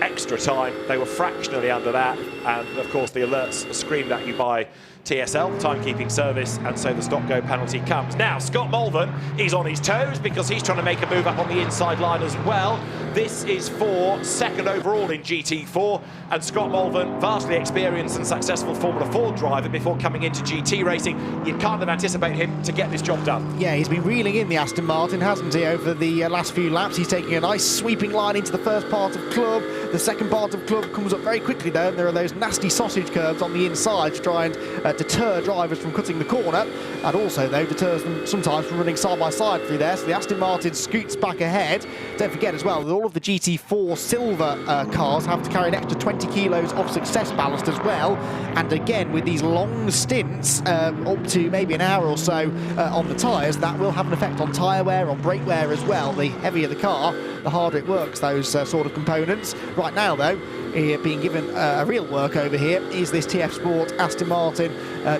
extra time, they were fractionally under that, and of course the alerts are screamed at you by TSL, timekeeping service, and so the stop-go penalty comes. Now, Scott Mulvern is on his toes because he's trying to make a move up on the inside line as well. This is for 2nd overall in GT4, and Scott Mulvern, vastly experienced and successful Formula 4 driver before coming into GT racing. You can't have anticipated him to get this job done. Yeah, he's been reeling in the Aston Martin, hasn't he, over the last few laps. He's taking a nice sweeping line into the first part of club. The second part of club comes up very quickly, though, and there are those nasty sausage curbs on the inside to try and deter drivers from cutting the corner, and also, though, deters them sometimes from running side by side through there. So the Aston Martin scoots back ahead. Don't forget as well that all of the GT4 silver cars have to carry an extra 20 kilos of success ballast as well, and again with these long stints up to maybe an hour or so on the tyres, that will have an effect on tyre wear, on brake wear as well. The heavier the car, the harder it works, those sort of components. Right now, though, being given a real work over here is this TF Sport Aston Martin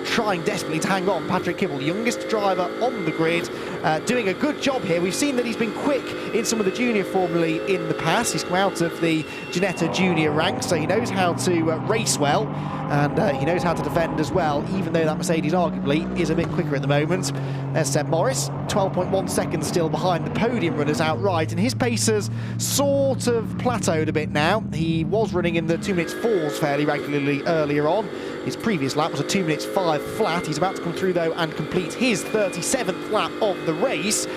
trying desperately to hang on. Patrick Kibble, youngest driver on the grid, doing a good job here. We've seen that he's been quick in some of the junior formulae in the past. He's come out of the Ginetta junior ranks, so he knows how to race well, and he knows how to defend as well, even though that Mercedes arguably is a bit quicker at the moment. There's Seb Morris, 12.1 seconds still behind the podium runners outright, and his pace has sort of plateaued a bit now. He was running in the 2 minutes 4s fairly regularly earlier on. His previous lap was a 2 minutes 5 flat. He's about to come through though and complete his 37th lap of the race.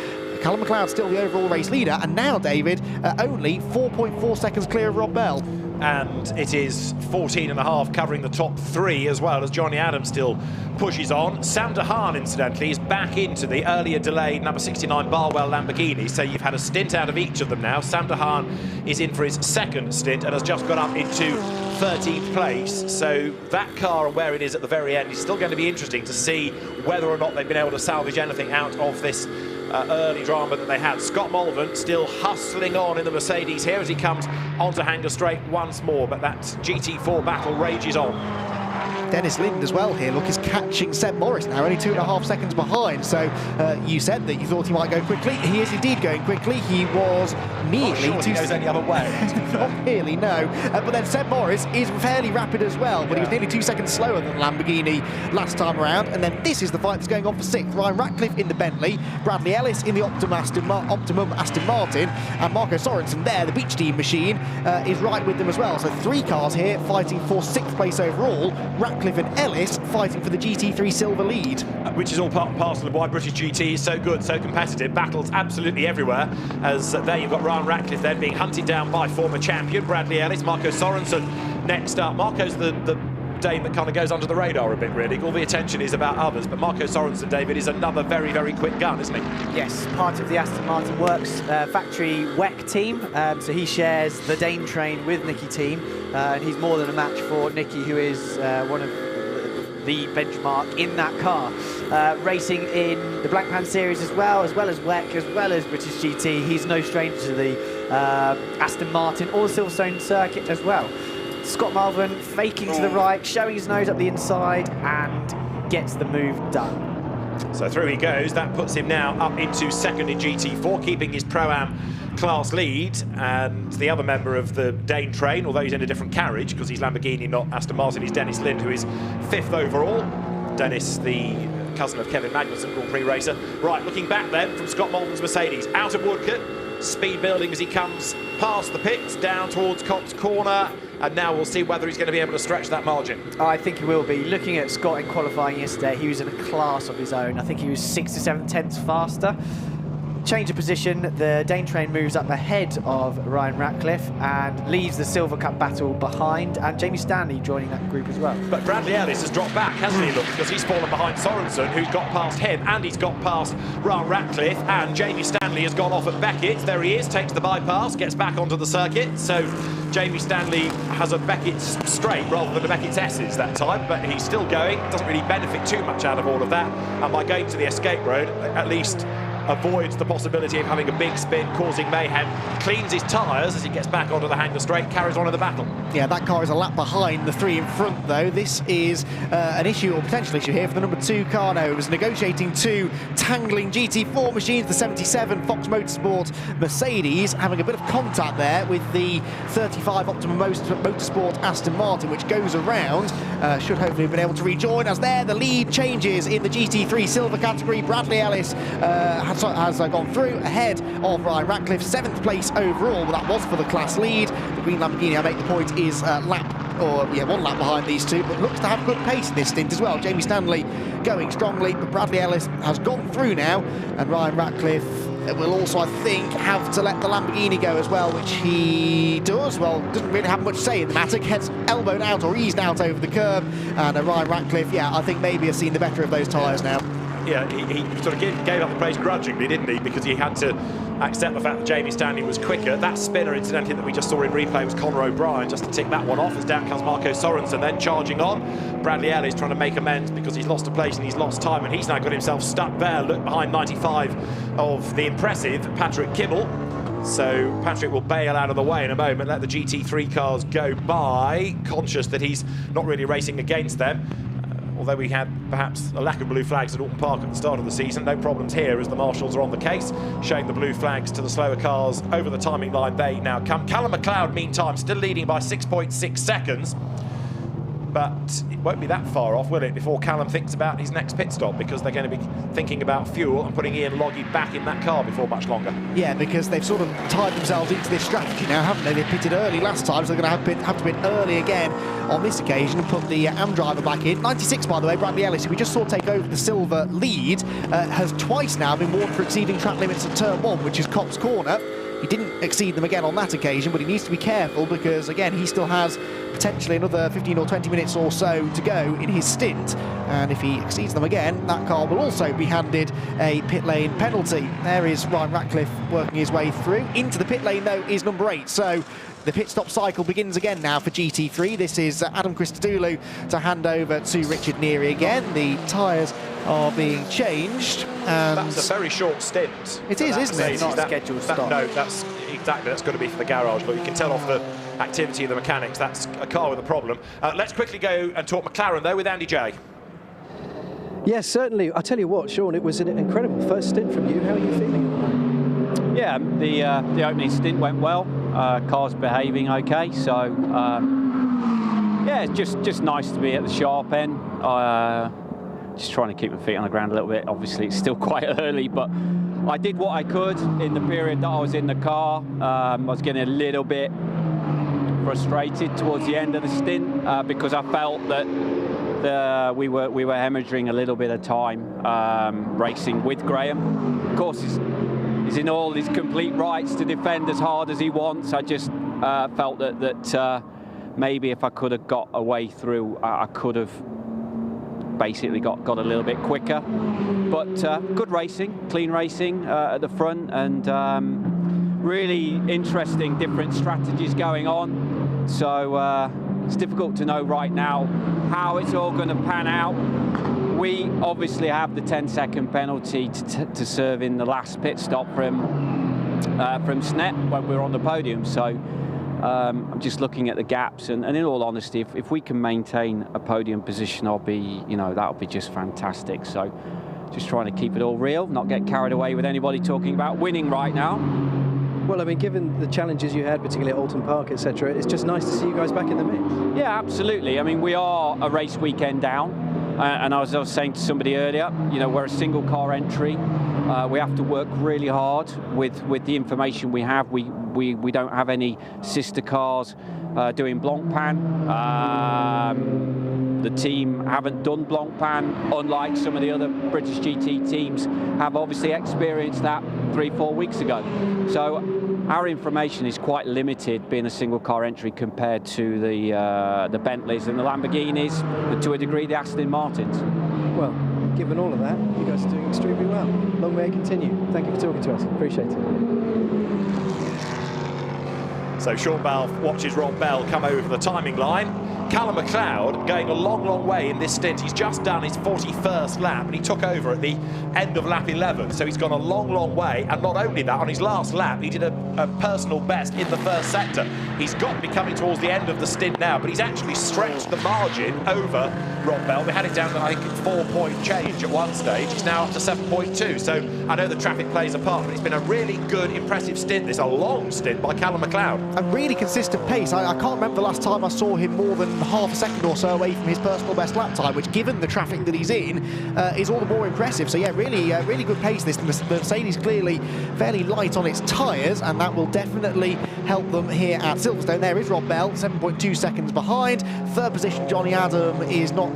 Callum McLeod still the overall race leader, and now David only 4.4 seconds clear of Rob Bell. And it is 14.5 covering the top 3 as well, as Johnny Adams still pushes on. Sam de Haan, incidentally, is back into the earlier delayed number 69 Barwell Lamborghini, so you've had a stint out of each of them now. Sam de Haan is in for his second stint and has just got up into 13th place, so that car and where it is at the very end is still going to be interesting to see whether or not they've been able to salvage anything out of this early drama that they had. Scott Mulvin still hustling on in the Mercedes here as he comes onto Hanger Straight once more, but that GT4 battle rages on. Dennis Lind as well here, look, is catching Seb Morris now, only 2.5 seconds behind. So you said that you thought he might go quickly. He is indeed going quickly. He was nearly sure he goes any other way. Not really, no. But then Seb Morris is fairly rapid as well, but he was nearly 2 seconds slower than Lamborghini last time around. And then this is the fight that's going on for 6th. Ryan Ratcliffe in the Bentley, Bradley Ellis in the Optimum Aston Martin, and Marco Sorensen there, the Beach Team machine, is right with them as well. So 3 cars here fighting for 6th place overall. Ratcliffe and Ellis fighting for the GT3 silver lead. Which is all part and parcel of why British GT is so good, so competitive. Battles absolutely everywhere, as there you've got Ryan Ratcliffe then being hunted down by former champion Bradley Ellis. Marco Sorensen next up. Marco's the Dane that kind of goes under the radar a bit, really. All the attention is about others, but Marco Sorensen, David, is another very, very quick gun, isn't he? Yes, part of the Aston Martin Works factory WEC team, so he shares the Dane train with Nicky team, and he's more than a match for Nicky, who is one of the benchmark in that car. Racing in the Blancpain series as well as WEC, as well as British GT. He's no stranger to the Aston Martin or the Silverstone circuit as well. Scott Mulvin faking to the right, showing his nose up the inside, and gets the move done. So through he goes. That puts him now up into 2nd in GT4, keeping his Pro-Am class lead. And the other member of the Dane train, although he's in a different carriage because he's Lamborghini, not Aston Martin, he's Dennis Lind, who is 5th overall. Dennis, the cousin of Kevin Magnussen, Grand Prix racer. Right, looking back then from Scott Mulvin's Mercedes, out of Woodcote, speed building as he comes past the pits, down towards Cops Corner, and now we'll see whether he's going to be able to stretch that margin. I think he will be. Looking at Scott in qualifying yesterday, he was in a class of his own. I think he was 6 to 7 tenths faster. Change of position, the Dane train moves up ahead of Ryan Ratcliffe and leaves the Silver Cup battle behind, and Jamie Stanley joining that group as well. But Bradley Ellis has dropped back, hasn't he, look, because he's fallen behind Sorensen, who's got past him, and he's got past Ryan Ratcliffe, and Jamie Stanley has gone off at Beckett. There he is, takes the bypass, gets back onto the circuit. So Jamie Stanley has a Beckett's straight rather than a Beckett's S's that time, but he's still going, doesn't really benefit too much out of all of that, and by going to the escape road, at least avoids the possibility of having a big spin, causing mayhem, cleans his tyres as he gets back onto the Hanger Straight, carries on in the battle. Yeah, that car is a lap behind the 3 in front, though. This is an issue, or potential issue here, for the number 2 car now. It was negotiating 2 tangling GT4 machines, the 77 Fox Motorsport Mercedes, having a bit of contact there with the 35 Optimum Motorsport Aston Martin, which goes around. Should hopefully have been able to rejoin, as there the lead changes in the GT3 silver category. Bradley Ellis has gone through ahead of Ryan Ratcliffe, 7th place overall, but that was for the class lead. The green Lamborghini, I make the point, is 1 lap behind these 2, but looks to have good pace in this stint as well. Jamie Stanley going strongly, but Bradley Ellis has gone through now, and Ryan Ratcliffe will also, I think, have to let the Lamborghini go as well, which he does. Well, doesn't really have much say in the matter, gets elbowed out or eased out over the curb, and Ryan Ratcliffe, yeah, I think maybe has seen the better of those tyres now. Yeah, he sort of gave up the praise grudgingly, didn't he? Because he had to accept the fact that Jamie Stanley was quicker. That spinner, incidentally, that we just saw in replay was Conor O'Brien, just to tick that one off, as down comes Marco Sorensen, then charging on. Bradley Ellis trying to make amends because he's lost a place and he's lost time, and he's now got himself stuck there. Look behind 95 of the impressive Patrick Kibble. So Patrick will bail out of the way in a moment, let the GT3 cars go by, conscious that he's not really racing against them. although we had perhaps a lack of blue flags at Alton Park at the start of the season. No problems here as the marshals are on the case, showing the blue flags to the slower cars over the timing line. They now come. Callum McLeod, meantime, still leading by 6.6 seconds. But it won't be that far off, will it, before Callum thinks about his next pit stop, because they're going to be thinking about fuel and putting Ian Logie back in that car before much longer. Yeah, because they've sort of tied themselves into this strategy now, haven't they? They pitted early last time, so they're going to have to pit early again on this occasion and put the AM driver back in. 96, by the way, Bradley Ellis, who we just saw take over the silver lead, has twice now been warned for exceeding track limits at turn 1, which is Cops Corner. He didn't exceed them again on that occasion, but he needs to be careful because, again, he still has potentially another 15 or 20 minutes or so to go in his stint. And if he exceeds them again, that car will also be handed a pit lane penalty. There is Ryan Ratcliffe working his way through. Into the pit lane, though, is number 8. So the pit stop cycle begins again now for GT3. This is Adam Christodoulou to hand over to Richard Neary again. The tyres are being changed. And that's a very short stint. It is, isn't it? It's not a scheduled stop. No, that's got to be for the garage. But you can tell off the activity of the mechanics, that's a car with a problem. Let's quickly go and talk McLaren, though, with Andy J. Yes, certainly. I'll tell you what, Sean, it was an incredible first stint from you. How are you feeling? Yeah, the opening stint went well. Car's behaving okay, so yeah, it's just nice to be at the sharp end. Just trying to keep my feet on the ground a little bit. Obviously, it's still quite early, but I did what I could in the period that I was in the car. I was getting a little bit frustrated towards the end of the stint because I felt that we were hemorrhaging a little bit of time racing with Graham. Of course, he's in all his complete rights to defend as hard as he wants. I just felt that maybe if I could have got away through, I could have basically got a little bit quicker. But good racing, clean racing at the front, and really interesting different strategies going on. So it's difficult to know right now how it's all going to pan out. We obviously have the 10-second penalty to serve in the last pit stop from Snet when we were on the podium. So I'm just looking at the gaps, and in all honesty, if we can maintain a podium position, that'll be just fantastic. So just trying to keep it all real, not get carried away with anybody talking about winning right now. Well, I mean, given the challenges you had, particularly at Alton Park, etc., it's just nice to see you guys back in the mix. Yeah, absolutely. I mean, we are a race weekend down, and I was saying to somebody earlier, we're a single car entry. We have to work really hard with the information we have. We don't have any sister cars doing Blancpain. The team haven't done Blancpain, unlike some of the other British GT teams have obviously experienced that 3-4 weeks ago. So our information is quite limited, being a single car entry, compared to the Bentleys and the Lamborghinis, and to a degree the Aston Martins. Well, given all of that, you guys are doing extremely well. Long may it continue. Thank you for talking to us. Appreciate it. So Sean Bell watches Rob Bell come over the timing line. Callum McLeod going a long, long way in this stint. He's just done his 41st lap, and he took over at the end of lap 11. So he's gone a long, long way. And not only that, on his last lap, he did a personal best in the first sector. He's got to be coming towards the end of the stint now, but he's actually stretched the margin over Rob Bell. We had it down to, I think, 4-point change at one stage. He's now up to 7.2. So I know the traffic plays a part, but it's been a really good, impressive stint. This is a long stint by Callum McLeod. A really consistent pace. I can't remember the last time I saw him more than half a second or so away from his personal best lap time, which, given the traffic that he's in, is all the more impressive. So yeah, really good pace. The Mercedes clearly fairly light on its tyres, and that will definitely help them here at Silverstone. There is Rob Bell, 7.2 seconds behind. Third position, Johnny Adam is not,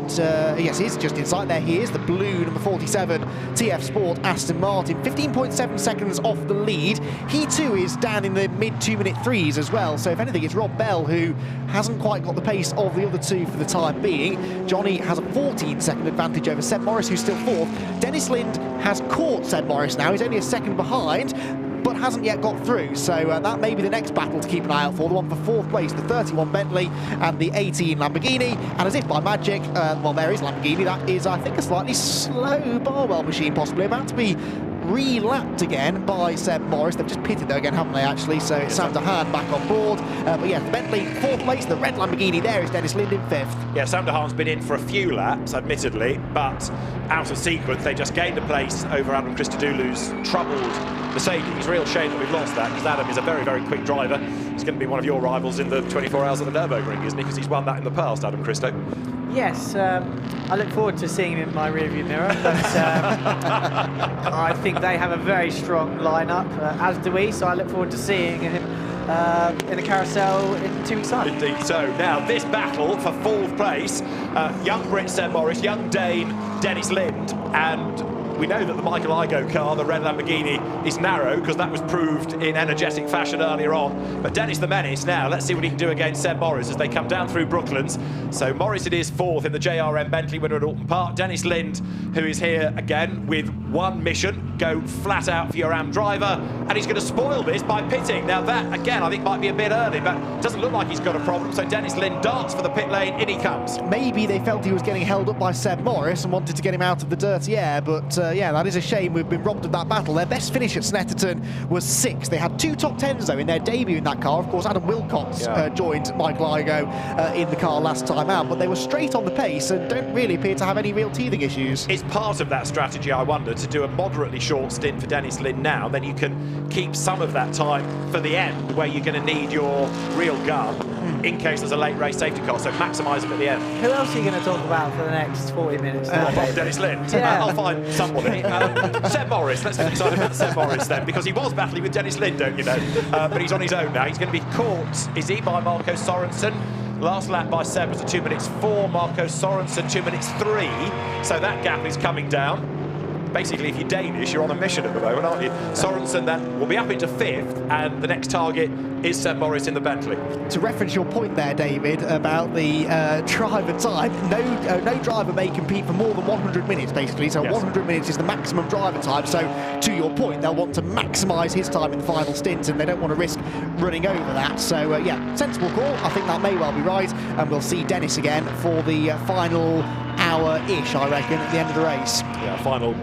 yes, he's just inside there. He is the blue number 47 TF Sport Aston Martin, 15.7 seconds off the lead. He too is down in the mid 2-minute 3s as well. So if anything, it's Rob Bell who hasn't quite got the pace of the other two for the time being. Johnny has a 14-second advantage over Seb Morris, who's still fourth. Dennis Lind has caught Seb Morris now. He's only a second behind, but hasn't yet got through. So that may be the next battle to keep an eye out for, the one for fourth place, the 31 Bentley and the 18 Lamborghini. And as if by magic, well, there is Lamborghini. That is, I think, a slightly slow Barwell machine, possibly about to be re-lapped again by Seb Morris. They've just pitted though again, haven't they, actually? So it's Sam DeHaan back on board. But yeah, the Bentley 4th place, the red Lamborghini there is Dennis Lind in 5th. Yeah, Sam DeHaan's been in for a few laps, admittedly, but out of sequence. They just gained a place over Adam Christodoulou's troubled Mercedes. Real shame that we've lost that, because Adam is a very, very quick driver. He's going to be one of your rivals in the 24 hours at the Nürburgring, isn't he? Because he's won that in the past, Adam Christo. Yes, I look forward to seeing him in my rearview mirror, but I think they have a very strong lineup, as do we, so I look forward to seeing him in the carousel in 2 weeks' time. Indeed so. Now, this battle for 4th place, young Brit Seb Morris, young Dane Dennis Lind, and we know that the Michael Igoe car, the red Lamborghini, is narrow because that was proved in energetic fashion earlier on. But Dennis the Menace now, let's see what he can do against Seb Morris as they come down through Brooklands. So Morris it is 4th in the JRM Bentley winner at Alton Park. Dennis Lind, who is here again with one mission, go flat out for your AM driver, and he's going to spoil this by pitting. Now that, again, I think might be a bit early, but it doesn't look like he's got a problem. So Dennis Lind darts for the pit lane, in he comes. Maybe they felt he was getting held up by Seb Morris and wanted to get him out of the dirty air, but yeah, that is a shame. We've been robbed of that battle. Their best finish at Snetterton was 6th. They had 2 top 10s though in their debut in that car. Of course, Adam Wilcox joined Michael Igoe in the car last time out, but they were straight on the pace and don't really appear to have any real teething issues. It's part of that strategy, I wonder, to do a moderately short stint for Dennis Lind now, then you can keep some of that time for the end where you're going to need your real gun in case there's a late race safety car, so maximise them at the end. Who else are you going to talk about for the next 40 minutes? Dennis Lind. Yeah. I'll find somebody. Seb Morris, let's get excited about Seb Morris then, because he was battling with Dennis Lind, don't you know? But he's on his own now. He's going to be caught, is he, by Marco Sorensen? Last lap by Seb was a 2 minutes 4, Marco Sorensen 2 minutes 3, so that gap is coming down. Basically, if you're Danish, you're on a mission at the moment, aren't you? Sorensen then will be up into 5th, and the next target is Seb Morris in the Bentley. To reference your point there, David, about the driver time, no driver may compete for more than 100 minutes, basically, so 100 minutes is the maximum driver time, so to your point, they'll want to maximise his time in the final stint, and they don't want to risk running over that, so yeah, sensible call. I think that may well be right, and we'll see Dennis again for the final hour-ish, I reckon, at the end of the race. Yeah, final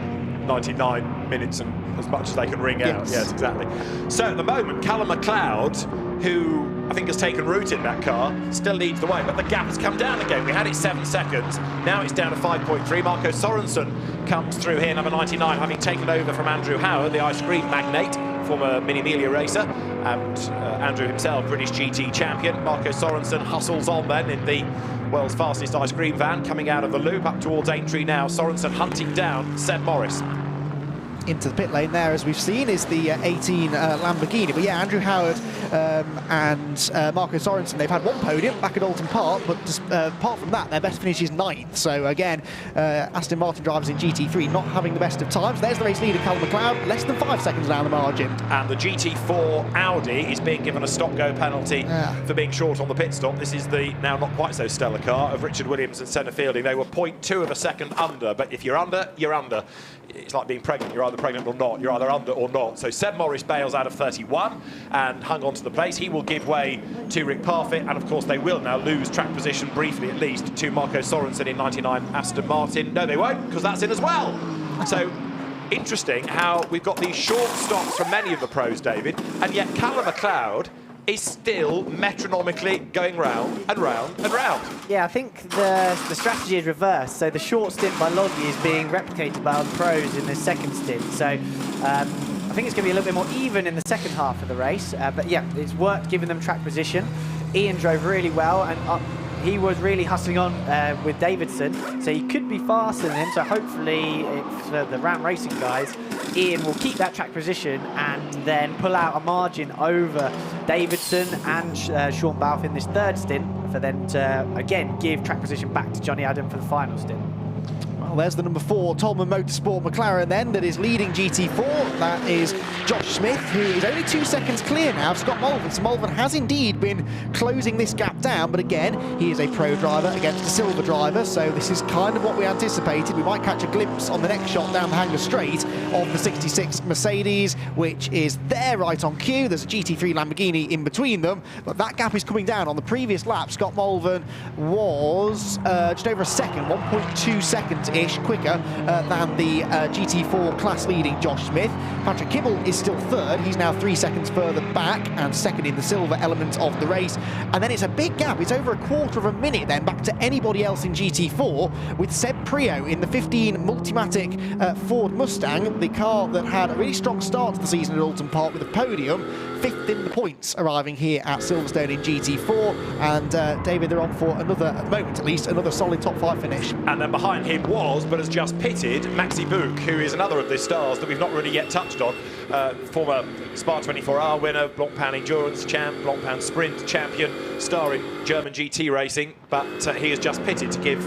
99 minutes and as much as they can wring out. Yes, exactly. So at the moment, Callum McLeod, who I think has taken root in that car, still leads the way, but the gap has come down again. We had it 7 seconds, now it's down to 5.3. Marco Sorensen comes through here, number 99, having taken over from Andrew Howard, the ice cream magnate, former Mini Amelia racer, and Andrew himself, British GT champion. Marco Sorensen hustles on then in the world's fastest ice cream van, coming out of the loop up towards Aintree now. Sorensen hunting down Seb Morris. Into the pit lane there, as we've seen, is the 18 Lamborghini. But yeah, Andrew Howard and Marco Sorensen, they've had one podium back at Alton Park, but just, apart from that, their best finish is 9th. So again, Aston Martin drivers in GT3 not having the best of times. There's the race leader, Callum McLeod, less than 5 seconds down the margin. And the GT4 Audi is being given a stop-go penalty for being short on the pit stop. This is the now not quite so stellar car of Richard Williams and centre fielding. They were 0.2 of a second under, but if you're under, you're under. It's like being pregnant. You're either pregnant or not. You're either under or not. So Seb Morris bails out of 31 and hung on to the place. He will give way to Rick Parfitt, and of course they will now lose track position briefly at least to Marco Sorensen in 99 Aston Martin. No, they won't, because that's in as well. So interesting how we've got these short stops from many of the pros, David, and yet Callum McLeod is still metronomically going round and round and round. Yeah, I think the strategy is reversed. So the short stint by Lundie is being replicated by the pros in the second stint. So I think it's going to be a little bit more even in the second half of the race. But yeah, it's worked giving them track position. Ian drove really well, and he was really hustling on with Davidson, so he could be faster than him. So hopefully, if the Ram Racing guys, Ian will keep that track position and then pull out a margin over Davidson and Sean Balfe in this third stint, for them to again give track position back to Johnny Adam for the final stint. Well, there's the number 4 Tolman Motorsport McLaren then that is leading GT4. That is Josh Smith, who is only 2 seconds clear now of Scott Mulvin. So Mulvin has indeed been closing this gap down, but again, he is a pro driver against a silver driver, so this is kind of what we anticipated. We might catch a glimpse on the next shot down the Hanger Straight of the 66 Mercedes, which is there right on cue. There's a GT3 Lamborghini in between them, but that gap is coming down. On the previous lap, Scott Mulvin was just over a second, 1.2 seconds in. finish quicker than the GT4 class leading Josh Smith. Patrick Kibble is still third. He's now 3 seconds further back and second in the silver element of the race. And then it's a big gap. It's over a quarter of a minute then back to anybody else in GT4, with Seb Prio in the 15 Multimatic Ford Mustang, the car that had a really strong start to the season at Alton Park with a podium, 5th in the points, arriving here at Silverstone in GT4. And David, they're on for another, at the moment at least, another solid top 5 finish. And then behind him was, but has just pitted, Maxi Buch, who is another of the stars that we've not really yet touched on. Former Spa 24-hour winner, Blancpain Endurance champ, Blancpain Sprint champion, star in German GT racing, but he has just pitted to give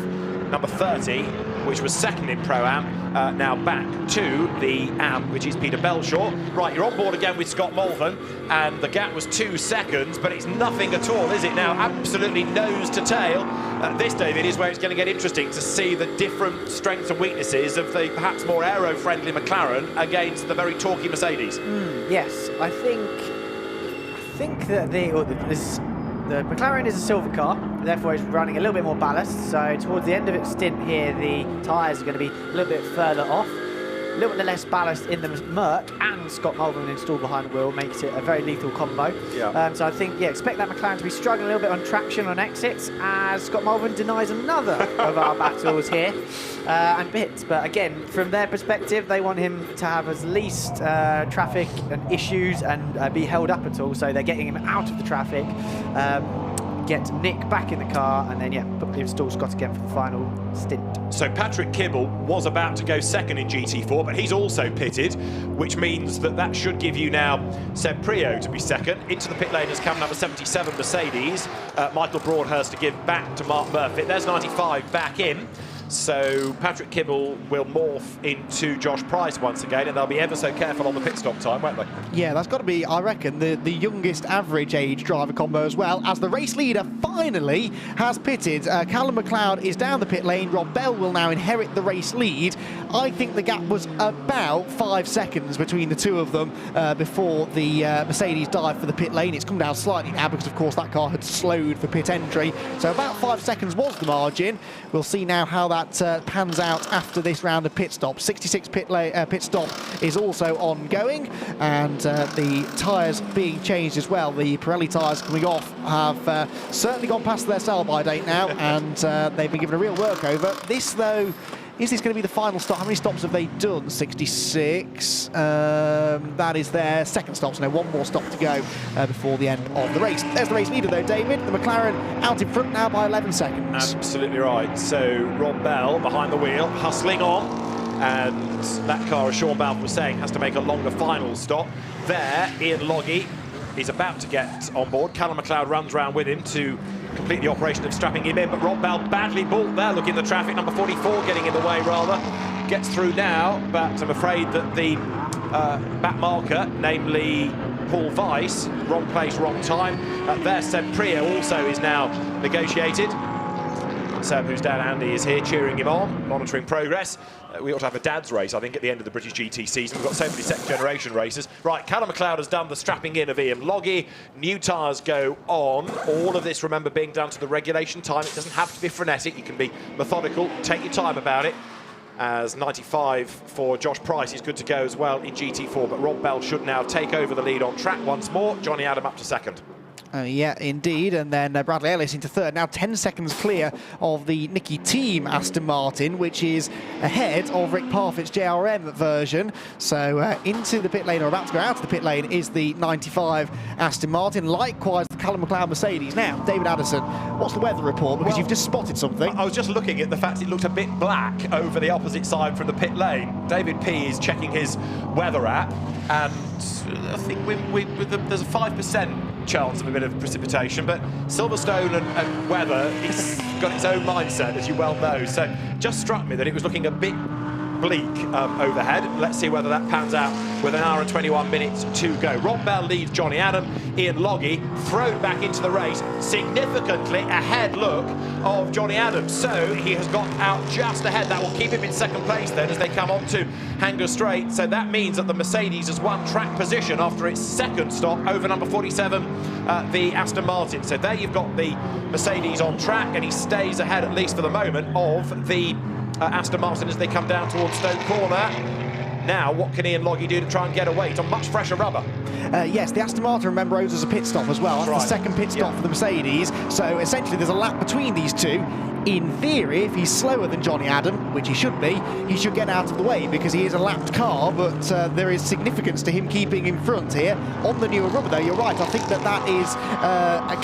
number 30, which was second in Pro-Am, now back to the AM, which is Peter Belshaw. Right, you're on board again with Scott Mulvern, and the gap was 2 seconds, but it's nothing at all, is it now? Absolutely nose to tail. This, David, is where it's going to get interesting to see the different strengths and weaknesses of the perhaps more aero-friendly McLaren against the very talky Mercedes. Yes, I think that the McLaren is a silver car, therefore it's running a little bit more ballast, so towards the end of its stint here the tyres are going to be a little bit further off. A little bit less ballast in the Merc, and Scott Mulvern installed behind the wheel makes it a very lethal combo. Yeah. So I think, expect that McLaren to be struggling a little bit on traction on exits, as Scott Mulvern denies another of our battles here and bits. But again, from their perspective, they want him to have as least traffic and issues and be held up at all, so they're getting him out of the traffic. Get Nick back in the car, and then install Scott again for the final stint. So Patrick Kibble was about to go second in GT4, but he's also pitted, which means that should give you now Seb Prio to be second. Into the pit lane has come number 77 Mercedes, Michael Broadhurst to give back to Mark Murphy. There's 95 back in. So Patrick Kibble will morph into Josh Price once again, and they'll be ever so careful on the pit stop time, won't they? Yeah, that's got to be, I reckon, the youngest average age driver combo as well, as the race leader finally has pitted. Callum McLeod is down the pit lane. Rob Bell will now inherit the race lead. I think the gap was about 5 seconds between the two of them before the Mercedes dived for the pit lane. It's come down slightly now because, of course, that car had slowed for pit entry. So about 5 seconds was the margin. We'll see now how that pans out after this round of pit stops. 66 pit stop is also ongoing, and the tyres being changed as well. The Pirelli tyres coming off have certainly gone past their sell-by date now, and they've been given a real workover. This, though, is this going to be the final stop? How many stops have they done? 66. That is their second stop, so now one more stop to go before the end of the race. There's the race leader, though, David. The McLaren out in front now by 11 seconds. Absolutely right. So Rob Bell behind the wheel, hustling on. And that car, as Sean Balfe was saying, has to make a longer final stop. There, Ian Loggy is about to get on board. Callum McLeod runs round with him to complete the operation of strapping him in, but Rob Bell badly balked there, looking at the traffic. Number 44 getting in the way, rather. Gets through now, but I'm afraid that the back marker, namely Paul Weiss, wrong place, wrong time. There, Seb Prio also is now negotiated. Seb, whose dad Andy is here cheering him on, monitoring progress. We ought to have a dad's race, I think, at the end of the British GT season. We've got so many second-generation races. Right, Callum McLeod has done the strapping in of Ian Loggy. New tyres go on. All of this, remember, being done to the regulation time. It doesn't have to be frenetic. You can be methodical, take your time about it. As 95 for Josh Price is good to go as well in GT4. But Rob Bell should now take over the lead on track once more. Johnny Adam up to second. Yeah, indeed, and then Bradley Ellis into third. Now 10 seconds clear of the Nicky Team Aston Martin, which is ahead of Rick Parfitt's JRM version. So into the pit lane, or about to go out of the pit lane, is the 95 Aston Martin. Likewise, the Callum McLeod Mercedes. Now, David Addison, what's the weather report? Because you've just spotted something. I was just looking at the fact it looked a bit black over the opposite side from the pit lane. David P is checking his weather app, and I think there's a 5% chance of a bit of precipitation, but Silverstone and weather, it's got its own mindset, as you well know. So just struck me that it was looking a bit bleak overhead. Let's see whether that pans out with an hour and 21 minutes to go. Rob Bell leads Johnny Adam. Ian Loggy thrown back into the race, significantly ahead, look, of Johnny Adam. So he has got out just ahead. That will keep him in second place then as they come on to Hanger Straight. So that means that the Mercedes has won track position after its second stop over number 47, the Aston Martin. So there you've got the Mercedes on track, and he stays ahead, at least for the moment, of the Aston Martin as they come down towards Stoke Corner. Now, what can Ian Loggie do to try and get away? It's on much fresher rubber. Yes, the Aston Martin, remember, owes us a pit stop as well. That's the second pit stop for the Mercedes. So essentially there's a lap between these two. In theory, if he's slower than Johnny Adam, which he should be, he should get out of the way because he is a lapped car, but there is significance to him keeping in front here. On the newer rubber, though, you're right. I think that is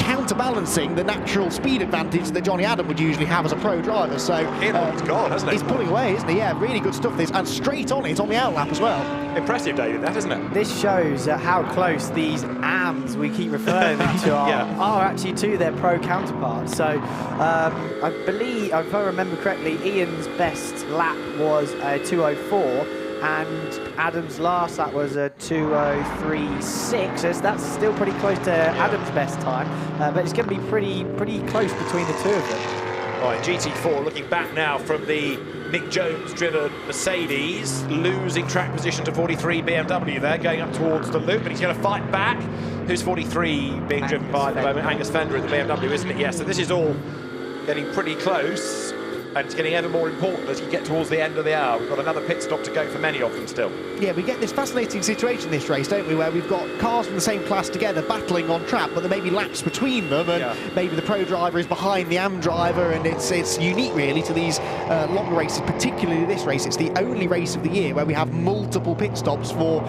counterbalancing the natural speed advantage that Johnny Adam would usually have as a pro driver. So he's gone, hasn't he? He's pulling away, isn't he? Yeah, really good stuff this, and straight on it on the outlap as well. Impressive, David, that, isn't it? This shows how close these AMs we keep referring them to are actually to their pro counterparts. So I believe, if I remember correctly, Ian's best lap was a 2:04, and Adam's last lap was a 2:03.6. So that's still pretty close to Adam's best time, but it's going to be pretty close between the two of them. Right, GT4 looking back now from the Nick Jones-driven Mercedes, losing track position to 43 BMW there, going up towards the loop, but he's going to fight back. Who's 43 being driven by at the moment? Angus Fender in the BMW, isn't it? Yes, so this is all getting pretty close, and it's getting ever more important as you get towards the end of the hour. We've got another pit stop to go for many of them still. Yeah, we get this fascinating situation in this race, don't we, where we've got cars from the same class together battling on track, but there may be laps between them, and maybe the pro driver is behind the AM driver, and it's unique really to these long races, particularly this race. It's the only race of the year where we have multiple pit stops for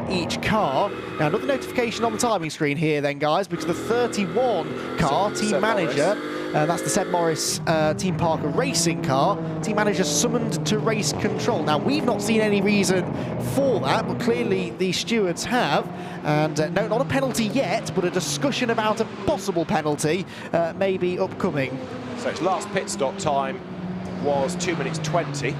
each car. Now, another notification on the timing screen here then, guys, because the 31 car, team manager, that's the Seb Morris Team Parker racing car. Team manager summoned to race control. Now, we've not seen any reason for that, but clearly the stewards have. And no, not a penalty yet, but a discussion about a possible penalty may be upcoming. So its last pit stop time was 2 minutes 20.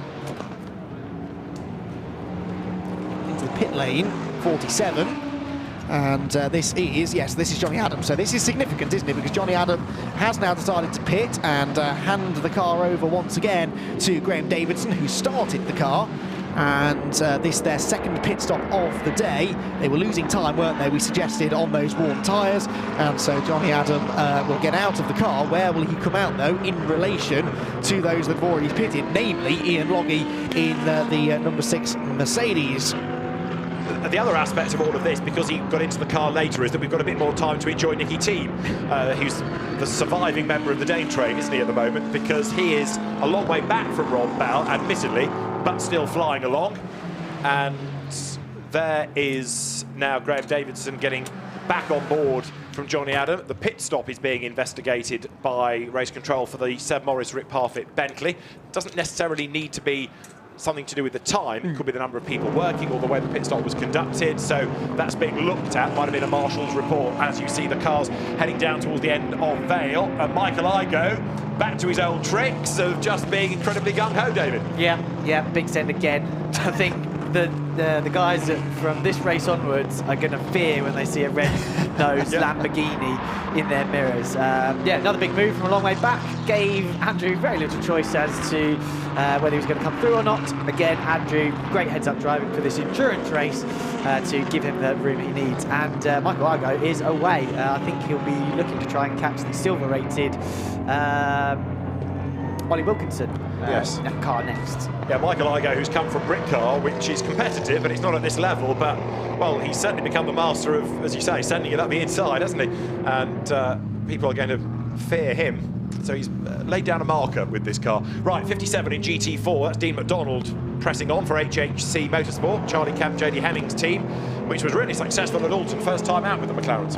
Into the pit lane, 47. And this is Johnny Adam. So this is significant, isn't it? Because Johnny Adam has now decided to pit and hand the car over once again to Graham Davidson, who started the car. And this their second pit stop of the day. They were losing time, weren't they? We suggested on those warm tyres. And so Johnny Adam will get out of the car. Where will he come out, though, in relation to those that have already pitted, namely Ian Loggie in the number 6 Mercedes. The other aspect of all of this, because he got into the car later, is that we've got a bit more time to enjoy Nicky Team, who's the surviving member of the Dane train, isn't he, at the moment, because he is a long way back from Rob Bell, admittedly, but still flying along. And there is now Graham Davidson getting back on board from Johnny Adam. The pit stop is being investigated by race control for the Seb Morris Rick Parfitt Bentley. Doesn't necessarily need to be something to do with the time. It could be the number of people working or the way the pit stop was conducted. So that's being looked at. Might have been a marshal's report as you see the cars heading down towards the end of Vale. And Michael Igoe back to his old tricks of just being incredibly gung-ho, David. Yeah, big send again. I think the guys from this race onwards are going to fear when they see a red-nosed Lamborghini in their mirrors. Another big move from a long way back. Gave Andrew very little choice as to whether he was going to come through or not. Again, Andrew, great heads-up driving for this endurance race to give him the room he needs. And Michael Igoe is away. I think he'll be looking to try and catch the silver-rated Ollie Wilkinson car next. Yeah, Michael Igoe, who's come from Britcar, which is competitive, but it's not at this level. But, well, he's certainly become the master of, as you say, sending it up the inside, hasn't he? And people are going to fear him. So he's laid down a marker with this car. Right, 57 in GT4. That's Dean McDonald pressing on for HHC Motorsport, Charlie Camp, JD Hemmings' team, which was really successful at Alton, first time out with the McLarens.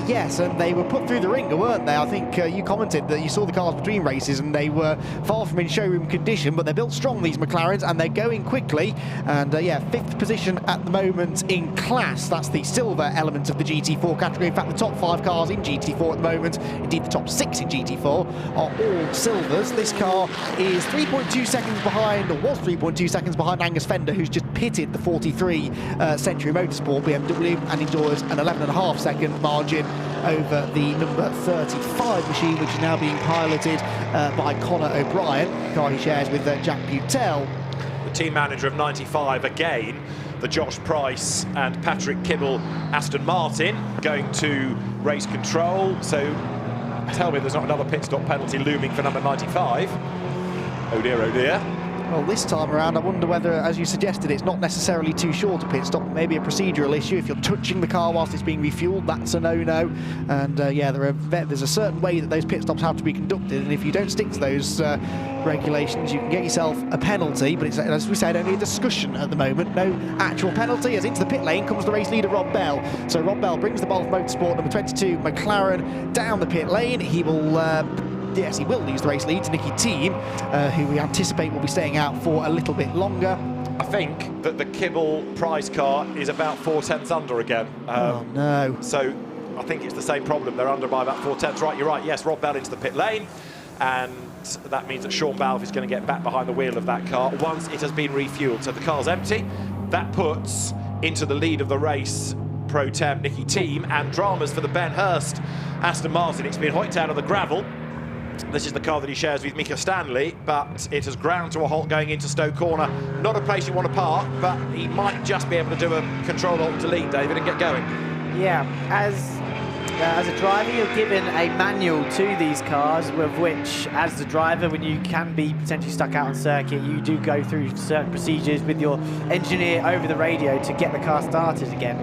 Yes, and they were put through the ringer, weren't they? I think you commented that you saw the cars between races and they were far from in showroom condition, but they're built strong, these McLarens, and they're going quickly. And 5th position at the moment in class. That's the silver element of the GT4 category. In fact, the top 5 cars in GT4 at the moment, indeed the top 6 in GT4, are all silvers. This car is 3.2 seconds behind, or was 3.2 seconds behind Angus Fender, who's just pitted the 43 Century Motorsport BMW and enjoys an 11.5 second margin over the number 35 machine, which is now being piloted by Conor O'Brien, the car he shares with Jack Butel. The team manager of 95 again, the Josh Price and Patrick Kibble Aston Martin going to race control. So tell me there's not another pit stop penalty looming for number 95. Oh dear, oh dear. Well, this time around, I wonder whether, as you suggested, it's not necessarily too short a pit stop, maybe a procedural issue. If you're touching the car whilst it's being refueled, that's a no-no. And yeah, there's a certain way that those pit stops have to be conducted, and if you don't stick to those regulations, you can get yourself a penalty. But it's, as we said, only a discussion at the moment, no actual penalty. As into the pit lane comes the race leader, Rob Bell. So Rob Bell brings the ball from Motorsport, number 22, McLaren, down the pit lane. He will... yes, he will lose the race lead to Nicky Thiem, who we anticipate will be staying out for a little bit longer. I think that the Kibble prize car is about 4/10 under again. Oh no. So I think it's the same problem. They're under by about 4/10. Right, you're right. Yes, Rob Bell into the pit lane. And that means that Sean Balfe is going to get back behind the wheel of that car once it has been refueled. So the car's empty. That puts into the lead of the race Pro Tem Nicky Thiem, and dramas for the Ben Hurst Aston Martin. It's been hoiked out of the gravel. This is the car that he shares with Mika Stanley, but it has ground to a halt going into Stowe Corner. Not a place you want to park, but he might just be able to do a Control-Alt-Delete, David, and get going. Yeah, as a driver, you're given a manual to these cars, with which, as the driver, when you can be potentially stuck out on circuit, you do go through certain procedures with your engineer over the radio to get the car started again.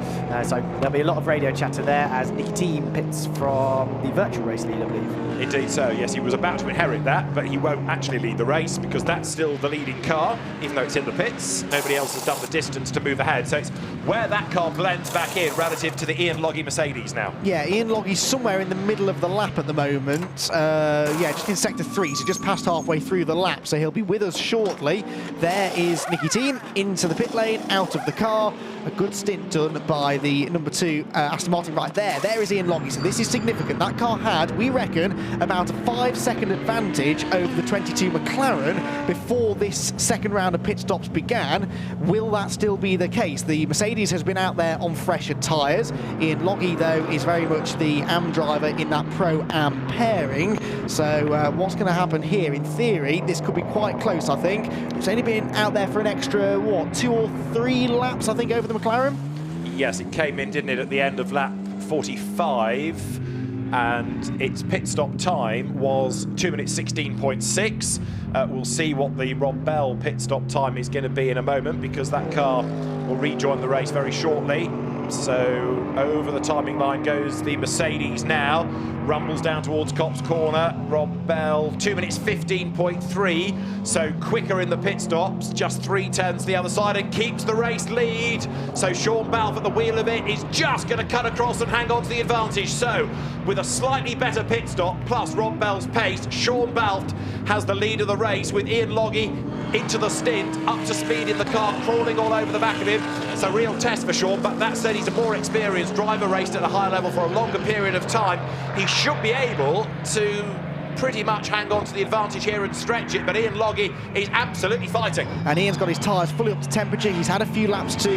So there'll be a lot of radio chatter there as Nicky Thiem pits from the virtual race lead, I believe. Indeed so, yes, he was about to inherit that, but he won't actually lead the race because that's still the leading car, even though it's in the pits. Nobody else has done the distance to move ahead, so it's where that car blends back in relative to the Ian Logie Mercedes now. Yeah, Ian Loggie's somewhere in the middle of the lap at the moment. Yeah, just in sector 3, so just past halfway through the lap, so he'll be with us shortly. There is Nicky Thiem into the pit lane, out of the car. A good stint done by the number 2 Aston Martin right there. There is Ian Logie, so this is significant. That car had, we reckon, about a 5-second advantage over the 22 McLaren before this second round of pit stops began. Will that still be the case? The Mercedes has been out there on fresher tyres. Ian Logie, though, is very much the AM driver in that Pro-Am pairing. So what's going to happen here? In theory, this could be quite close, I think. It's only been out there for an extra, what, 2 or 3 laps, I think, over the McLaren? Yes, it came in, didn't it, at the end of lap 45. And its pit stop time was 2 minutes 16.6. We'll see what the Rob Bell pit stop time is going to be in a moment, because that car will rejoin the race very shortly. So over the timing line goes the Mercedes now, rumbles down towards Copse Corner. Rob Bell, 2 minutes 15.3, so quicker in the pit stops, just 3/10 the other side, and keeps the race lead. So Sean Balfe at the wheel of it is just going to cut across and hang on to the advantage. So with a slightly better pit stop plus Rob Bell's pace, Sean Balfe has the lead of the race, with Ian Logie into the stint, up to speed in the car, crawling all over the back of him. It's a real test for Sean, but that said, he's a more experienced driver, raced at a higher level for a longer period of time. He should be able to pretty much hang on to the advantage here and stretch it, but Ian Logie is absolutely fighting. And Ian's got his tyres fully up to temperature. He's had a few laps to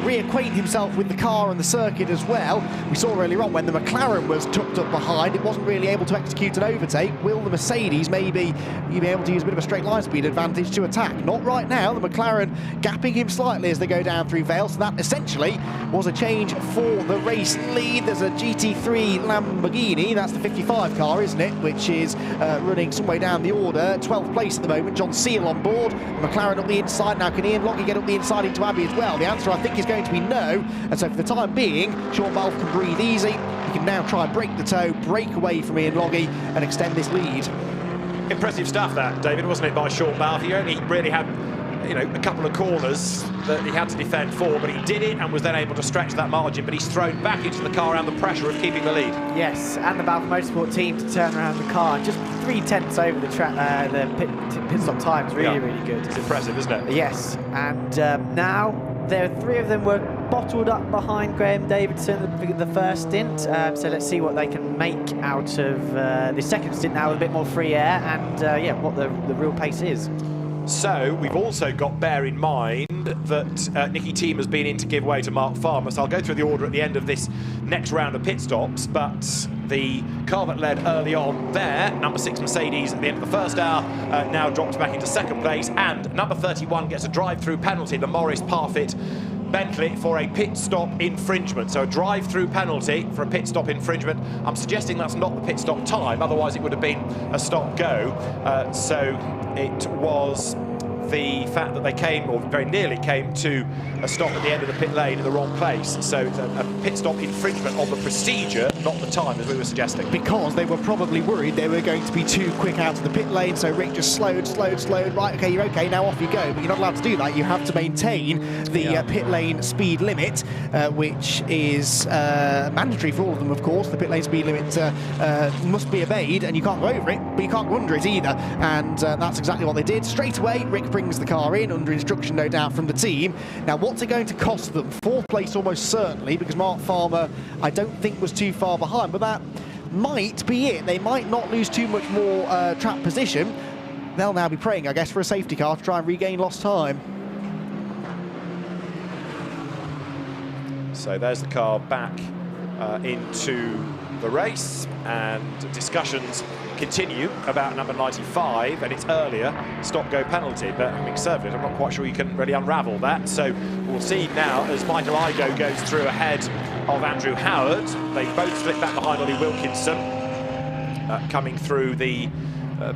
reacquaint himself with the car and the circuit as well. We saw earlier on when the McLaren was tucked up behind, it wasn't really able to execute an overtake. Will the Mercedes maybe be able to use a bit of a straight line speed advantage to attack? Not right now. The McLaren gapping him slightly as they go down through Vale, so that essentially was a change for the race lead. There's a GT3 Lamborghini, that's the 55 car, isn't it, which is running some way down the order. 12th place at the moment. John Seal on board. McLaren up the inside. Now can Ian Logie get up the inside into Abbey as well? The answer, I think, is going to be no. And so for the time being, Sean Balfe can breathe easy. He can now try and break the toe, break away from Ian Logie and extend this lead. Impressive stuff that, David, wasn't it, by Sean Balfe? He only really had, you know, a couple of corners that he had to defend for, but he did it and was then able to stretch that margin, but he's thrown back into the car under the pressure of keeping the lead. Yes, and the Balfe Motorsport team to turn around the car, just 3/10 over the track. The pit stop time is really good. It's impressive, isn't it? Yes, and now there 3 of them were bottled up behind Graham Davidson the first stint, so let's see what they can make out of the second stint now with a bit more free air, and yeah, what the real pace is. So we've also got, bear in mind that Nicky Thiem has been in to give way to Mark Farmer, so I'll go through the order at the end of this next round of pit stops, but the car that led early on there, number 6 Mercedes at the end of the first hour, now drops back into second place, and number 31 gets a drive-through penalty, the Morris Parfit Bentley, for a pit stop infringement. So a drive-through penalty for a pit stop infringement. I'm suggesting that's not the pit stop time, otherwise it would have been a stop-go. So it was the fact that they came, or very nearly came, to a stop at the end of the pit lane in the wrong place. So it's a pit stop infringement on the procedure, not the time, as we were suggesting. Because they were probably worried they were going to be too quick out of the pit lane, so Rick just slowed. Right, okay, you're okay, now off you go. But you're not allowed to do that. You have to maintain the pit lane speed limit, which is mandatory for all of them, of course. The pit lane speed limit must be obeyed, and you can't go over it, but you can't go under it either. And that's exactly what they did. Straight away, Rick brings the car in, under instruction, no doubt, from the team. Now, what's it going to cost them? 4th place almost certainly, because Mark Farmer, I don't think, was too far behind, but that might be it. They might not lose too much more track position. They'll now be praying, I guess, for a safety car to try and regain lost time. So there's the car back into the race, and discussions continue about number 95 and its earlier stop-go penalty. But having served it, I'm not quite sure you can really unravel that. So we'll see now as Michael Igoe goes through ahead of Andrew Howard. They both slip back behind Ollie Wilkinson, coming through the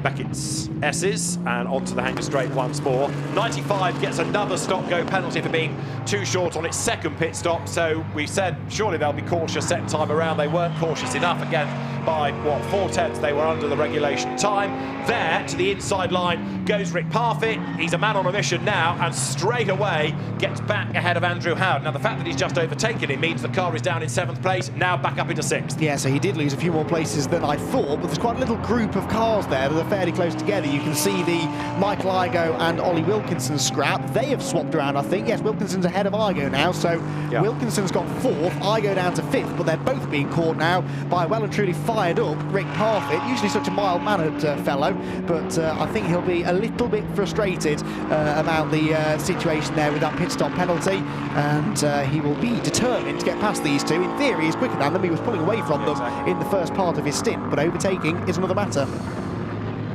Beckett's S's and onto the Hanger Straight once more. 95 gets another stop-go penalty for being too short on its second pit stop, so we said surely they'll be cautious second time around. They weren't cautious enough. Again, by what, 4/10 they were under the regulation time. There to the inside line goes Rick Parfitt. He's a man on a mission now, and straight away gets back ahead of Andrew Howard. Now the fact that he's just overtaken him means the car is down in 7th place, now back up into 6th. Yeah, so he did lose a few more places than I thought, but there's quite a little group of cars there that are fairly close together. You can see the Michael Igoe and Ollie Wilkinson scrap. They have swapped around, I think. Yes, Wilkinson's ahead of Igoe now, so yeah. Wilkinson's got 4th, Igoe down to 5th, but they're both being caught now by well and truly fired up Rick Parfitt. Usually such a mild-mannered fellow, but I think he'll be a little bit frustrated about the situation there with that pit stop penalty, and he will be determined to get past these two. In theory, he's quicker than them. He was pulling away from them in the first part of his stint, but overtaking is another matter.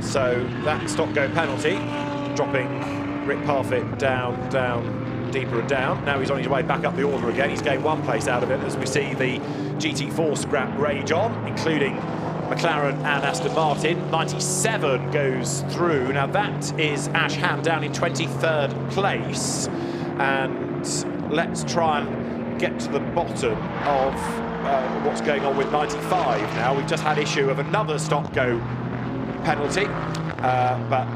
So that stop-go penalty, dropping Rick Parfitt down, deeper and down. Now he's on his way back up the order again. He's gained 1 place out of it as we see the GT4 scrap rage on, including McLaren and Aston Martin. 97 goes through. Now that is Ash Ham down in 23rd place. And let's try and get to the bottom of what's going on with 95 now. We've just had issue of another stop-go penalty, but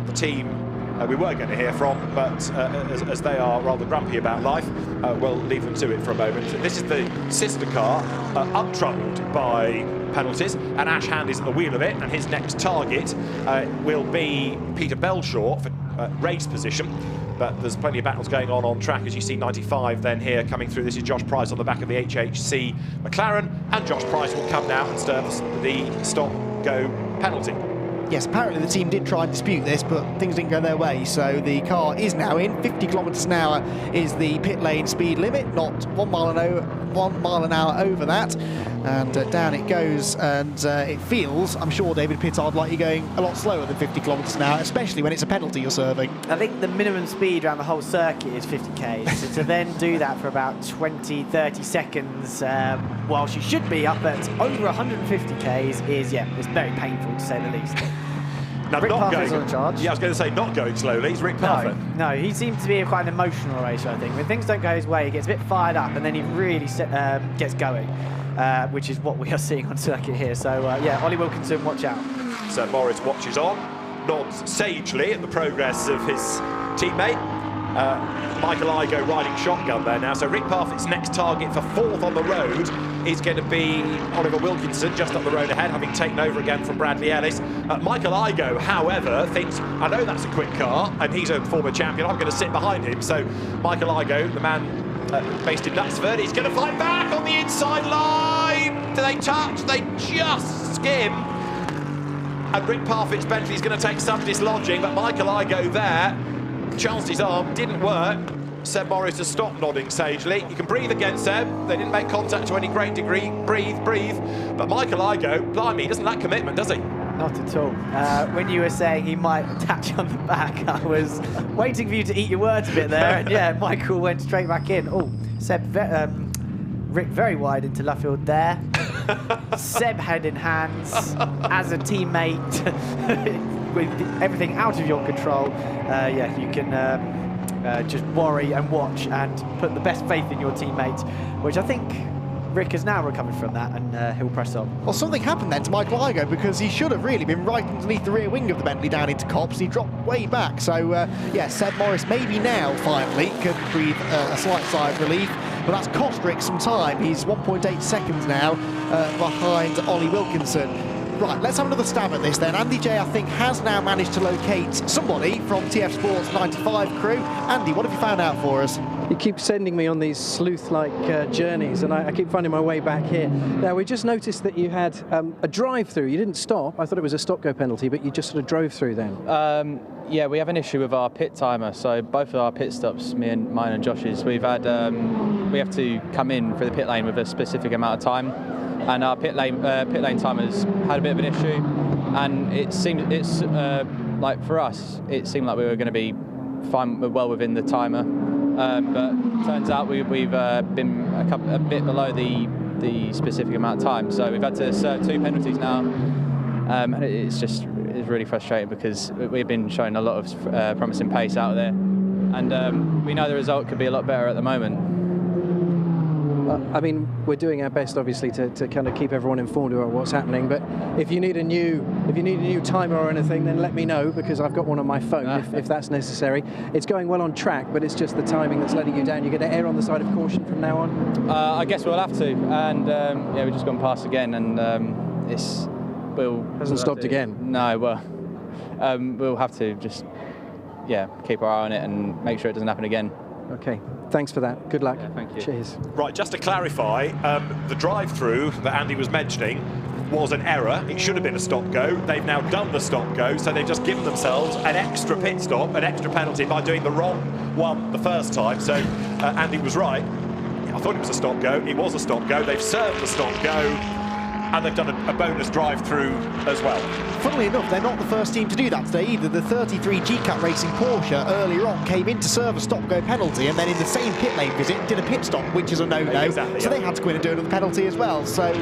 the team we were going to hear from, but as they are rather grumpy about life, we'll leave them to it for a moment. This is the sister car, untroubled by penalties, and Ash Hand is at the wheel of it, and his next target will be Peter Belshaw for race position. But there's plenty of battles going on track, as you see 95 then here coming through. This is Josh Price on the back of the HHC McLaren, and Josh Price will come now and serve the stop-go penalty. Yes, apparently the team did try and dispute this, but things didn't go their way, so the car is now in. 50 kilometres an hour is the pit lane speed limit, not 1 mile an hour over that. And down it goes, and it feels, I'm sure, David Pittard, like you're going a lot slower than 50 kilometres an hour, especially when it's a penalty you're serving. I think the minimum speed around the whole circuit is 50 k's. So to then do that for about 20, 30 seconds, whilst you should be up at over 150 k's, is, yeah, it's very painful to say the least. Now, Rick not Parfitt's going, on charge. Yeah, I was going to say not going slowly. It's Rick Parfitt. No, he seems to be quite an emotional racer, I think. When things don't go his way, he gets a bit fired up, and then he really gets going, which is what we are seeing on circuit here. So, yeah, Ollie Wilkinson, watch out. So Morris watches on, nods sagely at the progress of his teammate. Michael Igoe riding shotgun there now. So Rick Parfitt's next target for 4th on the road is going to be Oliver Wilkinson, just up the road ahead, having taken over again from Bradley Ellis. Michael Igoe, however, thinks, I know that's a quick car, and he's a former champion, I'm going to sit behind him. So Michael Igoe, the man based in Knutsford, he's going to fight back on the inside line. Do they touch? They just skim. And Rick Parfitt's Bentley's going to take some dislodging, but Michael Igoe there chanced his arm, didn't work. Seb Morris has stopped nodding sagely. You can breathe again, Seb. They didn't make contact to any great degree. Breathe. But Michael Igoe, blimey, he doesn't lack commitment, does he? Not at all. When you were saying he might attach on the back, I was waiting for you to eat your words a bit there. And yeah, Michael went straight back in. Oh, Seb, Rick very wide into Luffield there. Seb head in hands as a teammate. with everything out of your control, yeah, you can just worry and watch and put the best faith in your teammate, which I think Rick has now recovered from that, and he'll press on. Well, something happened then to Michael Igoe, because he should have really been right underneath the rear wing of the Bentley down into Copse. He dropped way back. So, yeah, Seb Morris maybe now, finally, can breathe a slight sigh of relief. But that's cost Rick some time. He's 1.8 seconds now behind Ollie Wilkinson. Right, let's have another stab at this then. Andy J, I think, has now managed to locate somebody from TF Sports 95 crew. Andy, what have you found out for us? You keep sending me on these sleuth-like journeys, and I keep finding my way back here. Now, we just noticed that you had a drive-through. You didn't stop. I thought it was a stop-go penalty, but you just sort of drove through then. Yeah, we have an issue with our pit timer. So both of our pit stops, mine and Josh's, we have to come in for the pit lane with a specific amount of time, and our pit lane timers had a bit of an issue, and like for us, it seemed like we were going to be fine, well within the timer. But turns out we've been a bit below the specific amount of time, so we've had to serve 2 penalties now, and it's really frustrating because we've been showing a lot of promising pace out there, and we know the result could be a lot better at the moment. I mean, we're doing our best, obviously, to kind of keep everyone informed about what's happening. But if you need a new timer or anything, then let me know, because I've got one on my phone if that's necessary. It's going well on track, but it's just the timing that's letting you down. You're going to err on the side of caution from now on. I guess we'll have to, and yeah, we've just gone past again, and hasn't stopped again. No, well, we'll have to just keep our eye on it and make sure it doesn't happen again. Okay, thanks for that. Good luck. Yeah, thank you. Cheers. Right, just to clarify, the drive-through that Andy was mentioning was an error. It should have been a stop-go. They've now done the stop-go, so they've just given themselves an extra pit stop, an extra penalty by doing the wrong one the first time. So Andy was right. I thought it was a stop-go. It was a stop-go. They've served the stop-go, and they've done a bonus drive-through as well. Funnily enough, they're not the first team to do that today either. The 33 GCAT Racing Porsche earlier on came in to serve a stop-go penalty, and then in the same pit lane visit did a pit stop, which is a no-no. Exactly, so they had to go in and do another penalty as well. So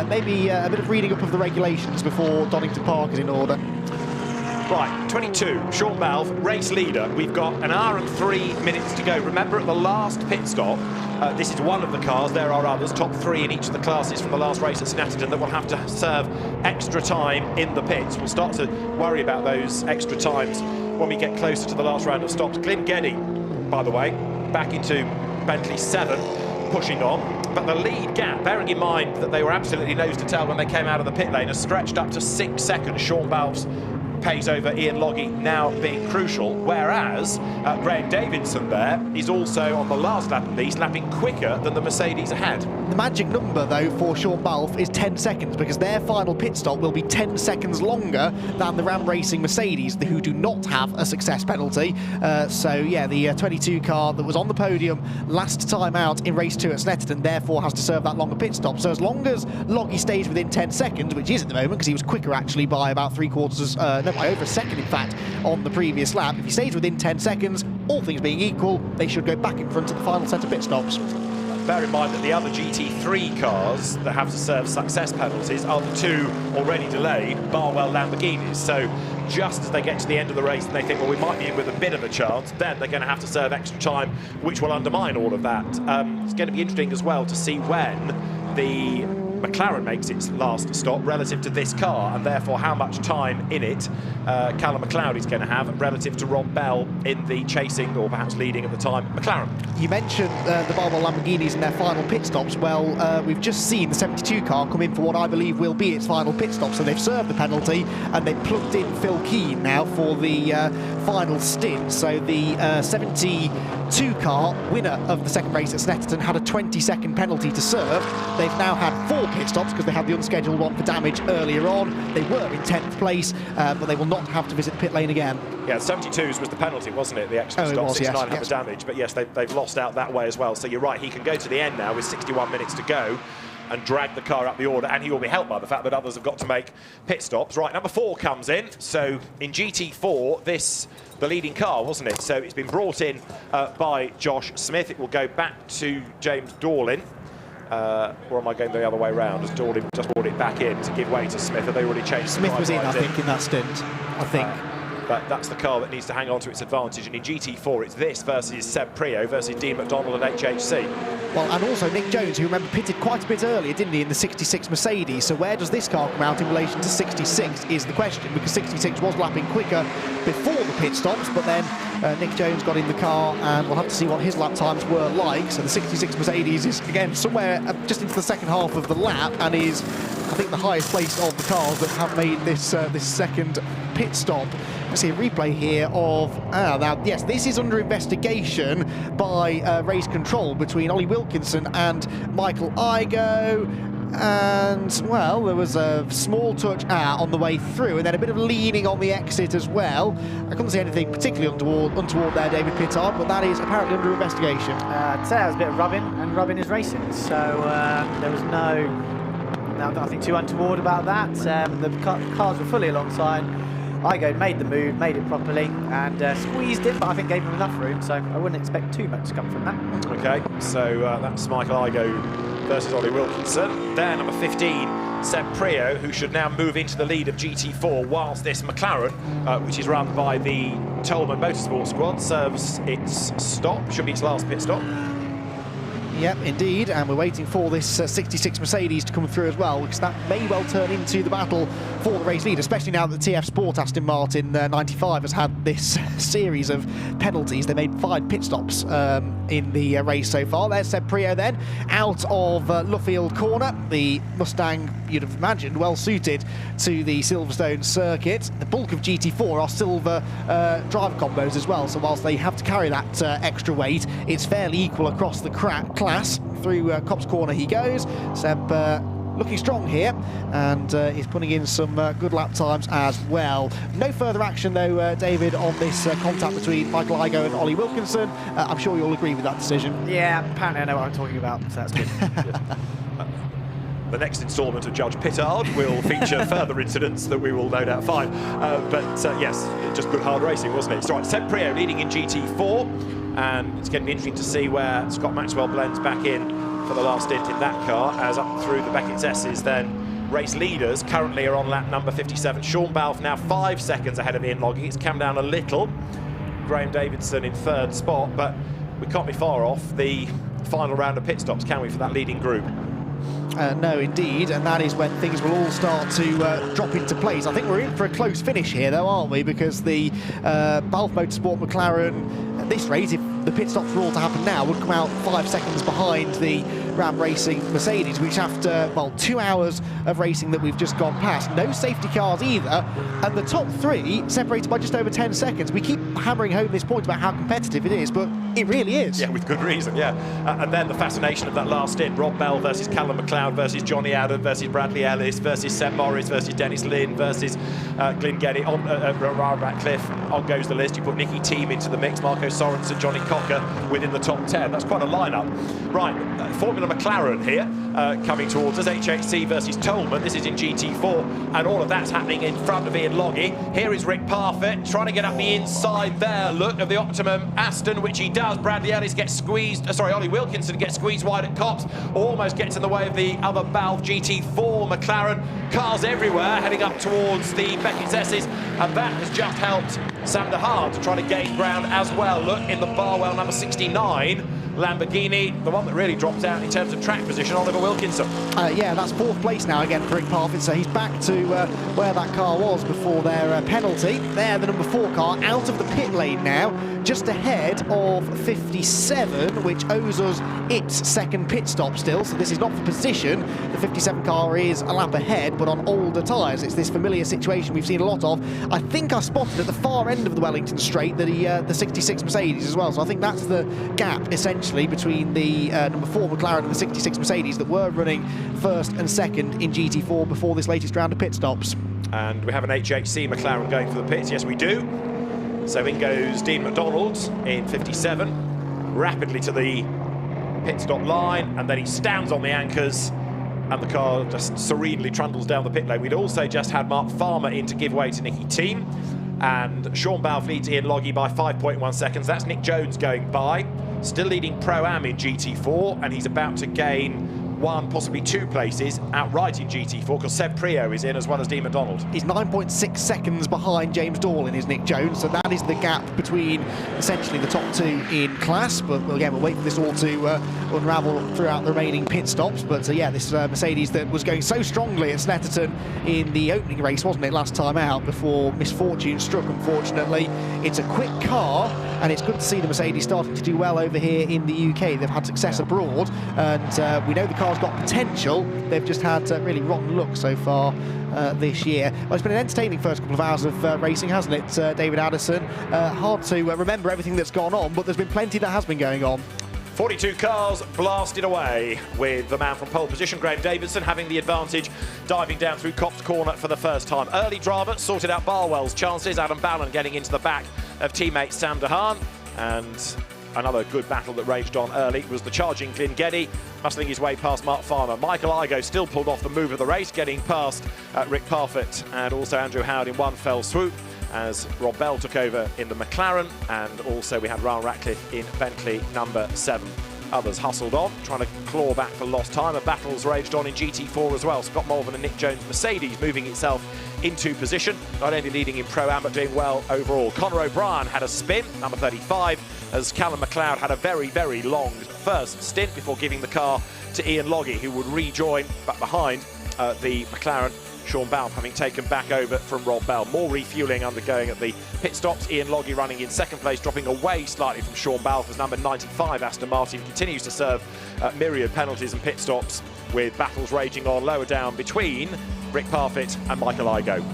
maybe a bit of reading up of the regulations before Donington Park is in order. Right, 22, Sean Balfe, race leader. We've got an hour and 3 minutes to go. Remember, at the last pit stop, this is one of the cars. There are others, top 3 in each of the classes from the last race at Snetterton, that will have to serve extra time in the pits. We'll start to worry about those extra times when we get closer to the last round of stops. Glyn Geddy, by the way, back into Bentley 7, pushing on. But the lead gap, bearing in mind that they were absolutely nose to tail when they came out of the pit lane, has stretched up to 6 seconds. Sean Balfe's pace over Ian Logie now being crucial, whereas Graham Davidson there is also on the last lap at least lapping quicker than the Mercedes ahead. The magic number though for Sean Balfe is 10 seconds, because their final pit stop will be 10 seconds longer than the Ram Racing Mercedes, who do not have a success penalty. So yeah, the 22 car that was on the podium last time out in race 2 at Snetterton therefore has to serve that longer pit stop. So as long as Logie stays within 10 seconds, which is at the moment because he was quicker actually by about by over a second in fact on the previous lap, if he stays within 10 seconds, all things being equal, they should go back in front at the final set of pit stops. Bear in mind that the other GT3 cars that have to serve success penalties are the 2 already delayed Barwell Lamborghinis. So just as they get to the end of the race and they think, well, we might be in with a bit of a chance, then they're going to have to serve extra time, which will undermine all of that. It's going to be interesting as well to see when the McLaren makes its last stop relative to this car, and therefore how much time in it Callum McLeod is going to have relative to Rob Bell in the chasing, or perhaps leading at the time, McLaren. You mentioned the Barwell Lamborghinis and their final pit stops. Well, we've just seen the 72 car come in for what I believe will be its final pit stop, so they've served the penalty and they've plugged in Phil Keane now for the final stint. So the 72 car winner of the second race at Snetterton had a 20-second penalty to serve. They've now had 4 pit stops because they had the unscheduled one for damage earlier on. They were in 10th place, but they will not have to visit the pit lane again. Yeah, 72s was the penalty, wasn't it? The extra stop, 69 had the damage, but yes, they've lost out that way as well. So you're right, he can go to the end now with 61 minutes to go and drag the car up the order, and he will be helped by the fact that others have got to make pit stops. Right, number 4 comes in. So in GT4, the leading car, wasn't it? So it's been brought in by Josh Smith. It will go back to James Dorlin. Or am I going the other way round? Has Dorlin just brought it back in to give way to Smith? Have they already changed? Smith was in, I think, in that stint. I think. But that's the car that needs to hang on to its advantage. And in GT4, it's this versus Seb Priaulx versus Dean McDonald and HHC. Well, and also Nick Jones, who remember pitted quite a bit earlier, didn't he, in the 66 Mercedes. So where does this car come out in relation to 66 is the question, because 66 was lapping quicker before the pit stops, but then Nick Jones got in the car, and we'll have to see what his lap times were like. So the 66 Mercedes is, again, somewhere just into the second half of the lap, and is, I think, the highest placed of the cars that have made this this second pit stop. I see a replay here of, now, yes, this is under investigation by race control between Ollie Wilkinson and Michael Igoe. And, well, there was a small touch on the way through, and then a bit of leaning on the exit as well. I couldn't see anything particularly untoward there, David Pittard, but that is apparently under investigation. I'd say that was a bit of rubbing, and rubbing is racing, so there was nothing too untoward about that. The cars were fully alongside. Igoe made the move, made it properly, and squeezed it, but I think gave him enough room, so I wouldn't expect too much to come from that. Okay, so that's Michael Igoe versus Ollie Wilkinson. There, number 15, Seb Priaulx, who should now move into the lead of GT4, whilst this McLaren, which is run by the Tolman Motorsport squad, serves its stop, should be its last pit stop. Yep, indeed, and we're waiting for this 66 Mercedes to come through as well, because that may well turn into the battle for the race lead, especially now that the TF Sport Aston Martin 95 has had this series of penalties. They made 5 pit stops in the race so far. There's Seb Priaulx then, out of Luffield Corner. The Mustang, you'd have imagined, well suited to the Silverstone circuit. The bulk of GT4 are silver driver combos as well, so whilst they have to carry that extra weight, it's fairly equal across the class. Through Copse Corner he goes. Seb looking strong here, and he's putting in some good lap times as well. No further action though, David, on this contact between Michael Igoe and Ollie Wilkinson. I'm sure you'll agree with that decision. Yeah, apparently I know what I'm talking about, so that's good. The next instalment of Judge Pittard will feature further incidents that we will no doubt find. But yes, just good hard racing, wasn't it? So, right, Seb Priaulx leading in GT4. And it's going to be interesting to see where Scott Maxwell blends back in for the last stint in that car, as up through the McXXX's then race leaders currently are on lap number 57. Sean Balfe now 5 seconds ahead of Ian Logging. It's come down a little. Graham Davidson in 3rd spot, but we can't be far off the final round of pit stops, can we, for that leading group? No, indeed, and that is when things will all start to drop into place. I think we're in for a close finish here, though, aren't we? Because the Balfe Motorsport McLaren, at this rate, if the pit stops were all to happen now, would come out 5 seconds behind the Ram Racing Mercedes, which after, well, 2 hours of racing that we've just gone past, no safety cars either, and the top 3 separated by just over 10 seconds. We keep hammering home this point about how competitive it is, but it really is. Yeah, with good reason, yeah. And then the fascination of that last stint, Rob Bell versus Callum McLeod versus Johnny Adam versus Bradley Ellis versus Seb Morris versus Dennis Lynn versus Glyn Geddy, on Ratcliffe. On goes the list. You put Nicky Thiem into the mix, Marco Sorensen, Johnny Cocker within the top 10. That's quite a lineup. Right, Formula McLaren here, coming towards us. HHC versus Tolman. This is in GT4, and all of that's happening in front of Ian Logie. Here is Rick Parfitt trying to get up the inside there. Look of the Optimum Aston, which he does. Bradley Ellis gets squeezed, Ollie Wilkinson gets squeezed wide at Copse, almost gets in the way of the other Balfe GT4 McLaren. Cars everywhere heading up towards the McXXX's, and that has just helped Sam de Haan to try to gain ground as well. Look in the Barwell number 69 Lamborghini, the one that really drops out in terms of track position, Oliver Wilkinson. Yeah, that's 4th place now again for Rick Parfitt, so he's back to where that car was before their penalty. There, the number 4 car out of the pit lane now, just ahead of 57, which owes us its 2nd pit stop still, so this is not for position. The 57 car is a lap ahead, but on older tyres. It's this familiar situation we've seen a lot of. I think I spotted at the far end of the Wellington straight the 66 Mercedes as well, so I think that's the gap, essentially, between the number 4 McLaren and the 66 Mercedes that were running 1st and 2nd in GT4 before this latest round of pit stops. And we have an HHC McLaren going for the pits. Yes, we do. So in goes Dean McDonald in 57, rapidly to the pit stop line, and then he stands on the anchors, and the car just serenely trundles down the pit lane. We'd also just had Mark Farmer in to give way to Nicky Thiem, and Sean Balfe leads Ian Logie by 5.1 seconds. That's Nick Jones going by, still leading Pro-Am in GT4, and he's about to gain 1, possibly 2 places outright in GT4, because Seb Prio is in as well as Dean McDonald. He's 9.6 seconds behind James Dallin, is Nick Jones, so that is the gap between essentially the top 2 in class. But again, we'll wait for this all to unravel throughout the remaining pit stops. But yeah, this Mercedes that was going so strongly at Snetterton in the opening race, wasn't it, last time out, before misfortune struck, unfortunately. It's a quick car, and it's good to see the Mercedes starting to do well over here in the UK. They've had success abroad, and we know the car's got potential. They've just had really rotten luck so far this year. Well, it's been an entertaining first couple of hours of racing, hasn't it, David Addison? Hard to remember everything that's gone on, but there's been plenty that has been going on. 42 cars blasted away, with the man from pole position, Graham Davidson, having the advantage, diving down through Copse Corner for the first time. Early drama sorted out Barwell's chances, Adam Ballon getting into the back of teammate Sam Dehaan, and another good battle that raged on early was the charging Glyn Geddy, muscling his way past Mark Farmer. Michael Igoe still pulled off the move of the race, getting past Rick Parfitt and also Andrew Howard in one fell swoop, as Rob Bell took over in the McLaren, and also we had Ryan Ratcliffe in Bentley number 7. Others hustled on, trying to claw back for lost time. A battle's raged on in GT4 as well. Scott Malvern and Nick Jones' Mercedes moving itself into position, not only leading in Pro-Am but doing well overall. Conor O'Brien had a spin, number 35, as Callum McLeod had a very, very long first stint before giving the car to Ian Logie, who would rejoin back behind the McLaren. Sean Balfe having taken back over from Rob Bell. More refuelling undergoing at the pit stops. Ian Logie running in second place, dropping away slightly from Sean Balfe as number 95 Aston Martin continues to serve myriad penalties and pit stops, with battles raging on lower down between Rick Parfitt and Michael Igoe.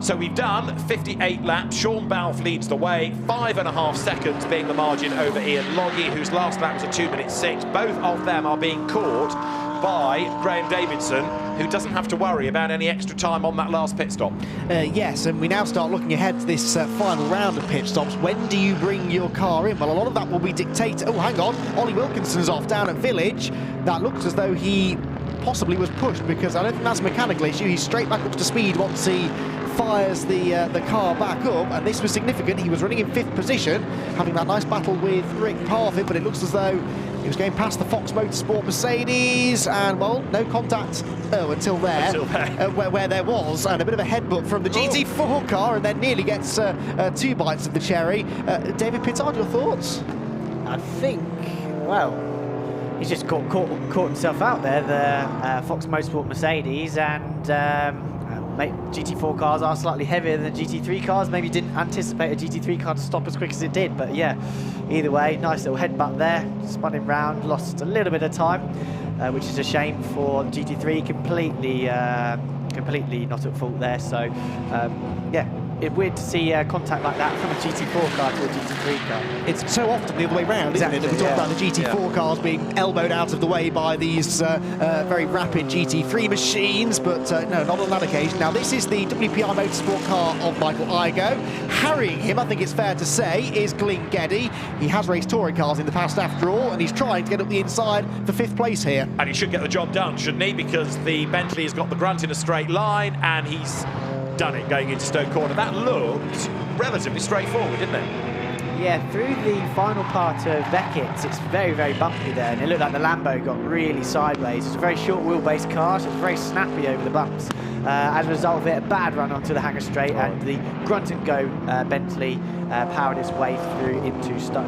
So we've done 58 laps. Sean Balfe leads the way, 5.5 seconds being the margin over Ian Logie, whose last lap was a 2:06. Both of them are being caught by Graham Davidson, who doesn't have to worry about any extra time on that last pit stop. Yes, and we now start looking ahead to this final round of pit stops. When do you bring your car in? Well, a lot of that will be dictated. Oh, hang on, Ollie Wilkinson's off down at Village. That looks as though he possibly was pushed, because I don't think that's a mechanical issue. He's straight back up to speed once he fires the car back up, and this was significant. He was running in 5th position, having that nice battle with Rick Parfitt, but it looks as though he was going past the Fox Motorsport Mercedes, and, well, no contact until there, where there was, and a bit of a headbutt from the GT4 car, and then nearly gets 2 bites of the cherry. David Pittard, your thoughts? I think, well, he's just caught himself out there, the Fox Motorsport Mercedes, and GT4 cars are slightly heavier than GT3 cars. Maybe didn't anticipate a GT3 car to stop as quick as it did, but yeah, either way, nice little headbutt there, spun him round, lost a little bit of time, which is a shame for GT3, completely not at fault there. So yeah, it's weird to see contact like that from a GT4 car to a GT3 car. It's so often the other way round, isn't it? We talk about the GT4 cars being elbowed out of the way by these very rapid GT3 machines, but no, not on that occasion. Now, this is the WPI Motorsport car of Michael Igoe. Harrying him, I think it's fair to say, is Glyn Geddy. He has raced touring cars in the past after all, and he's trying to get up the inside for 5th place here. And he should get the job done, shouldn't he? Because the Bentley has got the grunt in a straight line, and he's done it going into Stoke Corner. That looked relatively straightforward, didn't it? Yeah, through the final part of Beckett's, it's very, very bumpy there, and it looked like the Lambo got really sideways. It's a very short wheelbase car, so it's very snappy over the bumps. As a result of it, a bad run onto the Hanger Straight, and the grunt and go Bentley powered its way through into Stoke.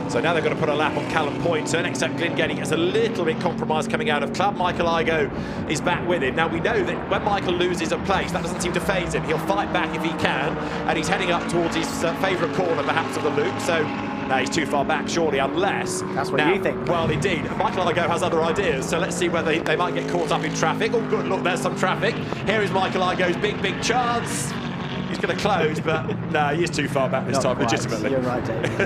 So now they've got to put a lap on Callum Poynton, except Glyn Geddy gets a little bit compromised coming out of club. Michael Igoe is back with him. Now, we know that when Michael loses a place, that doesn't seem to faze him. He'll fight back if he can, and he's heading up towards his favourite corner, perhaps, of the loop. So now he's too far back, surely, unless... That's what you think. Well, indeed. Michael Igoe has other ideas, so let's see whether they might get caught up in traffic. Oh, good, look, there's some traffic. Here is Michael Igoe's big chance. He's going to close, but no, he is too far back this time, legitimately. You're right, Dave.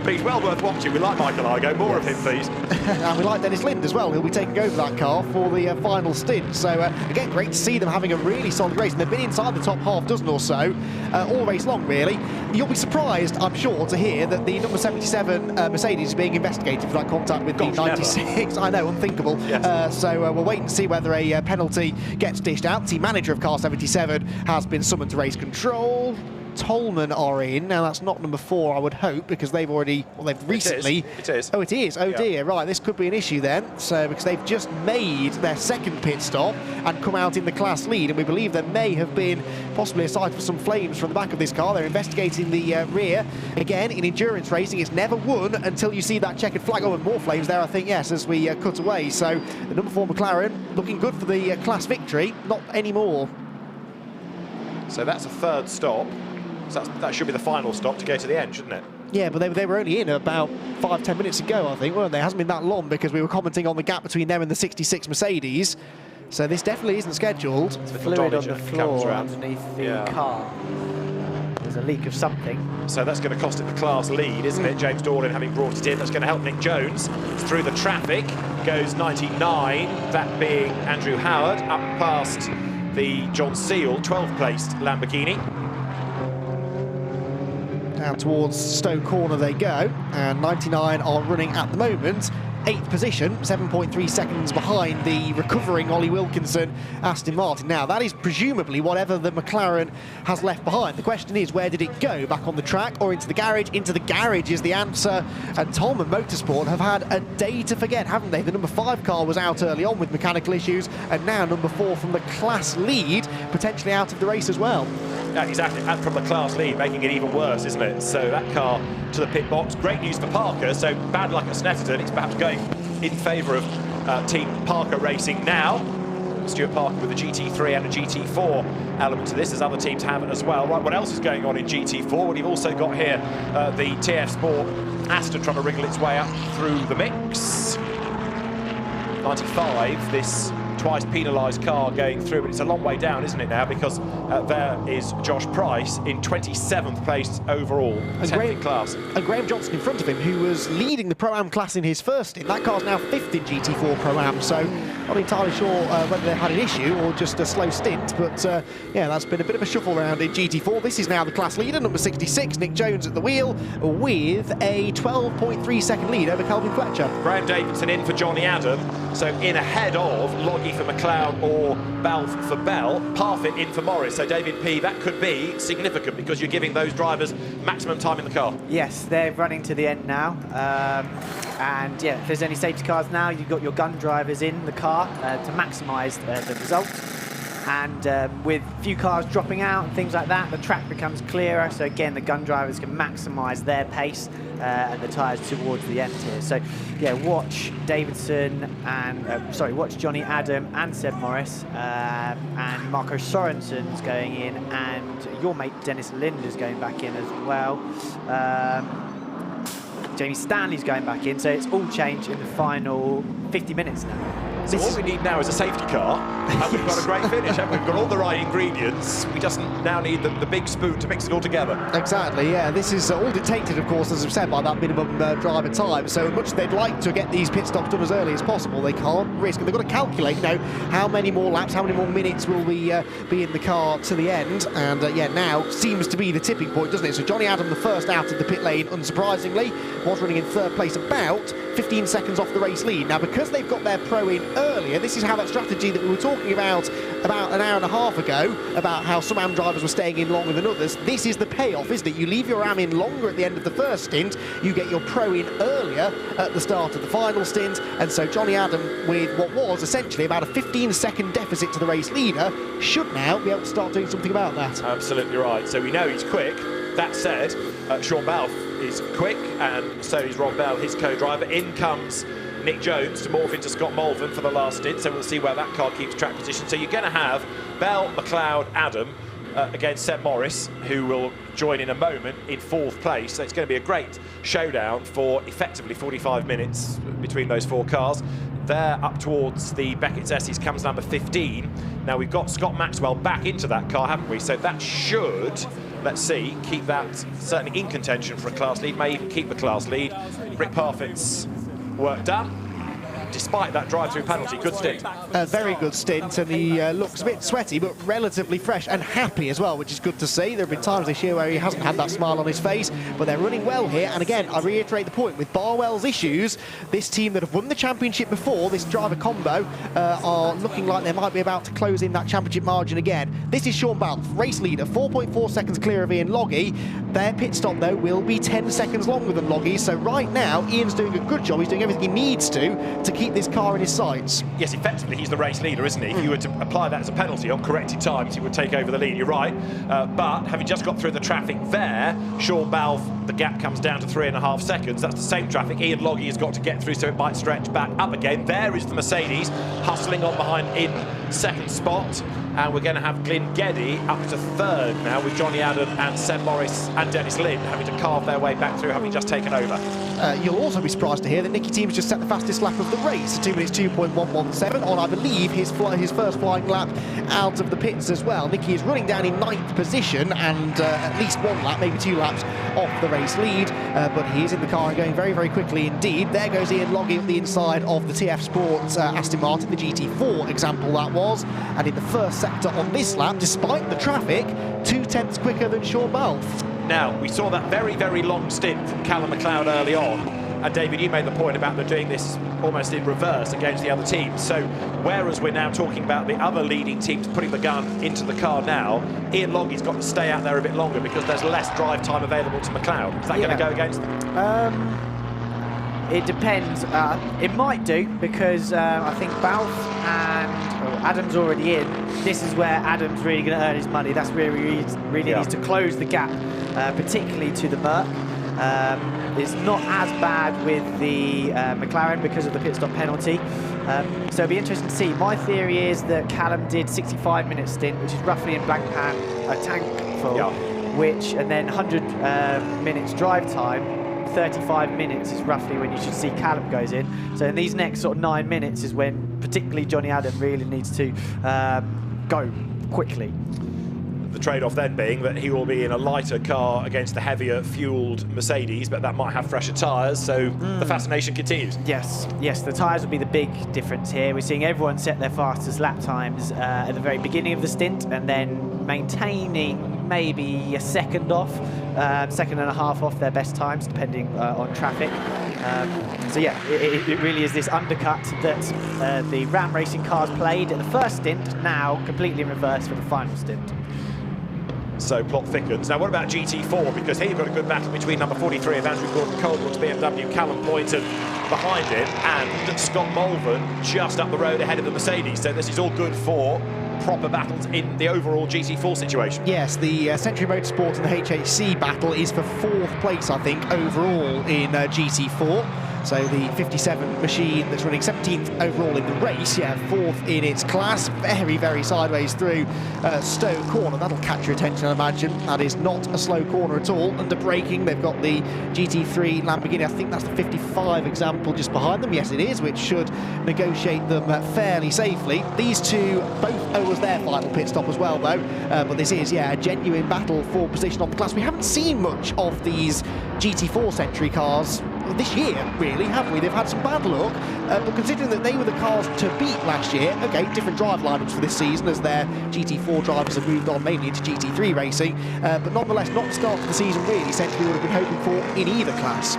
But he's well worth watching. We like Michael Igoe. More of him, please. And we like Dennis Lind as well. He'll be taking over that car for the final stint. So, again, great to see them having a really solid race. And they've been inside the top half dozen or so, all race long, really. You'll be surprised, I'm sure, to hear that the number 77 Mercedes is being investigated for that contact with the 96. Never. I know, unthinkable. Yes. So we'll wait and see whether a penalty gets dished out. The team manager of car 77 has been summoned to race control. Tolman are in. Now, that's not number 4, I would hope, because they've already, well, they've recently... It is. Oh, it is. Oh, yeah. dear. Right, this could be an issue then. So, because they've just made their second pit stop and come out in the class lead, and we believe there may have been possibly a sight of some flames from the back of this car. They're investigating the rear. Again, in endurance racing, it's never won until you see that checkered flag. Oh, and more flames there, I think, yes, as we cut away. So, the number 4 McLaren looking good for the class victory. Not anymore. So that's a third stop. So that should be the final stop to go to the end, shouldn't it? Yeah, but they were only in about 5-10 minutes ago, I think, weren't they? It hasn't been that long because we were commenting on the gap between them and the 66 Mercedes. So this definitely isn't scheduled. There's fluid on the floor underneath the car. There's a leak of something. So that's going to cost it the class lead, isn't it? James Dillane having brought it in. That's going to help Nick Jones. Through the traffic goes 99, that being Andrew Howard, up past the John Seal 12th-placed Lamborghini. Down towards Stowe Corner they go, and 99 are running at the moment. 8th position, 7.3 seconds behind the recovering Ollie Wilkinson Aston Martin. Now, that is presumably whatever the McLaren has left behind. The question is, where did it go? Back on the track or into the garage? Into the garage is the answer. And Tolman Motorsport have had a day to forget, haven't they? The number 5 car was out early on with mechanical issues, and now number 4 from the class lead, potentially out of the race as well. Yeah, exactly, and from the class lead, making it even worse, isn't it? So that car to the pit box. Great news for Parker, so bad luck at Snetterton. It's perhaps going in favour of Team Parker Racing now. Stuart Parker with a GT3 and a GT4 element to this, as other teams have as well. Right, what else is going on in GT4? Well, you've also got here the TF Sport Aston trying to wriggle its way up through the mix. 95, this twice penalised car going through, but it's a long way down, isn't it now, because there is Josh Price in 27th place overall, 10th in class. And Graham Johnson in front of him, who was leading the Pro-Am class in his first stint. That car's now 5th in GT4 Pro-Am, so not entirely sure whether they had an issue or just a slow stint, but yeah, that's been a bit of a shuffle around in GT4. This is now the class leader, number 66, Nick Jones at the wheel, with a 12.3 second lead over Calvin Fletcher. Graham Davidson in for Johnny Adam, so in ahead of Loggy for McLeod or Balfe for Bell, Parfitt in for Morris. So David P, that could be significant because you're giving those drivers maximum time in the car. Yes, they're running to the end now. And yeah, if there's any safety cars now, you've got your gun drivers in the car to maximise the result. And with few cars dropping out and things like that, the track becomes clearer. So again, the gun drivers can maximise their pace and the tyres towards the end here. So yeah, watch Davidson and watch Johnny Adam and Seb Morris and Marco Sorensen's going in, and your mate Dennis Lind is going back in as well. Jamie Stanley's going back in, so it's all changed in the final 50 minutes now. So what we need now is a safety car, and we've got a great finish, haven't we? We've got all the right ingredients. We just now need the big spoon to mix it all together. Exactly, yeah. This is all dictated, of course, as I've said, by that minimum driver time. So much as they'd like to get these pit stops done as early as possible, they can't risk it. They've got to calculate, you know, how many more laps, how many more minutes will we be in the car to the end. And yeah, now seems to be the tipping point, doesn't it? So Johnny Adam, the first out of the pit lane, unsurprisingly, was running in 3rd place, about 15 seconds off the race lead. Now, because they've got their pro in earlier, this is how that strategy that we were talking about an hour and a half ago, about how some AM drivers were staying in longer than others, this is the payoff, isn't it? You leave your AM in longer at the end of the first stint, you get your pro in earlier at the start of the final stint, and so Johnny Adam, with what was essentially about a 15-second deficit to the race leader, should now be able to start doing something about that. Absolutely right. So we know he's quick. That said, Sean Balfe is quick, and so is Rob Bell, his co-driver. In comes Nick Jones to morph into Scott Mulvin for the last stint, so we'll see where that car keeps track position. So you're going to have Bell, McLeod, Adam against Seb Morris, who will join in a moment in 4th place. So it's going to be a great showdown for effectively 45 minutes between those 4 cars. There up towards the Beckett's S's comes number 15. Now we've got Scott Maxwell back into that car, haven't we? So that should, let's see, keep that certainly in contention for a class lead, may even keep the class lead. Rick Parfitt's work done. despite that drive-through penalty. Good stint. A very good stint, and he looks a bit sweaty, but relatively fresh and happy as well, which is good to see. There have been times this year where he hasn't had that smile on his face, but they're running well here. And again, I reiterate the point, with Barwell's issues, this team that have won the championship before, this driver combo, are looking like they might be about to close in that championship margin again. This is Sean Balfe, race leader, 4.4 seconds clear of Ian Logie. Their pit stop, though, will be 10 seconds longer than Loggie's, so right now, Ian's doing a good job. He's doing everything he needs to keep this car in his sights. Yes, effectively, he's the race leader, isn't he? If you were to apply that as a penalty on corrected times, he would take over the lead, you're right. But having just got through the traffic there, Sean Balfe, the gap comes down to 3.5 seconds. That's the same traffic Ian Logie has got to get through, so it might stretch back up again. There is the Mercedes hustling on behind in second spot. And we're going to have Glyn Geddy up to third now, with Johnny Adam and Seb Morris and Dennis Lynn having to carve their way back through, having just taken over. You'll also be surprised to hear that Nicky Teams just set the fastest lap of the race, 2 minutes 2.117, on, I believe, his first flying lap out of the pits as well. Nicky is running down in 9th position and at least 1 lap, maybe 2 laps off the race lead, but he is in the car and going very, very quickly indeed. There goes Ian Logie up the inside of the TF Sports Aston Martin, the GT4 example that was, and in the first sector on this lap, despite the traffic, 2/10 quicker than Sean Balfe. Now, we saw that very, very long stint from Callum McLeod early on, and David, you made the point about them doing this almost in reverse against the other teams. So, whereas we're now talking about the other leading teams putting the gun into the car now, Ian Loggie's got to stay out there a bit longer because there's less drive time available to McLeod. Is that going to go against them? It depends. It might do, because I think Balfe and Adam's already in. This is where Adam's really going to earn his money. That's where he really needs to close the gap, particularly to the Merc. It's not as bad with the McLaren because of the pit stop penalty. So it'll be interesting to see. My theory is that Callum did 65-minute stint, which is roughly in blank pan, a tank full, and then 100 minutes drive time. 35 minutes is roughly when you should see Callum goes in. So in these next sort of 9 minutes is when particularly Johnny Adam really needs to go quickly. The trade-off then being that he will be in a lighter car against the heavier fueled Mercedes, but that might have fresher tyres, so the fascination continues. Yes, the tyres will be the big difference here. We're seeing everyone set their fastest lap times at the very beginning of the stint, and then maintaining maybe a second off, second and a half off their best times, depending on traffic. So yeah, it really is this undercut that the Ram Racing cars played at the first stint, now completely in reverse for the final stint. So plot thickens. Now what about GT4? Because here you've got a good battle between number 43 of Andrew Gordon-Colebrook's BMW, Callum Boynton behind him, and Scott Mulvern just up the road ahead of the Mercedes. So this is all good for proper battles in the overall GT4 situation. Yes, the Century Motorsport and the HHC battle is for 4th place, I think, overall in GT4. So the 57 machine that's running 17th overall in the race, 4th in its class, very, very sideways through Stowe Corner. That'll catch your attention, I imagine. That is not a slow corner at all. Under braking, they've got the GT3 Lamborghini. I think that's the 55 example just behind them. Yes, it is, which should negotiate them fairly safely. These two both owe us their final pit stop as well, though. But this is, a genuine battle for position on the class. We haven't seen much of these GT4 Century cars this year, really, have we? They've had some bad luck, but considering that they were the cars to beat last year, okay, different drive lineups for this season as their GT4 drivers have moved on mainly into GT3 racing, but nonetheless, not the start of the season really Century would have been hoping for in either class.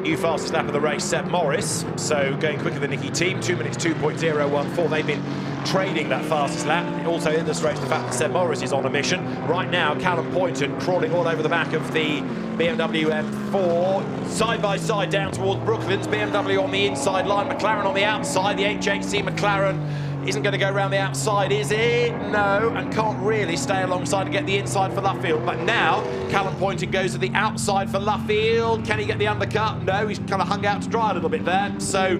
New fastest lap of the race, Seb Morris, so going quicker than Nicky Team, 2 minutes 2.014. They've been trading that fastest lap. It also illustrates the fact that Seb Morris is on a mission. Right now, Callum Boynton crawling all over the back of the BMW M4, side by side down towards Brooklands. BMW on the inside line, McLaren on the outside. The HHC McLaren isn't going to go around the outside, is it? No, and can't really stay alongside and get the inside for Luffield. But now, Callum Boynton goes to the outside for Luffield. Can he get the undercut? No, he's kind of hung out to dry a little bit there. So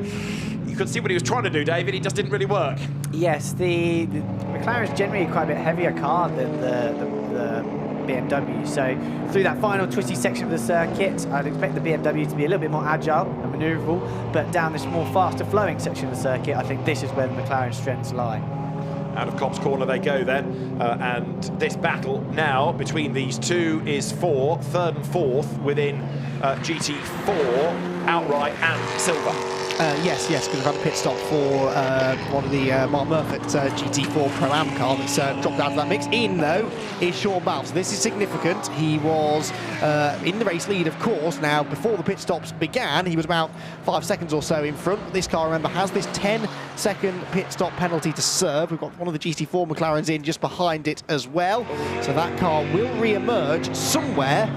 you could see what he was trying to do, David. It just didn't really work. Yes, the McLaren is generally quite a bit heavier car than the BMW. So through that final twisty section of the circuit, I'd expect the BMW to be a little bit more agile and manoeuvrable, but down this more faster flowing section of the circuit, I think this is where the McLaren's strengths lie. Out of Copse Corner they go then, and this battle now between these two is for 3rd and 4th within GT4. outright and silver. Yes, because we've had a pit stop for one of the Mark Murphy GT4 Pro-Am car that's dropped out of that mix. In, though, is Sean Balfe. So this is significant. He was in the race lead, of course. Now, before the pit stops began, he was about 5 seconds or so in front. This car, remember, has this 10-second pit stop penalty to serve. We've got one of the GT4 McLarens in just behind it as well. So that car will re-emerge somewhere,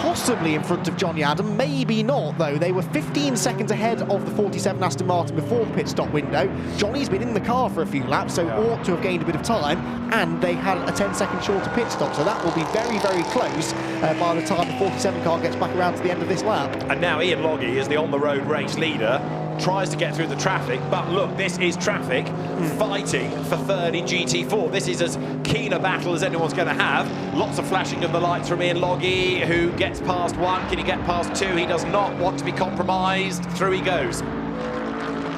possibly in front of Johnny Adam, maybe not though. They were 15 seconds ahead of the 47 Aston Martin before the pit stop window. Johnny's been in the car for a few laps, so ought to have gained a bit of time, and they had a 10-second shorter pit stop, so that will be very, very close by the time the 47 car gets back around to the end of this lap. And now Ian Logie is the on-the-road race leader, tries to get through the traffic, but look, this is traffic fighting for third in GT4. This is as keen a battle as anyone's going to have. Lots of flashing of the lights from Ian Logie, who gets past one. Can he get past two? He does not want to be compromised. Through he goes.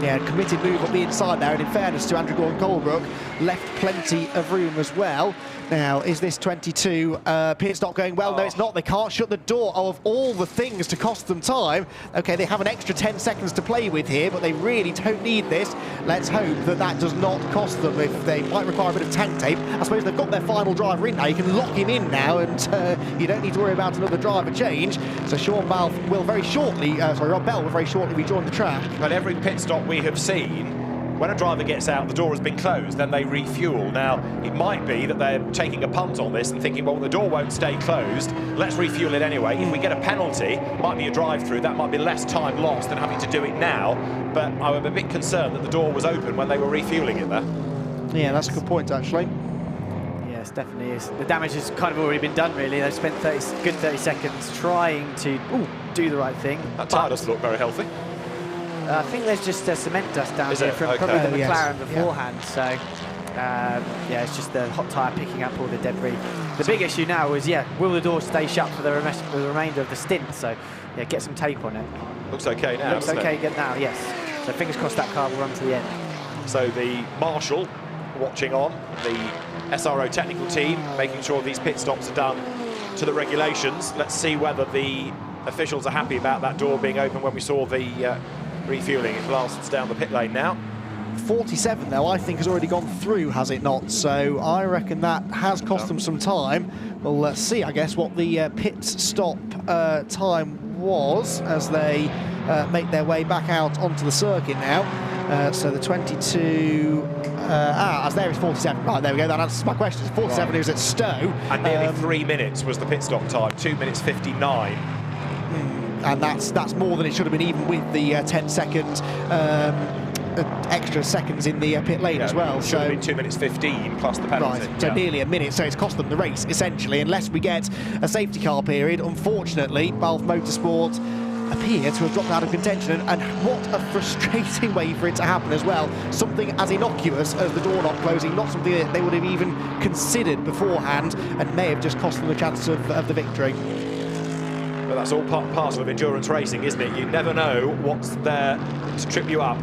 Yeah, committed move on the inside there, and in fairness to Andrew Gordon-Colebrook, left plenty of room as well. Now, is this 22 pit stop going well? No, it's not. They can't shut the door. Oh, of all the things to cost them time. Okay, they have an extra 10 seconds to play with here, but they really don't need this. Let's hope that that does not cost them. If they might require a bit of tank tape, I suppose they've got their final driver in now. You can lock him in now, and you don't need to worry about another driver change. So Sean Balfe will very shortly, Rob Bell will very shortly rejoin the track. But every pit stop we have seen, when a driver gets out, the door has been closed, then they refuel. Now, it might be that they're taking a punt on this and thinking, well, the door won't stay closed, let's refuel it anyway. If we get a penalty, might be a drive-through, that might be less time lost than having to do it now. But I'm a bit concerned that the door was open when they were refueling it there. Yeah, that's a good point, actually. Yes, definitely is. The damage has kind of already been done, really. They've spent good 30 seconds trying to do the right thing. That tyre doesn't look very healthy. I think there's just cement dust down Is here it? from Okay. probably the Yes. McLaren beforehand. So, yeah, it's just the hot tyre picking up all the debris. The big issue now is, will the door stay shut for the remainder of the stint? So, yeah, get some tape on it. Looks okay now. Looks okay now, yes. So fingers crossed that car will run to the end. So the marshal watching on, the SRO technical team, making sure these pit stops are done to the regulations. Let's see whether the officials are happy about that door being open when we saw the refueling. It blasts down the pit lane now. 47, though, I think has already gone through, has it not? So I reckon that has cost them some time. Well, let's see, I guess, what the pit stop time was as they make their way back out onto the circuit now. So the 22... as there is 47. Right, there we go, that answers my question. 47 right. Is at Stowe. And nearly 3 minutes was the pit stop time, 2 minutes 59. And that's more than it should have been, even with the 10-second extra seconds in the pit lane as well. Should have been 2 minutes 15 plus the penalty. Right, so nearly a minute, so it's cost them the race, essentially, unless we get a safety car period. Unfortunately, Balfe Motorsport appear to have dropped out of contention, and what a frustrating way for it to happen as well. Something as innocuous as the door not closing, not something that they would have even considered beforehand, and may have just cost them the chance of the victory. But that's all part and parcel of endurance racing, isn't it? You never know what's there to trip you up.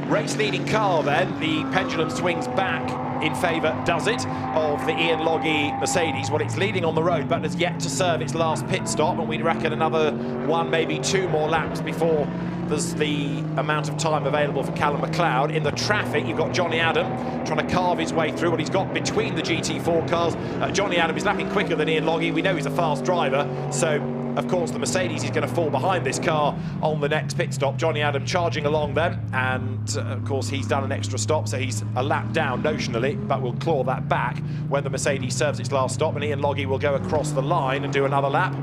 Race leading car then, the pendulum swings back in favour, does it, of the Ian Logie Mercedes. Well, it's leading on the road, but has yet to serve its last pit stop, and we reckon another one, maybe two more laps before there's the amount of time available for Callum McLeod. In the traffic, you've got Johnny Adam trying to carve his way through what he's got between the GT4 cars. Johnny Adam is lapping quicker than Ian Logie. We know he's a fast driver, so of course the Mercedes is going to fall behind this car on the next pit stop. Johnny Adam charging along them, and of course he's done an extra stop, so he's a lap down notionally, but will claw that back when the Mercedes serves its last stop, and Ian Logie will go across the line and do another lap.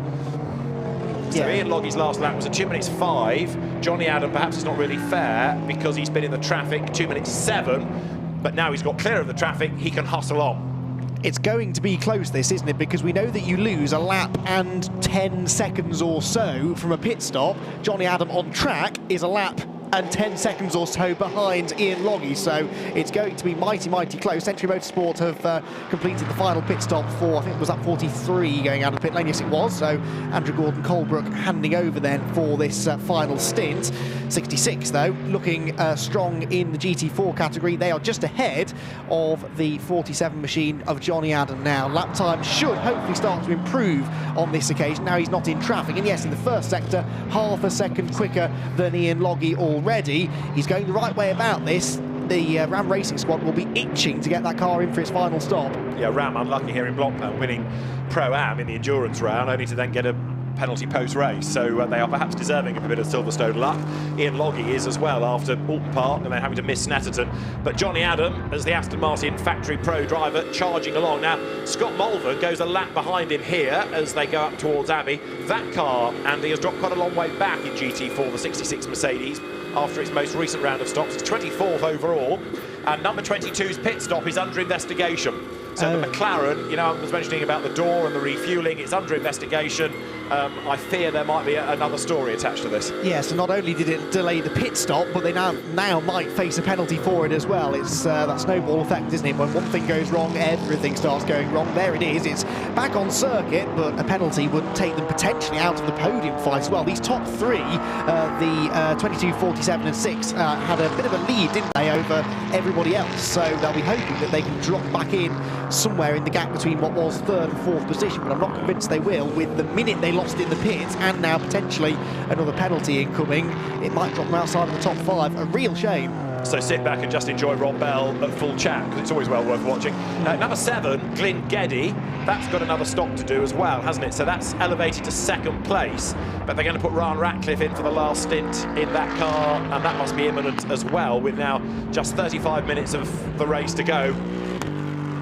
So Ian Loggie's last lap was at 2 minutes 5. Johnny Adam, perhaps it's not really fair because he's been in the traffic 2 minutes 7, but now he's got clear of the traffic, he can hustle on. It's going to be close, this, isn't it? Because we know that you lose a lap and 10 seconds or so from a pit stop. Johnny Adam on track is a lap and 10 seconds or so behind Ian Logie, so it's going to be mighty, mighty close. Century Motorsport have completed the final pit stop for, I think it was that 43 going out of pit lane. Yes, it was. So Andrew Gordon-Colebrook handing over then for this final stint. 66 though, looking strong in the GT4 category. They are just ahead of the 47 machine of Johnny Adam now. Lap time should hopefully start to improve on this occasion. Now he's not in traffic, and yes, in the first sector, half a second quicker than Ian Logie already. He's going the right way about this. The Ram Racing squad will be itching to get that car in for its final stop. Yeah, Ram unlucky here in Blockman, winning Pro-Am in the endurance round, only to then get a penalty post-race, so they are perhaps deserving of a bit of Silverstone luck. Ian Logie is as well after Alton Park and then having to miss Snetterton. But Johnny Adam, as the Aston Martin factory pro driver, charging along. Now, Scott Mulvern goes a lap behind him here as they go up towards Abbey. That car, Andy, has dropped quite a long way back in GT4, the 66 Mercedes, after its most recent round of stops. It's 24th overall, and number 22's pit stop is under investigation. So the McLaren, you know, I was mentioning about the door and the refuelling, it's under investigation. I fear there might be another story attached to this. Yeah, so not only did it delay the pit stop, but they now might face a penalty for it as well. It's that snowball effect, isn't it? When one thing goes wrong, everything starts going wrong. There it is. It's back on circuit, but a penalty would take them potentially out of the podium fight as well. These top three, the 22, 47 and 6, had a bit of a lead, didn't they, over everybody else. So they'll be hoping that they can drop back in somewhere in the gap between what was third and fourth position, but I'm not convinced they will. With the minute they lost in the pits and now potentially another penalty incoming, it might drop them outside of the top 5. A real shame. So sit back and just enjoy Rob Bell at full chat, because it's always well worth watching. Number 7, Glyn Geddy, that's got another stop to do as well, hasn't it? So that's elevated to second place, but they're going to put Ryan Ratcliffe in for the last stint in that car, and that must be imminent as well, with now just 35 minutes of the race to go.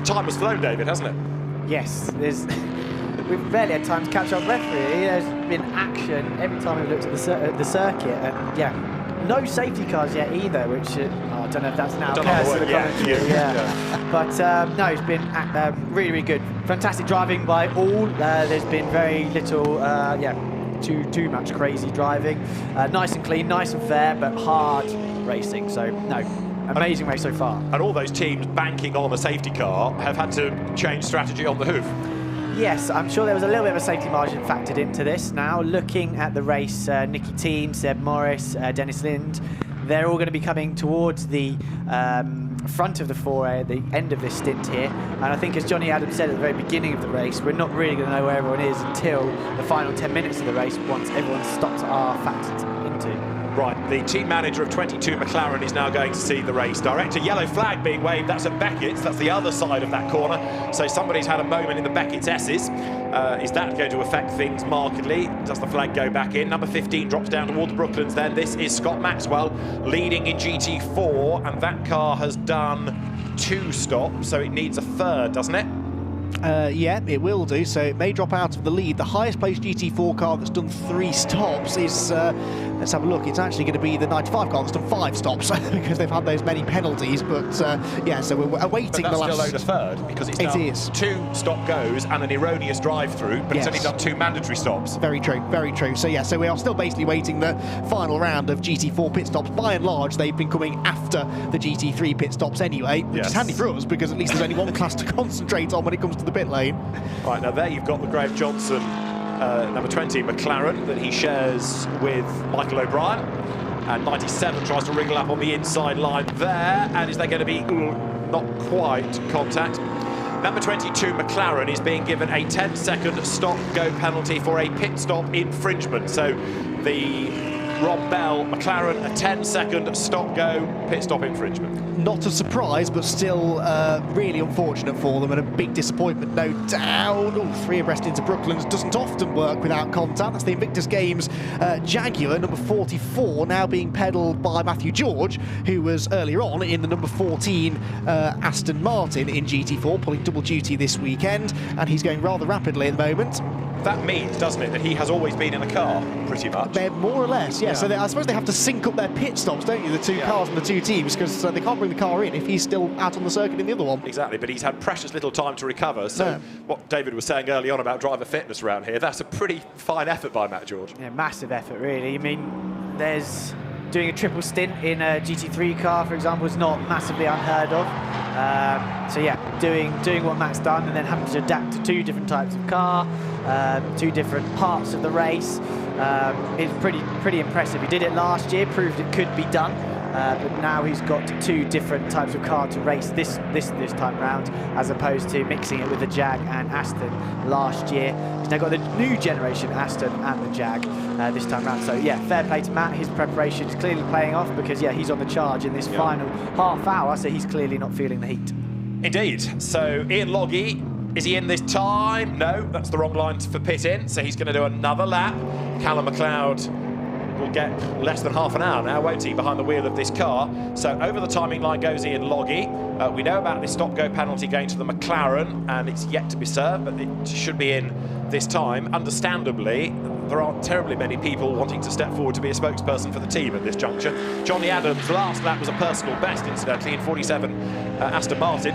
Time has flown, David, hasn't it? Yes, we've barely had time to catch our breath, really. There's been action every time we've looked at the circuit, and yeah, no safety cars yet either, which I don't know if that's now a curse of the commentary. Yeah. But no, it's been really, really good. Fantastic driving by all. There's been very little, too much crazy driving. Nice and clean, nice and fair, but hard racing. So no. Amazing race so far. And all those teams banking on a safety car have had to change strategy on the hoof. Yes, I'm sure there was a little bit of a safety margin factored into this. Now, looking at the race, Nicky Team, Seb Morris, Dennis Lind, they're all going to be coming towards the front of the foray at the end of this stint here. And I think, as Johnny Adams said at the very beginning of the race, we're not really going to know where everyone is until the final 10 minutes of the race, once everyone's stops are factored into. Right, the team manager of 22 McLaren is now going to see the race. Director, yellow flag being waved, that's at Beckett's, that's the other side of that corner. So somebody's had a moment in the Beckett's S's. Is that going to affect things markedly? Does the flag go back in? Number 15 drops down towards Brooklands then. This is Scott Maxwell leading in GT4, and that car has done 2 stops, so it needs a third, doesn't it? Yeah, it will do, so it may drop out of the lead. The highest placed GT4 car that's done 3 stops is, let's have a look, it's actually going to be the 95 car that's done 5 stops because they've had those many penalties, but yeah, so we're awaiting the last... But that's still owed a third, because it's done 2 stop goes and an erroneous drive-through, but it's only done 2 mandatory stops. Very true, very true. So yeah, so we are still basically waiting the final round of GT4 pit stops. By and large, they've been coming after the GT3 pit stops anyway, which is handy for us, because at least there's only one class to concentrate on when it comes to the pit lane. Right, now there you've got the Graham Johnson number 20 McLaren that he shares with Michael O'Brien, and 97 tries to wriggle up on the inside line there, and is there going to be not quite contact? Number 22 McLaren is being given a 10-second stop-go penalty for a pit stop infringement. So the Rob Bell McLaren, a 10-second stop-go pit stop infringement. Not a surprise, but still really unfortunate for them, and a big disappointment, no doubt. 3 abreast into Brooklands doesn't often work without contact. That's the Invictus Games Jaguar, number 44, now being pedalled by Matthew George, who was earlier on in the number 14 Aston Martin in GT4, pulling double duty this weekend, and he's going rather rapidly at the moment. That means, doesn't it, that he has always been in a car, pretty much? They're more or less, yeah. So I suppose they have to sync up their pit stops, don't you, the 2 cars and the 2 teams, because they can't bring the car in if he's still out on the circuit in the other one. Exactly, but he's had precious little time to recover. So what David was saying early on about driver fitness around here, that's a pretty fine effort by Matt George. Yeah, massive effort, really. I mean, there's doing a triple stint in a GT3 car, for example, is not massively unheard of. So yeah, doing what Matt's done and then having to adapt to 2 different types of car, 2 different parts of the race, is pretty impressive. He did it last year, proved it could be done. But now he's got 2 different types of car to race this time round, as opposed to mixing it with the Jag and Aston last year. He's now got the new generation Aston and the Jag this time round. So yeah, fair play to Matt. His preparation is clearly paying off because yeah, he's on the charge in this final half hour, so he's clearly not feeling the heat. Indeed. So Ian Logie, is he in this time? No, that's the wrong line for pit in. So he's going to do another lap. Callum McLeod will get less than half an hour now, won't he, behind the wheel of this car. So over the timing line goes Ian Logie. We know about this stop-go penalty going to the McLaren, and it's yet to be served, but it should be in this time. Understandably, there aren't terribly many people wanting to step forward to be a spokesperson for the team at this juncture. Johnny Adams' last lap was a personal best, incidentally, in 47 Aston Martin.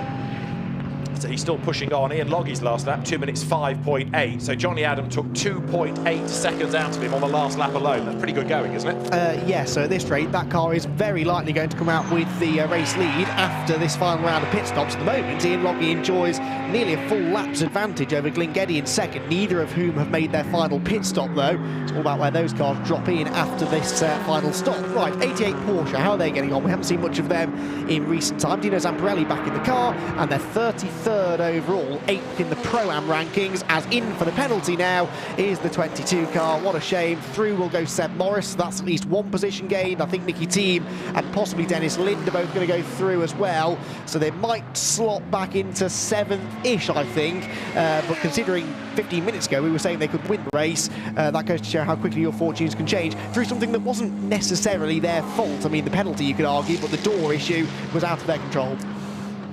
So he's still pushing on. Ian Logie's last lap, 2 minutes 5.8. So Johnny Adam took 2.8 seconds out of him on the last lap alone. That's pretty good going, isn't it? Yeah, so at this rate, that car is very likely going to come out with the race lead after this final round of pit stops. At the moment, Ian Logie enjoys nearly a full lap's advantage over Glyn Geddy in second, neither of whom have made their final pit stop, though. It's all about where those cars drop in after this final stop. Right, 88 Porsche, how are they getting on? We haven't seen much of them in recent time. Dino Zamparelli back in the car, and they're 33rd overall, 8th in the Pro-Am rankings, as in for the penalty now is the 22 car. What a shame. Through will go Seb Morris. That's at least 1 position gained. I think Nicky Thiem and possibly Dennis Lind are both going to go through as well. So they might slot back into 7th-ish, I think. But considering 15 minutes ago we were saying they could win the race, that goes to show how quickly your fortunes can change through something that wasn't necessarily their fault. I mean, the penalty you could argue, but the door issue was out of their control.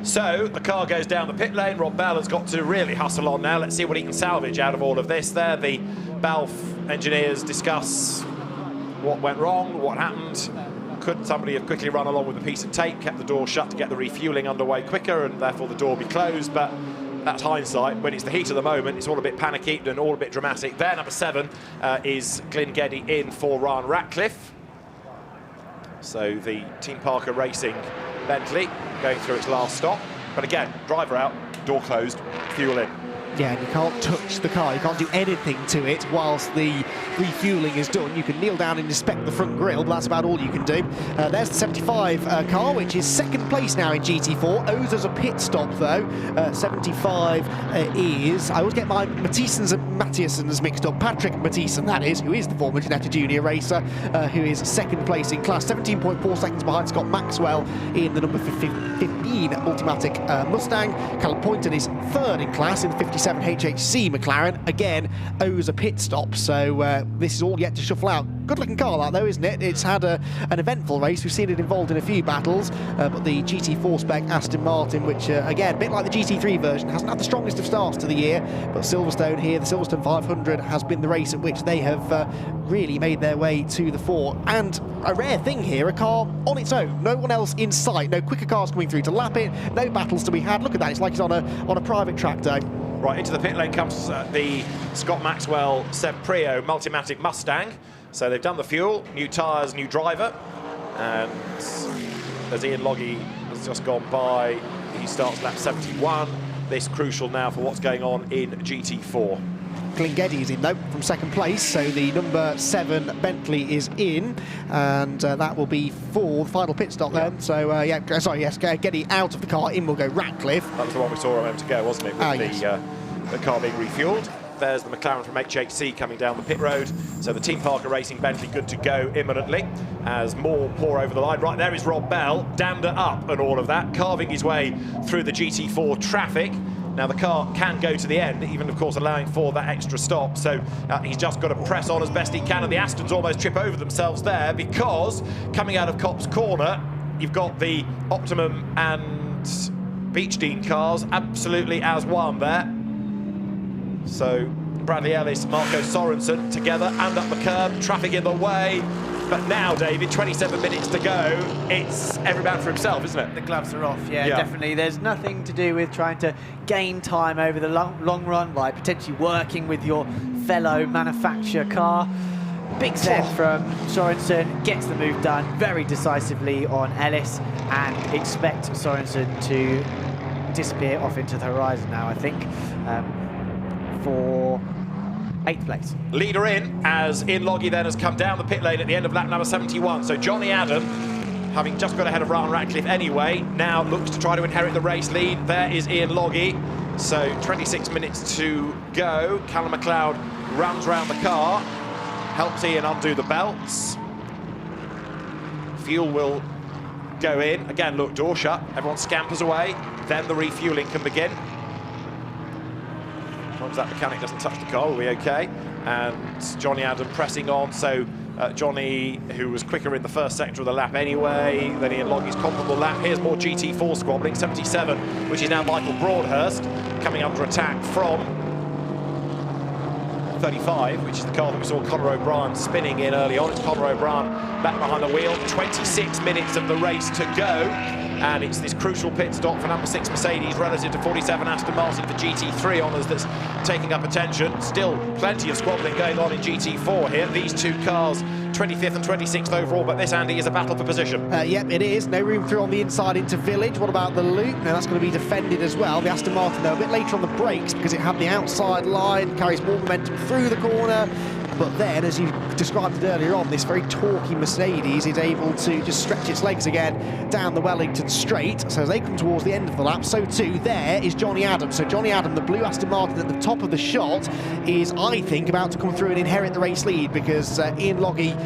So the car goes down the pit lane. Rob Bell has got to really hustle on now. Let's see what he can salvage out of all of this. There, the Balf engineers discuss what went wrong, what happened. Could somebody have quickly run along with a piece of tape, kept the door shut to get the refuelling underway quicker, and therefore the door be closed? But that's hindsight. When it's the heat of the moment, it's all a bit panicky and all a bit dramatic. There, number 7 is Glyn Geddy in for Ryan Ratcliffe. So the Team Parker Racing Bentley going through its last stop. But again, driver out, door closed, fuel in. Yeah, and you can't touch the car, you can't do anything to it whilst the refuelling is done. You can kneel down and inspect the front grille, but that's about all you can do. There's the 75 car, which is 2nd place now in GT4. Owes us a pit stop, though. 75 is... I always get my Mathiesens and Mathiesens mixed up. Patrick Mathiesen, that is, who is the former Ginetta Junior racer, who is 2nd place in class. 17.4 seconds behind Scott Maxwell in the number 15 Multimatic Mustang. Callum Poynton is 3rd in class in the 57 HHC McLaren. Again, owes a pit stop, so this is all yet to shuffle out. Good looking car, that though, isn't it? It's had an eventful race. We've seen it involved in a few battles, but the GT4 spec Aston Martin, which again, a bit like the GT3 version, hasn't had the strongest of starts to the year, but Silverstone here, the Silverstone 500 has been the race at which they have really made their way to the fore. And a rare thing here, a car on its own, no one else in sight, no quicker cars coming through to lap it, no battles to be had. Look at that, it's like it's on a private track day. Right, into the pit lane comes the Scott Maxwell Seb Prio Multimatic Mustang. So they've done the fuel, new tyres, new driver, and as Ian Logie has just gone by, he starts lap 71. This crucial now for what's going on in GT4. Glyn Geddy is in though from 2nd place, so the number 7 Bentley is in, and that will be for the final pit stop then. So yeah, sorry, yes, Geddy out of the car, in will go Ratcliffe. That was the one we saw a moment ago, wasn't it? With the car being refueled. There's the McLaren from HHC coming down the pit road. So the Team Parker Racing Bentley good to go imminently as more pour over the line. Right there is Rob Bell, dander up and all of that, carving his way through the GT4 traffic. Now the car can go to the end, even of course allowing for that extra stop. So he's just got to press on as best he can, and the Astons almost trip over themselves there, because coming out of Copse Corner, you've got the Optimum and Beechdean cars absolutely as one there. So Bradley Ellis, Marco Sorensen together and up the curb, traffic in the way. But now, David, 27 minutes to go, it's every man for himself, isn't it? The gloves are off, yeah, definitely. There's nothing to do with trying to gain time over the long run by potentially working with your fellow manufacturer car. Big send from Sorensen, gets the move done very decisively on Ellis, and expect Sorensen to disappear off into the horizon now, I think, for 8th place. Leader in, as Lundie then has come down the pit lane at the end of lap number 71. So Johnny Adam, having just got ahead of Ryan Ratcliffe anyway, now looks to try to inherit the race lead. There is Lundie. So 26 minutes to go. Callum McLeod runs round the car, helps Ian undo the belts. Fuel will go in. Again, look, door shut. Everyone scampers away. Then the refueling can begin. As long as that mechanic doesn't touch the car, we'll be okay. And Johnny Adam pressing on. So Johnny, who was quicker in the first sector of the lap anyway, then Ian Lundie's comparable lap. Here's more GT4 squabbling, 77, which is now Michael Broadhurst, coming under attack from 35, which is the car that we saw Conor O'Brien spinning in early on. It's Conor O'Brien back behind the wheel. 26 minutes of the race to go. And it's this crucial pit stop for number 6 Mercedes relative to 47 Aston Martin for GT3 honours that's taking up attention. Still plenty of squabbling going on in GT4 here. These two cars 25th and 26th overall, but this, Andy, is a battle for position. Yep, it is. No room through on the inside into Village. What about the loop? Now that's going to be defended as well. The Aston Martin, though, a bit later on the brakes because it had the outside line, carries more momentum through the corner. But then, as you described it earlier on, this very torquey Mercedes is able to just stretch its legs again down the Wellington straight. So as they come towards the end of the lap, so too there is Johnny Adam. So Johnny Adam, the blue Aston Martin at the top of the shot, is, I think, about to come through and inherit the race lead because Ian Lundie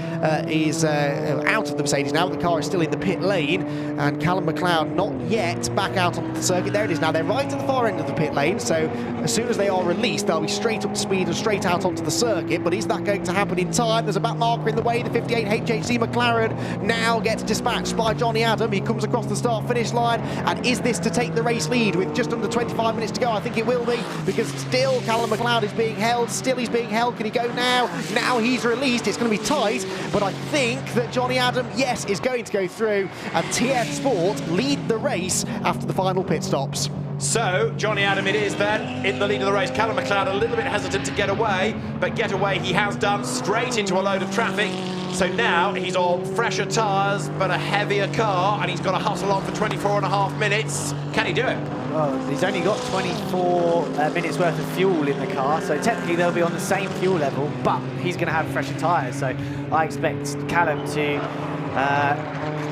is out of the Mercedes now. The car is still in the pit lane, and Callum McLeod not yet back out on the circuit. There it is now. They're right at the far end of the pit lane, so as soon as they are released, they'll be straight up to speed and straight out onto the circuit. But is that going to happen in time? There's a back marker in the way. The 58 HHC McLaren now gets dispatched by Johnny Adam. He comes across the start-finish line, and is this to take the race lead with just under 25 minutes to go? I think it will be, because still Callum McLeod is being held. Still he's being held. Can he go now? Now he's released. It's going to be tight, but I think that Johnny Adam, yes, is going to go through, and TF Sport lead the race after the final pit stops. So, Johnny Adam it is then, in the lead of the race. Callum McLeod a little bit hesitant to get away, but get away he has done, straight into a load of traffic. So now he's on fresher tyres, but a heavier car, and he's got to hustle on for 24.5 minutes. Can he do it? Well, he's only got 24 minutes worth of fuel in the car, so technically they'll be on the same fuel level, but he's going to have fresher tyres. So I expect Callum to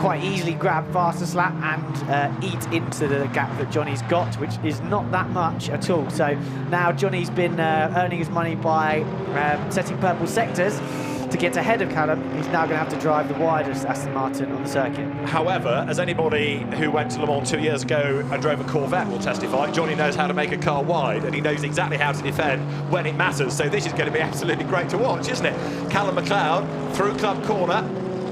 quite easily grab fastest lap and eat into the gap that Johnny's got, which is not that much at all. So now Johnny's been earning his money by setting purple sectors to get ahead of Callum. He's now going to have to drive the widest Aston Martin on the circuit. However, as anybody who went to Le Mans 2 years ago and drove a Corvette will testify, Johnny knows how to make a car wide, and he knows exactly how to defend when it matters. So this is going to be absolutely great to watch, isn't it? Callum McLeod through Club Corner,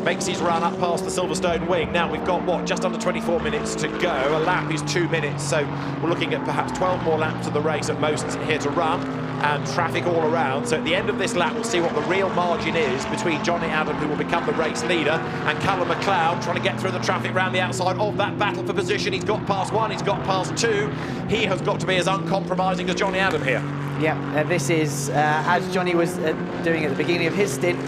makes his run up past the Silverstone wing. Now we've got, what, just under 24 minutes to go. A lap is 2 minutes, so we're looking at perhaps 12 more laps of the race at most here to run, and traffic all around. So at the end of this lap, we'll see what the real margin is between Johnny Adam, who will become the race leader, and Callum McLeod trying to get through the traffic around the outside of that battle for position. He's got past one, he's got past two. He has got to be as uncompromising as Johnny Adam here. Yeah, this is, as Johnny was doing at the beginning of his stint,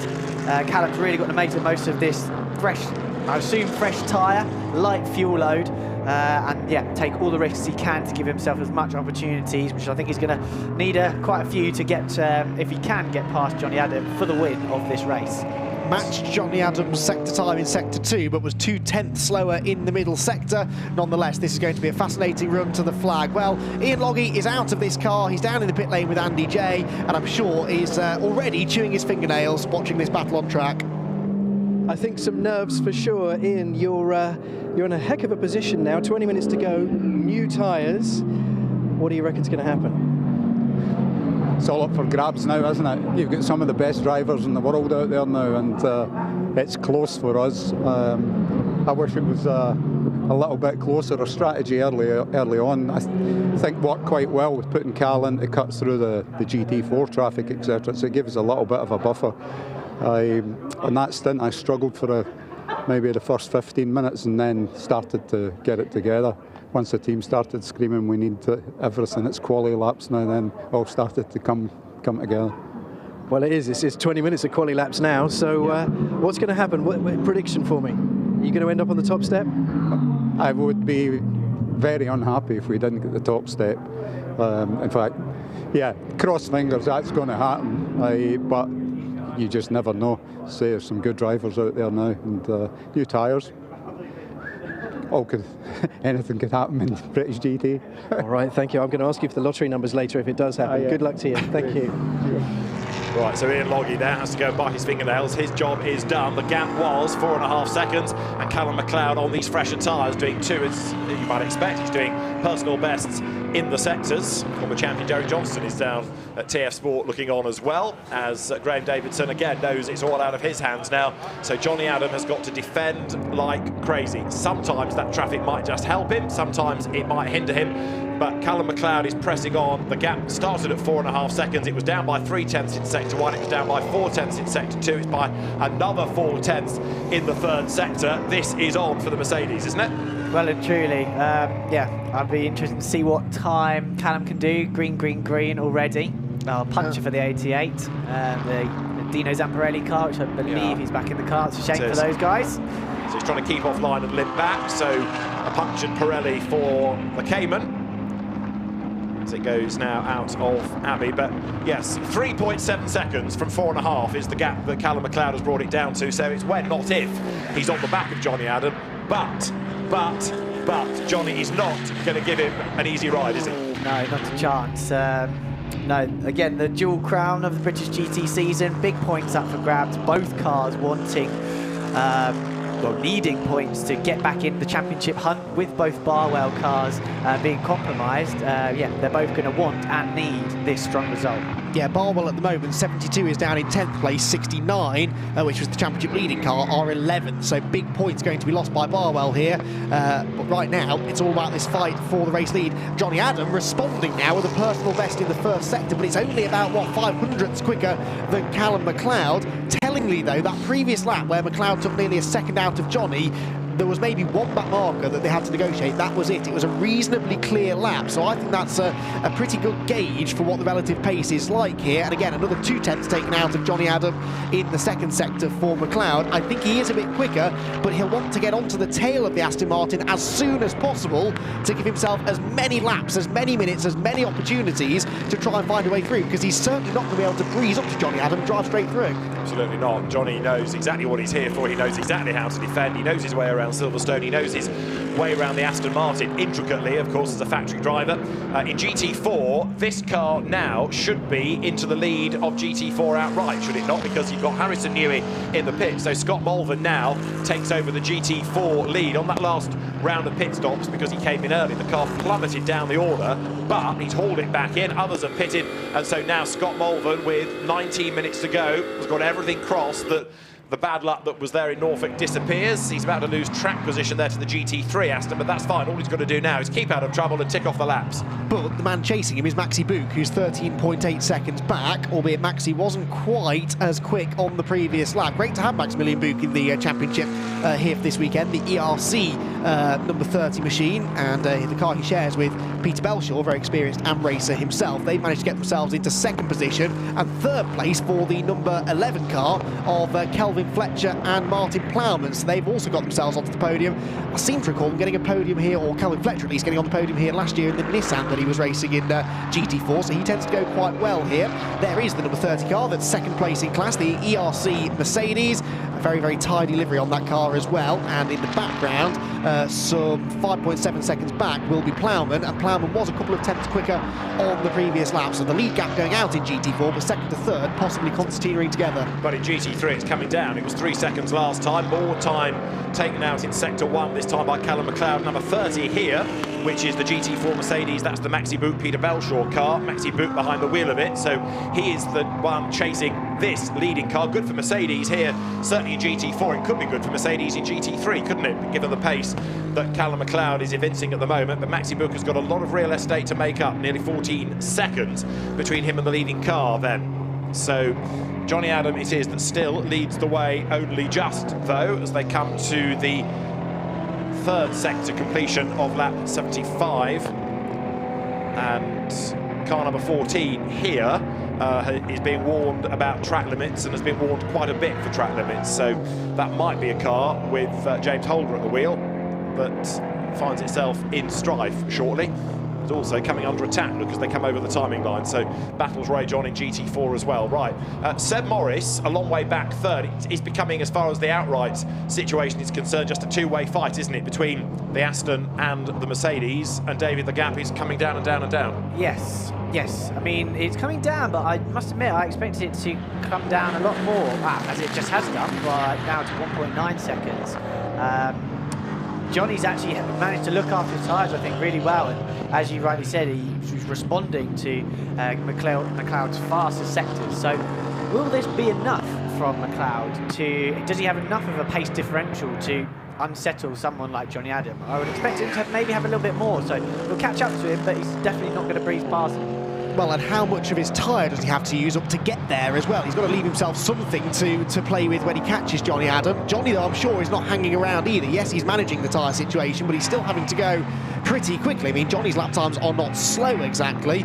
Callum's really got to make the most of this fresh, I assume fresh tyre, light fuel load, and yeah, take all the risks he can to give himself as much opportunities, which I think he's going to need quite a few to get, if he can get past Johnny Adam for the win of this race. Matched Johnny Adams' sector time in Sector 2, but was 2/10 slower in the middle sector. Nonetheless, this is going to be a fascinating run to the flag. Well, Ian Lundie is out of this car. He's down in the pit lane with Andy J, and I'm sure he's already chewing his fingernails watching this battle on track. I think some nerves for sure. Ian, you're in a heck of a position now. 20 minutes to go, new tyres. What do you reckon is going to happen? It's all up for grabs now, isn't it? You've got some of the best drivers in the world out there now, and it's close for us. I wish it was a little bit closer. Our strategy early on, I think, worked quite well with putting Cal in to cut through the GT4 traffic, etc. So it gave us a little bit of a buffer. On that stint, I struggled for maybe the first 15 minutes, and then started to get it together. Once the team started screaming, we need everything, it's quality laps now, then all started to come together. Well, it is. It's 20 minutes of quali laps now. So what's going to happen? What prediction for me? Are you going to end up on the top step? I would be very unhappy if we didn't get the top step. In fact, yeah, cross fingers, that's going to happen. But you just never know. Say there's some good drivers out there now, and new tyres. Anything could happen in British GT. All right, thank you. I'm going to ask you for the lottery numbers later if it does happen. Yeah. Good luck to you. Thank you. Right, so Ian Logie there has to go and bite his fingernails. His job is done. The gap was 4.5 seconds, and Callum McLeod on these fresher tyres doing 2, as you might expect. He's doing personal bests in the sectors. Former champion Derek Johnston is down at TF Sport looking on as well, as Graham Davidson again knows it's all out of his hands now. So Johnny Adam has got to defend like crazy. Sometimes that traffic might just help him, sometimes it might hinder him. But Callum McLeod is pressing on. The gap started at 4.5 seconds. It was down by 0.3 in sector 1. It was down by 0.4 in sector 2. It's by another 0.4 in the third sector. This is on for the Mercedes, isn't it? Well and truly, yeah. I'd be interested to see what time Callum can do. Green already. Puncher for the 88. The Dino Zamparelli car, which I believe he's back in the car. It's a shame for those guys. So he's trying to keep offline and limp back. So a punctured Pirelli for the Cayman. As it goes now out of Abbey, but yes, 3.7 seconds from 4.5 is the gap that Callum McLeod has brought it down to, so it's when, not if, he's on the back of Johnny Adam, but Johnny is not going to give him an easy ride, is he? No, not a chance. No, again, the dual crown of the British GT season, big points up for grabs, both cars wanting needing points to get back in the championship hunt, with both Barwell cars being compromised. Yeah, they're both going to want and need this strong result. Yeah, Barwell at the moment, 72 is down in 10th place, 69, which was the championship leading car, are 11th. So big points going to be lost by Barwell here. But right now, it's all about this fight for the race lead. Johnny Adam responding now with a personal best in the first sector, but it's only about, what, 500ths quicker than Callum McLeod. Tellingly, though, that previous lap where McLeod took nearly a second out of Johnny, there was maybe one back marker that they had to negotiate. That was it. It was a reasonably clear lap. So I think that's a pretty good gauge for what the relative pace is like here. And again, another 0.2 taken out of Johnny Adam in the second sector for McLeod. I think he is a bit quicker, but he'll want to get onto the tail of the Aston Martin as soon as possible to give himself as many laps, as many minutes, as many opportunities to try and find a way through, because he's certainly not going to be able to breeze up to Johnny Adam and drive straight through. Absolutely not. Johnny knows exactly what he's here for. He knows exactly how to defend. He knows his way around Silverstone. He knows his way around the Aston Martin intricately, of course, as a factory driver. In GT4, this car now should be into the lead of GT4 outright, should it not? Because you've got Harrison Newey in the pit. So Scott Mulvern now takes over the GT4 lead on that last round of pit stops, because he came in early. The car plummeted down the order, but he's hauled it back in. Others are pitted, and so now Scott Mulvern, with 19 minutes to go, has got everything crossed that the bad luck that was there in Norfolk disappears. He's about to lose track position there to the GT3 Aston, but that's fine. All he's got to do now is keep out of trouble and tick off the laps. But the man chasing him is Maxi Book, who's 13.8 seconds back, albeit Maxi wasn't quite as quick on the previous lap. Great to have Maximilian Book in the championship here for this weekend, the ERC number 30 machine, and the car he shares with Peter Belshaw, very experienced AM racer himself. They've managed to get themselves into second position, and third place for the number 11 car of Kelvin Fletcher and Martin Plowman. So they've also got themselves onto the podium. I seem to recall them getting a podium here, or Kelvin Fletcher at least getting on the podium here last year in the Nissan that he was racing in GT4, so he tends to go quite well here. There is the number 30 car that's second place in class, the ERC Mercedes. A very, very tidy livery on that car as well, and in the background, some 5.7 seconds back will be Plowman, and Plowman was a couple of tenths quicker on the previous lap, so the lead gap going out in GT4, but second to third possibly continuing together. But in GT3 it's coming down. It was 3 seconds last time. More time taken out in sector 1, this time by Callum McLeod, number 30 here, which is the GT4 Mercedes. That's the Maxi Book Peter Belshaw car. Maxi Book behind the wheel of it, so he is the one chasing this leading car. Good for Mercedes here, certainly in GT4. It could be good for Mercedes in GT3, couldn't it, given the pace that Callum McLeod is evincing at the moment. But Maxi Book has got a lot of real estate to make up, nearly 14 seconds between him and the leading car then. So Johnny Adam it is that still leads the way, only just though, as they come to the third sector completion of lap 75. And car number 14 here is being warned about track limits and has been warned quite a bit for track limits. So that might be a car with James Holder at the wheel that finds itself in strife shortly. It's also coming under attack, look, as they come over the timing line. So battles rage on in GT4 as well. Right, Seb Morris, a long way back third. It's becoming, as far as the outright situation is concerned, just a two-way fight, isn't it, between the Aston and the Mercedes. And David, the gap is coming down and down and down. Yes. Yes, I mean, it's coming down, but I must admit, I expected it to come down a lot more, as it just has done, but now to 1.9 seconds. Johnny's actually managed to look after his tyres, I think, really well, and as you rightly said, he was responding to McLeod's faster sectors. So, will this be enough from McLeod to? Does he have enough of a pace differential to unsettle someone like Johnny Adam? I would expect him to maybe have a little bit more, so we'll catch up to him, but he's definitely not going to breeze past him. Well, and how much of his tyre does he have to use up to get there as well? He's got to leave himself something to play with when he catches Johnny Adam. Johnny, though, I'm sure is not hanging around either. Yes, he's managing the tyre situation, but he's still having to go pretty quickly. I mean, Johnny's lap times are not slow exactly.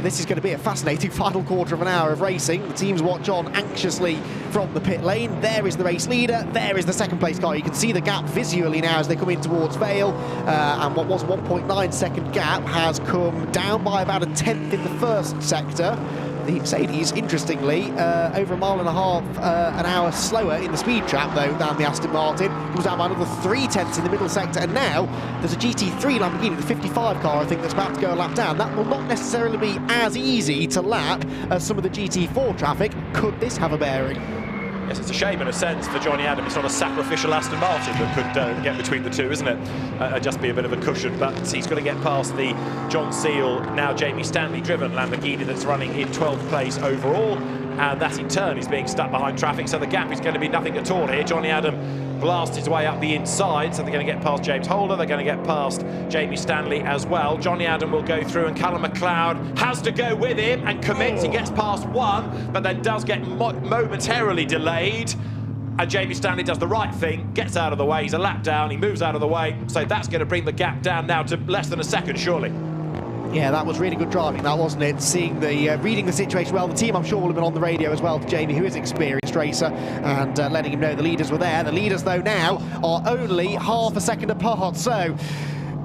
This is going to be a fascinating final quarter of an hour of racing. The teams watch on anxiously from the pit lane. There is the race leader. There is the second place car. You can see the gap visually now as they come in towards Vale. And what was a 1.9 second gap has come down by about a tenth in the first sector. The Mercedes, interestingly, over a mile and a half an hour slower in the speed trap, though, than the Aston Martin. Comes down by another 3/10 in the middle sector, and now there's a GT3 Lamborghini, the 55 car, I think, that's about to go a lap down. That will not necessarily be as easy to lap as some of the GT4 traffic. Could this have a bearing? Yes, it's a shame in a sense for Johnny Adam. It's not a sacrificial Aston Martin that could get between the two, isn't it? Just be a bit of a cushion, but he's got to get past the John Seal, now Jamie Stanley driven Lamborghini that's running in 12th place overall, and that in turn is being stuck behind traffic, so the gap is going to be nothing at all here. Johnny Adam blasts his way up the inside, so they're going to get past James Holder, they're going to get past Jamie Stanley as well. Johnny Adam will go through, and Callum McLeod has to go with him and commits. He gets past one, but then does get momentarily delayed, and Jamie Stanley does the right thing, gets out of the way. He's a lap down, he moves out of the way, so that's going to bring the gap down now to less than a second, surely. Yeah, that was really good driving, that wasn't it? Seeing the, reading the situation well. The team, I'm sure, will have been on the radio as well to Jamie, who is an experienced racer, and letting him know the leaders were there. The leaders, though, now are only half a second apart, so...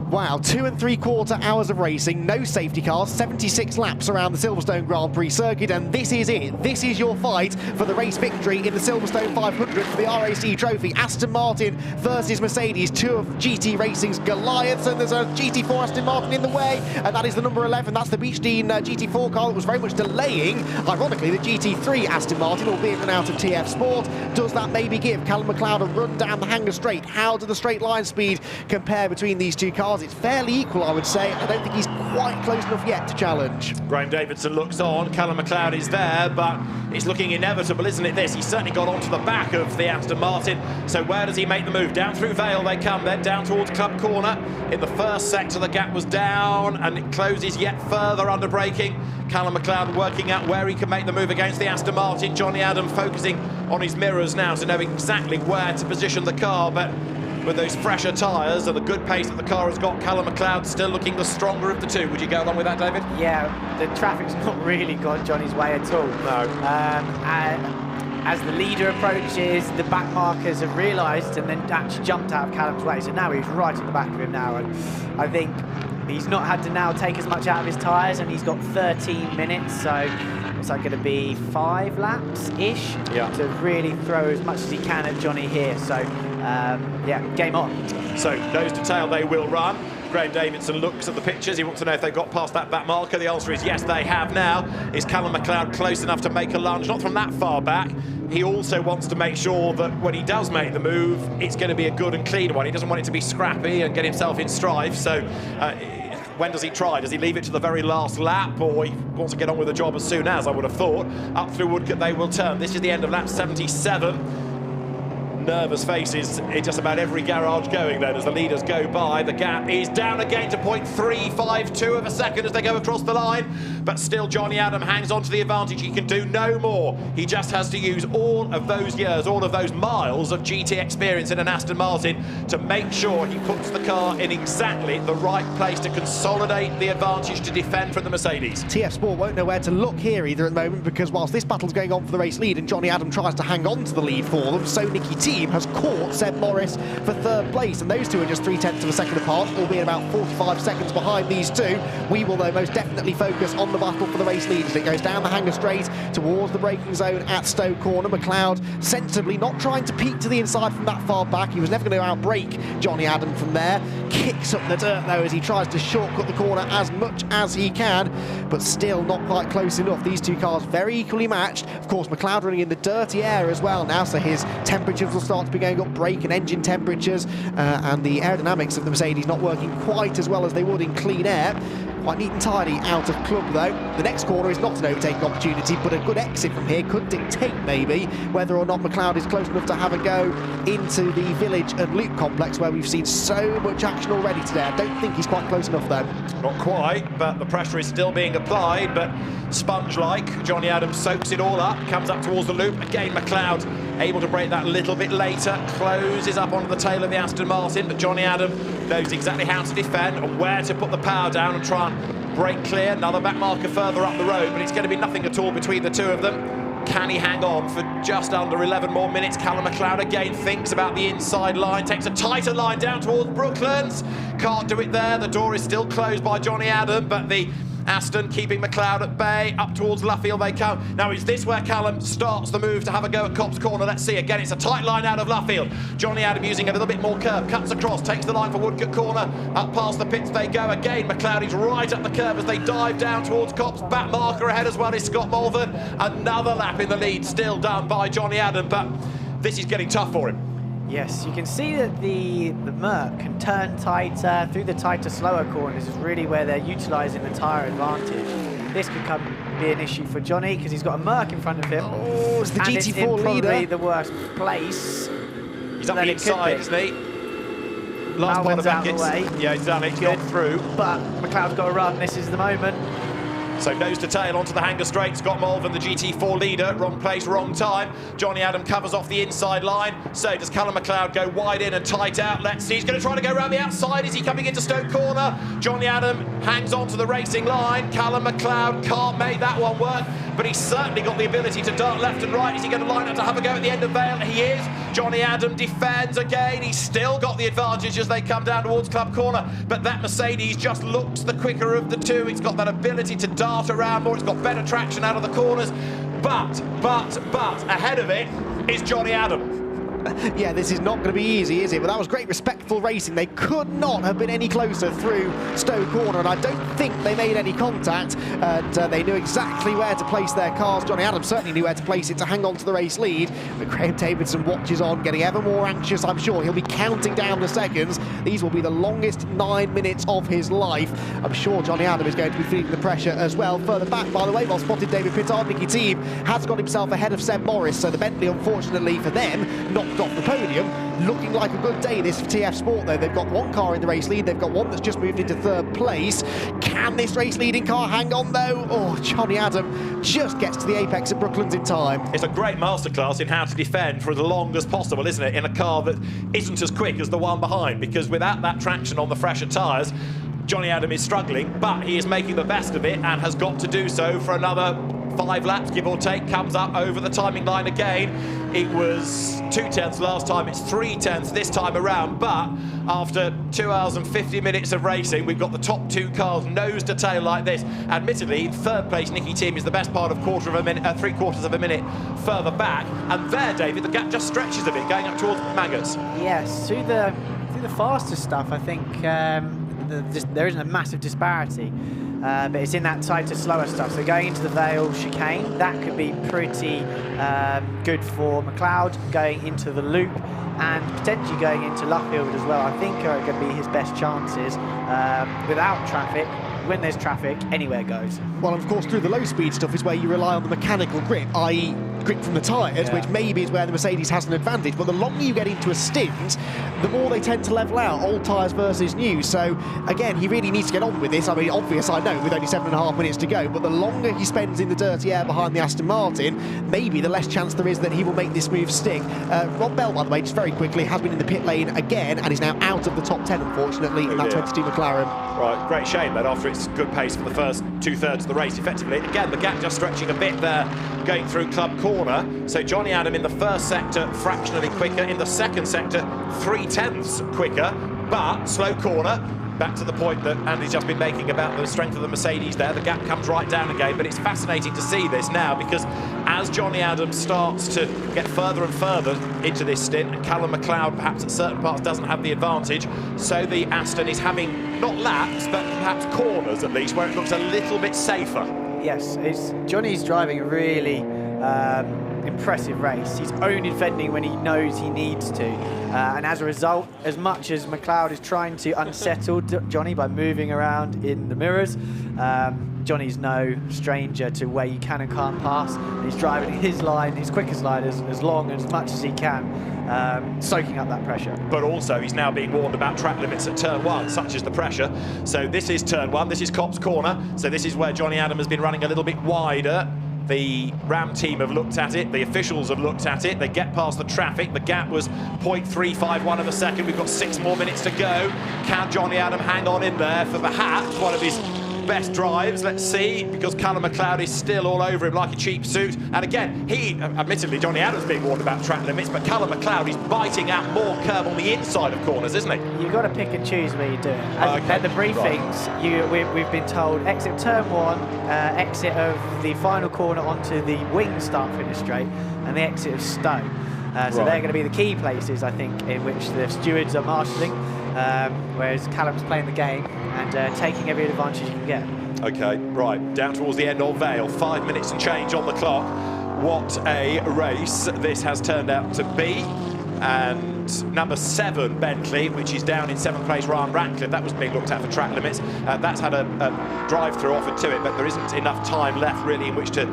Wow, 2 3/4 hours of racing, no safety cars, 76 laps around the Silverstone Grand Prix circuit, and this is it. This is your fight for the race victory in the Silverstone 500 for the RAC Trophy. Aston Martin versus Mercedes, two of GT Racing's Goliaths, and there's a GT4 Aston Martin in the way, and that is the number 11. That's the Beachdene GT4 car that was very much delaying, ironically, the GT3 Aston Martin, albeit run out of TF Sport. Does that maybe give Callum McLeod a run down the Hanger Straight? How do the straight line speed compare between these two cars? It's fairly equal, I would say. I don't think he's quite close enough yet to challenge. Graham Davidson looks on, Callum McLeod is there, but it's looking inevitable, isn't it, this? He's certainly got onto the back of the Aston Martin, so where does he make the move? Down through Vale they come, then down towards Club Corner. In the first sector, the gap was down, and it closes yet further under braking. Callum McLeod working out where he can make the move against the Aston Martin. Johnny Adam focusing on his mirrors now to know exactly where to position the car, but with those fresher tyres and the good pace that the car has got, Callum McLeod still looking the stronger of the two. Would you go along with that, David? Yeah, the traffic's not really gone Johnny's way at all. No. And as the leader approaches, the back markers have realised and then actually jumped out of Callum's way. So now he's right at the back of him now. And I think he's not had to now take as much out of his tyres, and he's got 13 minutes. So it's like going to be 5 laps-ish to really throw as much as he can at Johnny here. So, yeah, game on. So, nose to tail they will run. Graham Davidson looks at the pictures. He wants to know if they've got past that back marker. The answer is yes, they have now. Is Callum McLeod close enough to make a lunge? Not from that far back. He also wants to make sure that when he does make the move, it's going to be a good and clean one. He doesn't want it to be scrappy and get himself in strife. So, when does he try? Does he leave it to the very last lap, or he wants to get on with the job as soon as, I would have thought? Up through Woodcote they will turn. This is the end of lap 77. nervous faces in just about every garage going then as the leaders go by. The gap is down again to 0.352 of a second as they go across the line, but still Johnny Adam hangs on to the advantage. He can do no more. He just has to use all of those years, all of those miles of GT experience in an Aston Martin to make sure he puts the car in exactly the right place to consolidate the advantage to defend from the Mercedes. TF Sport won't know where to look here either at the moment, because whilst this battle's going on for the race lead and Johnny Adam tries to hang on to the lead for them, so Nicky Team has caught Seb Morris for third place, and those two are just 0.3 of a second apart, albeit about 45 seconds behind these two. We will though most definitely focus on the battle for the race lead as it goes down the hanger straight towards the braking zone at Stowe Corner. McLeod sensibly not trying to peek to the inside from that far back. He was never going to outbrake Johnny Adam from there. Kicks up the dirt though as he tries to shortcut the corner as much as he can, but still not quite close enough. These two cars very equally matched. Of course, McLeod running in the dirty air as well now, so his temperatures will start to be going up, brake and engine temperatures, and the aerodynamics of the Mercedes not working quite as well as they would in clean air. Quite neat and tidy out of club though. The next corner is not an overtaking opportunity, but a good exit from here could dictate maybe whether or not McLeod is close enough to have a go into the village and loop complex where we've seen so much action already today. I don't think he's quite close enough though. Not quite, but the pressure is still being applied, but sponge-like, Johnny Adams soaks it all up, comes up towards the loop. Again, McLeod able to break that a little bit later, closes up onto the tail of the Aston Martin, but Johnny Adam knows exactly how to defend and where to put the power down and try and break clear. Another back marker further up the road, but it's going to be nothing at all between the two of them. Can he hang on for just under 11 more minutes? Callum McLeod again thinks about the inside line, takes a tighter line down towards Brooklands. Can't do it there, the door is still closed by Johnny Adam, but the Aston keeping McLeod at bay. Up towards Luffield they come. Now is this where Callum starts the move to have a go at Copse Corner? Let's see. Again, it's a tight line out of Luffield. Johnny Adam using a little bit more curve, cuts across, takes the line for Woodcote Corner. Up past the pits they go again. McLeod is right up the curve as they dive down towards Copse. Back marker ahead as well is Scott Mulvern. Another lap in the lead, still done by Johnny Adam, but this is getting tough for him. Yes, you can see that the Merc can turn tighter through the tighter, slower corners is really where they're utilising the tyre advantage. This could be an issue for Johnny because he's got a Merc in front of him. Oh, it's the and GT4 it's in leader. Probably the worst place. He's up the inside, isn't he? Last part of Beckett's. Yeah, he's done it. He's gone through. But McLeod's got to run. This is the moment. So nose to tail onto the hanger straight. Scott Mulvern, the GT4 leader. Wrong place, wrong time. Johnny Adam covers off the inside line. So does Callum McLeod go wide in and tight out? Let's see. He's going to try to go around the outside. Is he coming into Stoke Corner? Johnny Adam hangs on to the racing line. Callum McLeod can't make that one work, but he's certainly got the ability to dart left and right. Is he going to line up to have a go at the end of Vale? He is. Johnny Adam defends again. He's still got the advantage as they come down towards Club Corner, but that Mercedes just looks the quicker of the two. It's got that ability to dart around more. It's got better traction out of the corners, but ahead of it is Johnny Adam. Yeah, this is not going to be easy, is it? But that was great, respectful racing. They could not have been any closer through Stowe Corner, and I don't think they made any contact. And they knew exactly where to place their cars. Johnny Adams certainly knew where to place it to hang on to the race lead. But Graham Davidson watches on, getting ever more anxious, I'm sure. He'll be counting down the seconds. These will be the longest 9 minutes of his life. I'm sure Johnny Adam is going to be feeling the pressure as well. Further back, by the way, well spotted David Pittard, Nicky Team has got himself ahead of Seb Morris. So the Bentley, unfortunately for them, knocked off the podium. Looking like a good day this for TF Sport though. They've got one car in the race lead, they've got one that's just moved into third place. Can this race leading car hang on though? Oh, Johnny Adam just gets to the apex at Brooklands in time. It's a great masterclass in how to defend for as long as possible, isn't it, in a car that isn't as quick as the one behind, because without that traction on the fresher tyres, Johnny Adam is struggling, but he is making the best of it and has got to do so for another 5 laps, give or take. Comes up over the timing line again. It was 2/10 last time, it's 3/10 this time around, but after 2 hours and 50 minutes of racing, we've got the top 2 cars nose to tail like this. Admittedly, in third place, Nicky Team is the best part of 3/4 of a minute further back, and there, David, the gap just stretches a bit, going up towards Mangers. Yes, through the faster stuff, I think there isn't a massive disparity. But it's in that tighter, slower stuff. So going into the Vale chicane, that could be pretty good for McLeod. Going into the loop and potentially going into Luffield as well, I think are going to be his best chances without traffic. When there's traffic, anywhere goes. Well, of course, through the low-speed stuff is where you rely on the mechanical grip, i.e. grip from the tyres, which maybe is where the Mercedes has an advantage. But the longer you get into a stint, the more they tend to level out, old tyres versus new. So again, he really needs to get on with this. I mean, obvious, I know, with only 7.5 minutes to go, but the longer he spends in the dirty air behind the Aston Martin, maybe the less chance there is that he will make this move stick. Rob Bell, by the way, just very quickly, has been in the pit lane again and is now out of the top 10, unfortunately, in that 22 McLaren. Right, great shame that after its good pace for the first 2/3 of the race, effectively. Again, the gap just stretching a bit there, going through Club Corner. So Johnny Adam in the first sector, fractionally quicker. In the second sector, 3/10 quicker, but slow corner. Back to the point that Andy's just been making about the strength of the Mercedes there. The gap comes right down again, but it's fascinating to see this now, because as Johnny Adams starts to get further and further into this stint, and Callum McLeod perhaps at certain parts doesn't have the advantage, so the Aston is having not laps, but perhaps corners at least, where it looks a little bit safer. Yes, Johnny's driving a really impressive race. He's only defending when he knows he needs to, and as a result, as much as McLeod is trying to unsettle Johnny by moving around in the mirrors, Johnny's no stranger to where you can and can't pass. He's driving his line, his quickest line, as long and as much as he can, soaking up that pressure. But also he's now being warned about track limits at turn 1, such as the pressure. So this is turn 1, this is Copse Corner, so this is where Johnny Adam has been running a little bit wider. The Ram team have looked at it, the officials have looked at it, they get past the traffic, the gap was 0.351 of a second, we've got 6 more minutes to go. Can Johnny Adam hang on in there for perhaps one of his best drives? Let's see, because Callum McLeod is still all over him like a cheap suit. And again, admittedly, Johnny Adams being warned about track limits, but Callum McLeod is biting out more curb on the inside of corners, isn't he? You've got to pick and choose where you do it. At the briefings, we've been told exit turn 1, exit of the final corner onto the wing start-finish straight, and the exit of Stowe. So they're going to be the key places, I think, in which the stewards are marshalling, whereas Callum's playing the game and taking every advantage you can get. Okay, right, down towards the end of Vale, 5 minutes and change on the clock. What a race this has turned out to be. And number 7, Bentley, which is down in 7th place, Ryan Ratcliffe, that was being looked at for track limits. That's had a drive-through offered to it, but there isn't enough time left really in which to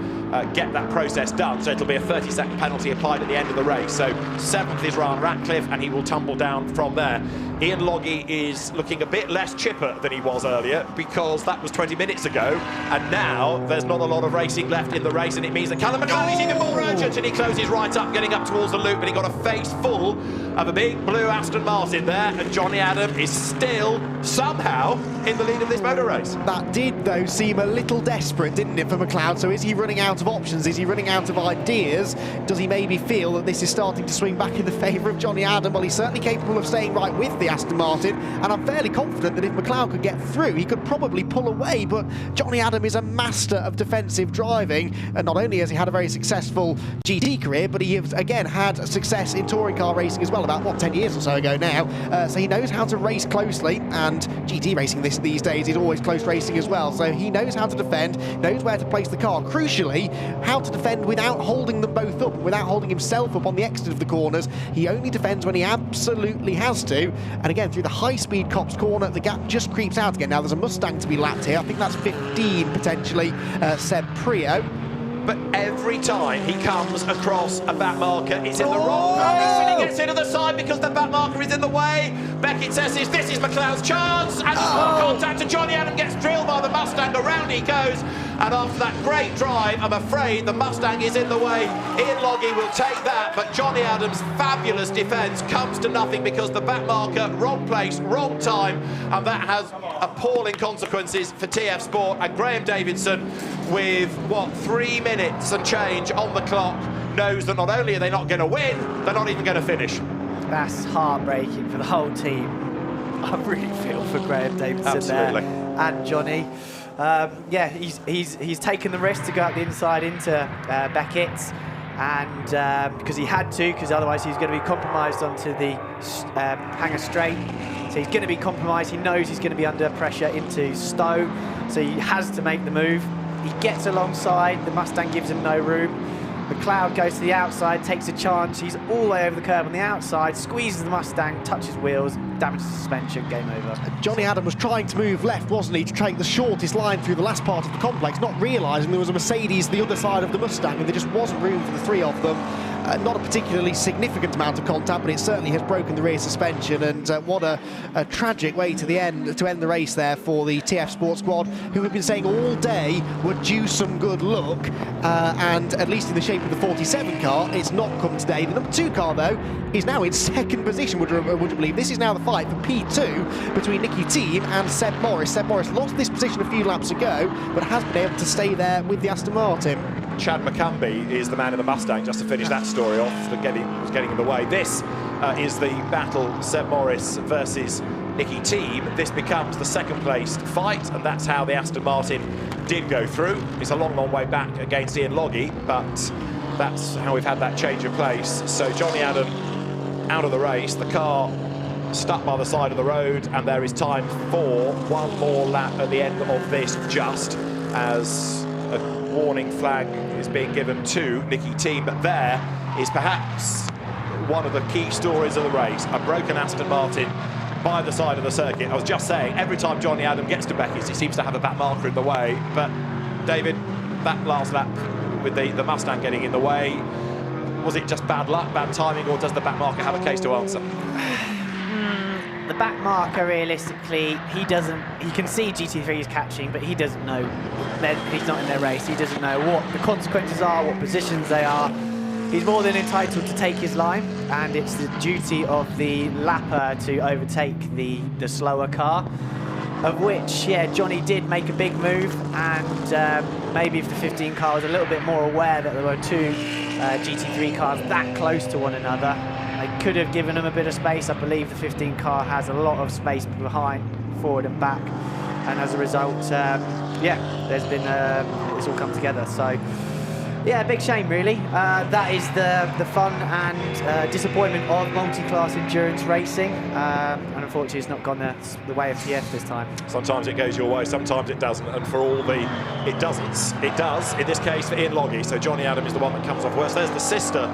get that process done, so it'll be a 30-second penalty applied at the end of the race. So 7th is Ryan Ratcliffe, and he will tumble down from there. Ian Logie is looking a bit less chipper than he was earlier, because that was 20 minutes ago, and now there's not a lot of racing left in the race, and it means that Callum McLeod is even more urgent, and he closes right up, getting up towards the loop, but he got a face full of a big blue Aston Martin there, and Johnny Adam is still somehow in the lead of this motor race. That did, though, seem a little desperate, didn't it, for McLeod? So is he running out of options? Is he running out of ideas? Does he maybe feel that this is starting to swing back in the favour of Johnny Adam? Well, he's certainly capable of staying right with the Aston Martin, and I'm fairly confident that if McLeod could get through, he could probably pull away, but Johnny Adam is a master of defensive driving, and not only has he had a very successful GT career, but he has, again, had success in touring car racing as well, about, what, 10 years or so ago now, so he knows how to race closely, and GT racing these days is always close racing as well, so he knows how to defend, knows where to place the car, crucially, how to defend without holding them both up, without holding himself up on the exit of the corners. He only defends when he absolutely has to, and again, through the high-speed Copse Corner, the gap just creeps out again. Now, there's a Mustang to be lapped here. I think that's 15, potentially, Seb Prio. But every time he comes across a back marker, it's in the wrong place, and he gets into the side because the back marker is in the way. Beckett says this is McLeod's chance, and contact, and Johnny Adam gets drilled by the Mustang. Around he goes, and after that great drive, I'm afraid the Mustang is in the way. Ian Logie will take that, but Johnny Adams' fabulous defence comes to nothing because the back marker, wrong place, wrong time, and that has appalling consequences for TF Sport. And Graham Davidson, with, what, 3 minutes and change on the clock, knows that not only are they not going to win, they're not even going to finish. That's heartbreaking for the whole team. I really feel for Graham Davidson there and Johnny. Yeah, he's taken the risk to go up the inside into Beckett's, and because he had to, because otherwise he's going to be compromised onto the hanger straight. So he's going to be compromised. He knows he's going to be under pressure into Stowe, so he has to make the move. He gets alongside. The Mustang gives him no room. McLeod goes to the outside, takes a chance. He's all the way over the curb on the outside, squeezes the Mustang, touches wheels, damages suspension, game over. Johnny Adam was trying to move left, wasn't he, to take the shortest line through the last part of the complex, not realising there was a Mercedes the other side of the Mustang, and there just wasn't room for the three of them. Not a particularly significant amount of contact, but it certainly has broken the rear suspension, and what a tragic way to end the race there for the TF Sport squad, who have been saying all day would due some good luck, and at least in the shape of the 47 car, it's not come today. The number 2 car, though, is now in second position, would you believe. This is now the fight for P2 between Nicky Team and Seb Morris. Seb Morris lost this position a few laps ago, but has been able to stay there with the Aston Martin. Chad McCumbee is the man in the Mustang, just to finish that story off, that was getting in the way. This is the battle, Seb Morris versus Nicky Team. This becomes the second-placed fight, and that's how the Aston Martin did go through. It's a long, long way back against Ian Logie, but that's how we've had that change of place. So Johnny Adam out of the race, the car stuck by the side of the road, and there is time for one more lap at the end of this, just as a warning flag is being given to Nicky Team. But there is perhaps one of the key stories of the race, a broken Aston Martin by the side of the circuit. I was just saying, every time Johnny Adam gets to Becky's, he seems to have a back marker in the way. But David, that last lap with the Mustang getting in the way, was it just bad luck, bad timing, or does the back marker have a case to answer? The back marker, realistically, he can see GT3 is catching, but he doesn't know that he's not in their race. He doesn't know what the consequences are, what positions they are. He's more than entitled to take his line, and it's the duty of the lapper to overtake the slower car, of which, yeah, Johnny did make a big move, and maybe if the 15 car was a little bit more aware that there were two GT3 cars that close to one another, they could have given him a bit of space. I believe the 15 car has a lot of space behind, forward and back, and as a result, yeah, there's been it's all come together. So, yeah, big shame really. That is the fun and disappointment of multi-class endurance racing, and unfortunately it's not gone the way of TF this time. Sometimes it goes your way, sometimes it doesn't, and for all the it does, in this case for Ian Logie. So Johnny Adam is the one that comes off worst. There's the sister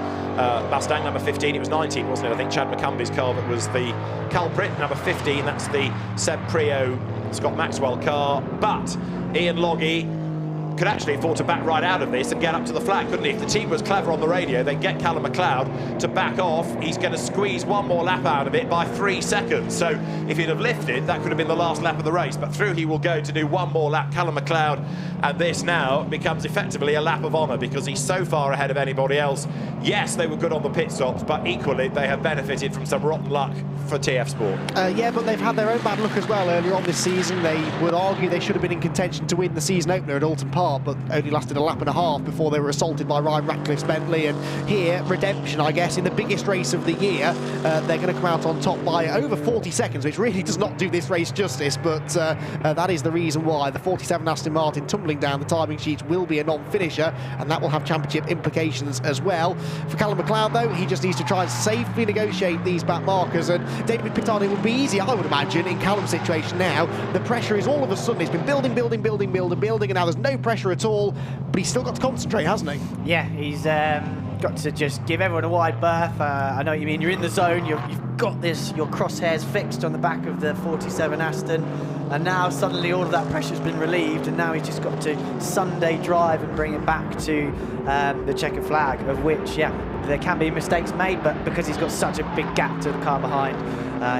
Mustang, number 15, it was 19, wasn't it? I think Chad McCumbee's car that was the culprit. Number 15, that's the Seb Prio Scott Maxwell car, but Ian Logie could actually afford to back right out of this and get up to the flag, couldn't he? If the team was clever on the radio, they'd get Callum McLeod to back off. He's going to squeeze one more lap out of it by 3 seconds. So if he'd have lifted, that could have been the last lap of the race. But through he will go to do one more lap, Callum McLeod. And this now becomes effectively a lap of honour because he's so far ahead of anybody else. Yes, they were good on the pit stops, but equally they have benefited from some rotten luck for TF Sport. Yeah, but they've had their own bad luck as well earlier on this season. They would argue they should have been in contention to win the season opener at Alton Park, but only lasted a lap and a half before they were assaulted by Ryan Ratcliffe's Bentley. And here, redemption, I guess, in the biggest race of the year. They're going to come out on top by over 40 seconds, which really does not do this race justice, but that is the reason why. The 47 Aston Martin tumbling down the timing sheets will be a non-finisher, and that will have championship implications as well. For Callum McLeod, though, he just needs to try and safely negotiate these back markers, and David Pittard, it would be easy, I would imagine, in Callum's situation now. The pressure is all of a sudden, it's been building, and now there's no pressure at all, but he's still got to concentrate, hasn't he? Yeah, he's got to just give everyone a wide berth. I know what you mean, you're in the zone, you've got your crosshairs fixed on the back of the 47 Aston, and now suddenly all of that pressure's been relieved, and now he's just got to Sunday drive and bring it back to the checkered flag, of which, yeah, there can be mistakes made, but because he's got such a big gap to the car behind,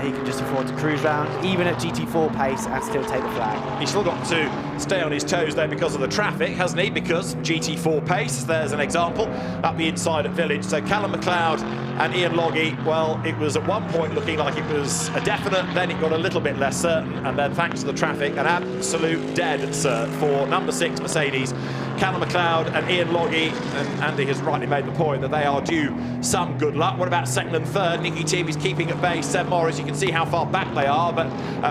he can just afford to cruise round, even at GT4 pace, and still take the flag. He's still got to stay on his toes there because of the traffic, hasn't he? Because GT4 pace, there's an example, up the inside at Village. So Callum McLeod and Ian Logie, well, it was at one point looking like it was a definite, then it got a little bit less certain, and then thanks to the traffic, an absolute dead cert for number 6 Mercedes, Callum McLeod and Ian Logie. And Andy has rightly made the point that they are due some good luck. What about second and third? Nicky Team is keeping at bay Seb Morris. You can see how far back they are, but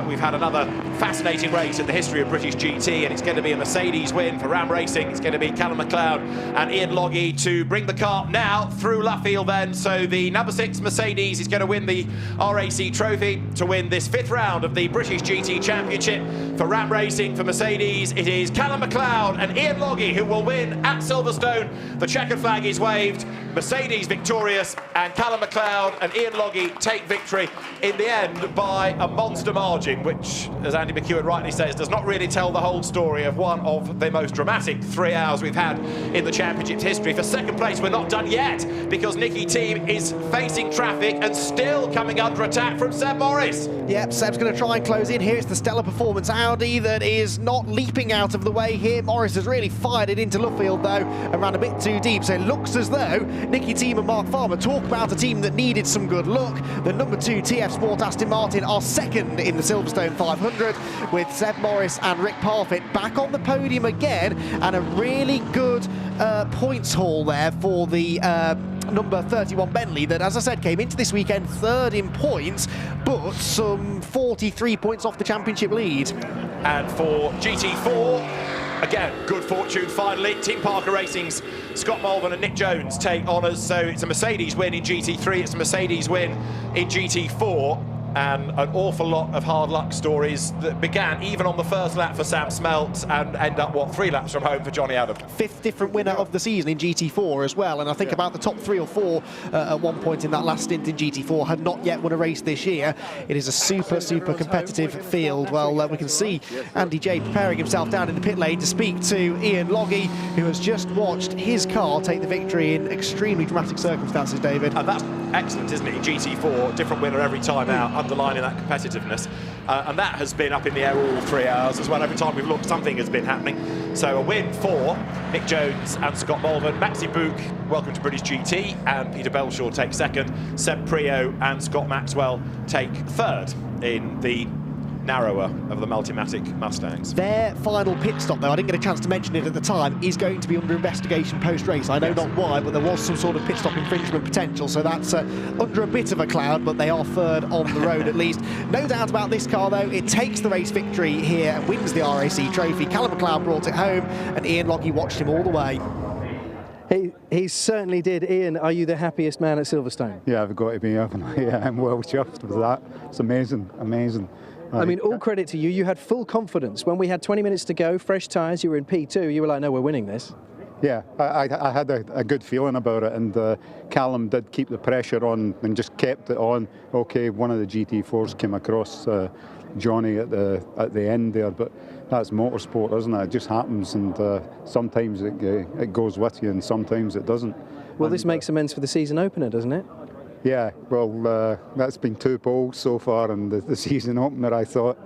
we've had another fascinating race in the history of British GT, and it's going to be a Mercedes win for Ram Racing. It's going to be Callum McLeod and Ian Logie to bring the car now through Luffield then. So the number 6 Mercedes is going to win the RAC trophy to win this 5th round of the British GT Championship. For Ram Racing, for Mercedes, it is Callum McLeod and Ian Logie who will win at Silverstone. The checkered flag is waved. Mercedes victorious, and Callum McLeod and Ian Logie take victory in the end by a monster margin, which, as Andy McEwen rightly says, does not really tell the whole story of one of the most dramatic 3 hours we've had in the championship's history. For second place, we're not done yet, because Nicky Team is facing traffic and still coming under attack from Seb Morris. Yep, Seb's going to try and close in here. It's the Stellar Performance Audi that is not leaping out of the way here. Morris has really fired it into Luffield, though, and ran a bit too deep, so it looks as though Nicky Team and Mark Farmer talk about a team that needed some good luck. The number 2 TF Sport Aston Martin are second in the Silverstone 500, with Seb Morris and Rick Parfitt back on the podium again, and a really good points haul there for the number 31 Bentley that, as I said, came into this weekend 3rd in points, but some 43 points off the championship lead. And for GT4, again, good fortune finally. Team Parker Racing's Scott Malvern and Nick Jones take honours, so it's a Mercedes win in GT3, it's a Mercedes win in GT4, and an awful lot of hard luck stories that began even on the first lap for Sam Smelt and end up, what, 3 laps from home for Johnny Adam. 5th different winner of the season in GT4 as well, and I think about the top 3 or 4 at one point in that last stint in GT4 had not yet won a race this year. It is a super competitive field. Well, we can see Andy J preparing himself down in the pit lane to speak to Ian Logie, who has just watched his car take the victory in extremely dramatic circumstances, David. And that's excellent, isn't it? GT4, different winner every time out, underlining that competitiveness. And that has been up in the air all 3 hours as well. Every time we've looked, something has been happening. So a win for Nick Jones and Scott Malvern. Maxi Book, welcome to British GT, and Peter Belshaw takes 2nd. Seb Prio and Scott Maxwell take 3rd in the narrower of the Multimatic Mustangs. Their final pit stop, though, I didn't get a chance to mention it at the time, is going to be under investigation post-race. I know not why, but there was some sort of pit stop infringement potential, so that's under a bit of a cloud, but they are 3rd on the road at least. No doubt about this car, though. It takes the race victory here and wins the RAC trophy. Callum McLeod brought it home, and Ian Logie watched him all the way. He certainly did. Ian, are you the happiest man at Silverstone? Yeah, I've got to be. Yeah, I'm well chuffed with that. It's amazing, amazing. I mean, all credit to you. You had full confidence. When we had 20 minutes to go, fresh tyres, you were in P2, you were like, no, we're winning this. Yeah, I had a good feeling about it, and Callum did keep the pressure on and just kept it on. Okay, one of the GT4s came across Johnny at the end there, but that's motorsport, isn't it? It just happens, and sometimes it goes with you and sometimes it doesn't. Well, this makes amends for the season opener, doesn't it? Yeah, well, that's been 2 poles so far, and the season opener, I thought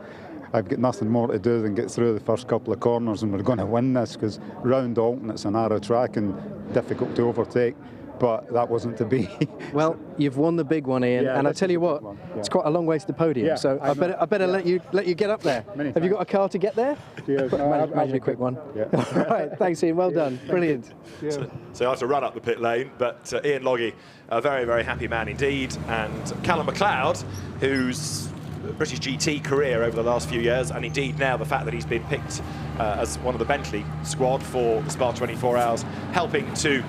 I've got nothing more to do than get through the first couple of corners, and we're going to win this, because round Alton, it's a narrow track and difficult to overtake, but that wasn't to be. Well, you've won the big one, Ian, and I tell you what, it's quite a long way to the podium, so I better let you get up there. Have you got a car to get there? Yeah, Imagine a quick one. Yeah. All right, thanks, Ian, well done, brilliant. So I have to run up the pit lane, but Ian Logie, a very happy man indeed, and Callum McLeod, whose British GT career over the last few years, and indeed now the fact that he's been picked as one of the Bentley squad for the Spa 24 Hours, helping to,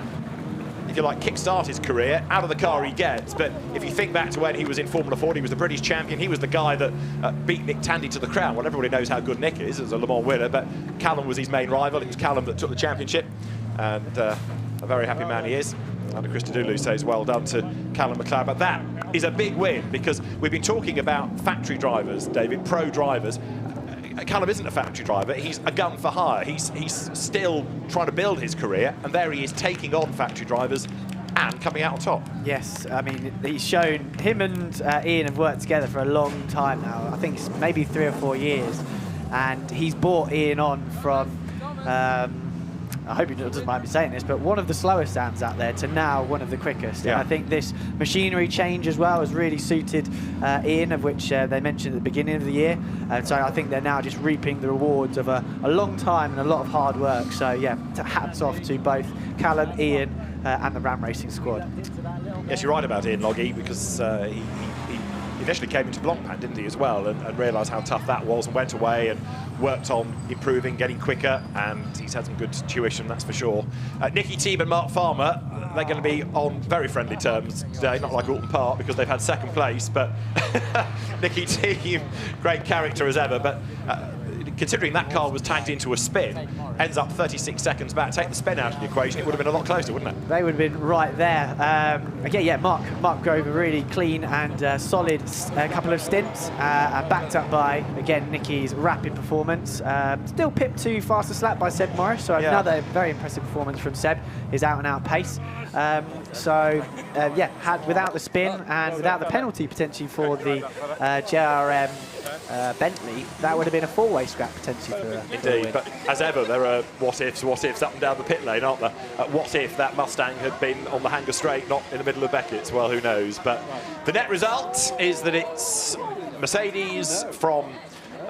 if you like, kickstart his career out of the car he gets. But if you think back to when he was in Formula Ford, he was the British champion. He was the guy that beat Nick Tandy to the crown. Well, everybody knows how good Nick is as a Le Mans winner, but Callum was his main rival. It was Callum that took the championship, and a very happy man he is. And Christodoulou says well done to Callum McLeod. But that is a big win, because we've been talking about factory drivers, David, pro drivers. Callum isn't a factory driver, he's a gun for hire. He's still trying to build his career, and there he is taking on factory drivers and coming out on top. Yes, I mean, he's shown, him and Ian have worked together for a long time now. I think it's maybe 3 or 4 years, and he's brought Ian on from, I hope he doesn't mind me saying this, but one of the slowest Sams out there to now one of the quickest. Yeah. And I think this machinery change as well has really suited Ian, of which they mentioned at the beginning of the year. And so I think they're now just reaping the rewards of a long time and a lot of hard work. So yeah, hats off to both Callum, Ian and the Ram Racing squad. Yes, you're right about Ian Logie, because he initially came into Blancpain, didn't he, as well, and realised how tough that was and went away and worked on improving, getting quicker, and he's had some good tuition, that's for sure. Nicky Team and Mark Farmer, they're going to be on very friendly terms today, not like Alton Park because they've had second place, but Nicky Team, great character as ever, but considering that car was tagged into a spin, ends up 36 seconds back. Take the spin out of the equation, it would have been a lot closer, wouldn't it? They would have been right there. Again, yeah, Mark drove a really clean and solid couple of stints, backed up by, again, Nicky's rapid performance. Still pipped to fastest lap by Seb Morris, so another very impressive performance from Seb, his out-and-out pace. Yeah, without the spin and without the penalty potentially for the JRM Bentley, that would have been a four-way scrap potentially for Indeed, but as ever, there are what-ifs up and down the pit lane, aren't there? What if that Mustang had been on the hanger straight, not in the middle of Beckett's? Well, who knows? But the net result is that it's Mercedes from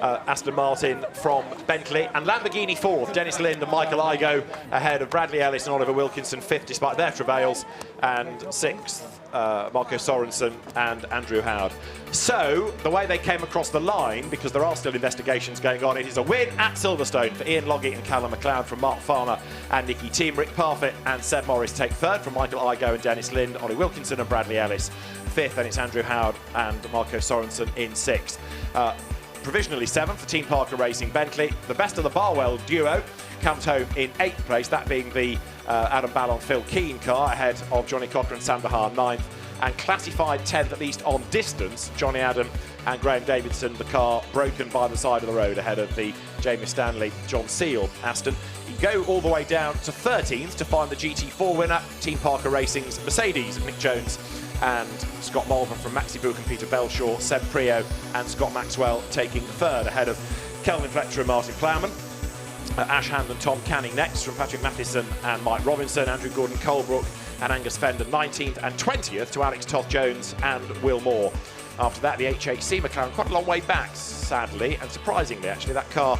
Aston Martin from Bentley, and Lamborghini fourth, Dennis Lind and Michael Igoe ahead of Bradley Ellis and Oliver Wilkinson fifth despite their travails, and sixth Marco Sorensen and Andrew Howard. So the way they came across the line, because there are still investigations going on, it is a win at Silverstone for Ian Logie and Callum McLeod from Mark Farmer and Nicky Team. Rick Parfitt and Seb Morris take third from Michael Igoe and Dennis Lind, Ollie Wilkinson and Bradley Ellis fifth, and it's Andrew Howard and Marco Sorensen in sixth. Provisionally seventh for Team Parker Racing Bentley. The best of the Barwell duo comes home in eighth place, that being the Adam Ballon Phil Keane car ahead of Johnny Cocker and Sam Bahar ninth, and classified 10th at least on distance, Johnny Adam and Graham Davidson, the car broken by the side of the road ahead of the Jamie Stanley, John Seal Aston. You go all the way down to 13th to find the GT4 winner, Team Parker Racing's Mercedes, Nick Jones and Scott Mulver from Maxi Book and Peter Belshaw, Seb Prio and Scott Maxwell taking third ahead of Kelvin Fletcher and Martin Plowman. Ash Hand and Tom Canning next from Patrick Matheson and Mike Robinson, Andrew Gordon Colebrook and Angus Fender 19th and 20th to Alex Toth-Jones and Will Moore. After that, the HHC McLaren quite a long way back, sadly, and surprisingly actually, that car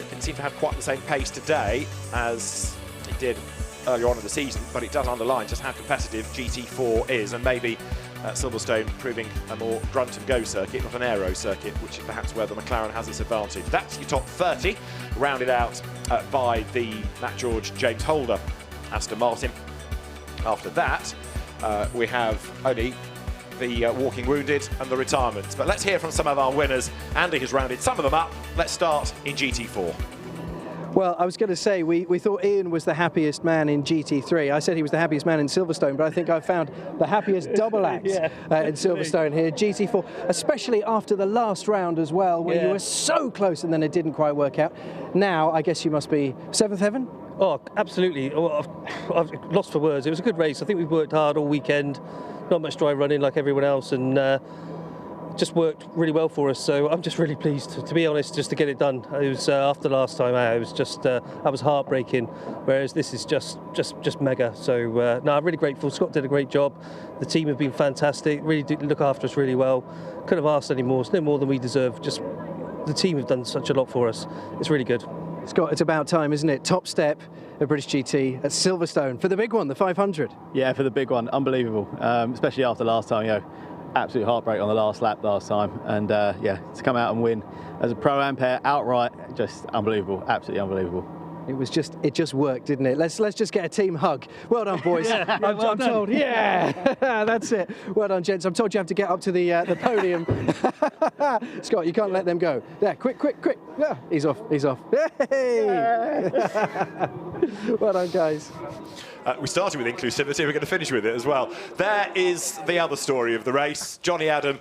didn't seem to have quite the same pace today as it did earlier on in the season, but it does underline just how competitive GT4 is, and maybe Silverstone proving a more grunt and go circuit, not an aero circuit, which is perhaps where the McLaren has its advantage. That's your top 30, rounded out by the Matt George, James Holder, Aston Martin. After that, we have only the walking wounded and the retirements. But let's hear from some of our winners. Andy has rounded some of them up. Let's start in GT4. Well, I was going to say, we thought Ian was the happiest man in GT3. I said he was the happiest man in Silverstone, but I think I've found the happiest double act in Silverstone here, GT4, especially after the last round as well, where you were so close and then it didn't quite work out. Now, I guess you must be seventh heaven? Oh, absolutely. I've lost for words. It was a good race. I think we've worked hard all weekend, not much dry running like everyone else, and just worked really well for us, so I'm just really pleased, to be honest, just to get it done. It was after last time out, it was just that was heartbreaking, whereas this is just mega. So no, I'm really grateful. Scott did a great job. The team have been fantastic, really did look after us really well. Couldn't have asked any more. It's no more than we deserve. Just the team have done such a lot for us. It's really good. Scott, it's about time, isn't it? Top step of British GT at Silverstone for the big one, the 500. Yeah, for the big one, unbelievable. Especially after last time, absolute heartbreak on the last lap last time, and yeah, to come out and win as a pro-am pair outright, just unbelievable, absolutely unbelievable. It just worked, didn't it? Let's just get a team hug. Well done, boys. I'm told. Yeah, that's it. Well done, gents. I'm told you have to get up to the podium. Scott, you can't let them go. Yeah, quick. Yeah, he's off. Hey! Well done, guys. We started with inclusivity, we're going to finish with it as well. There is the other story of the race. Johnny Adam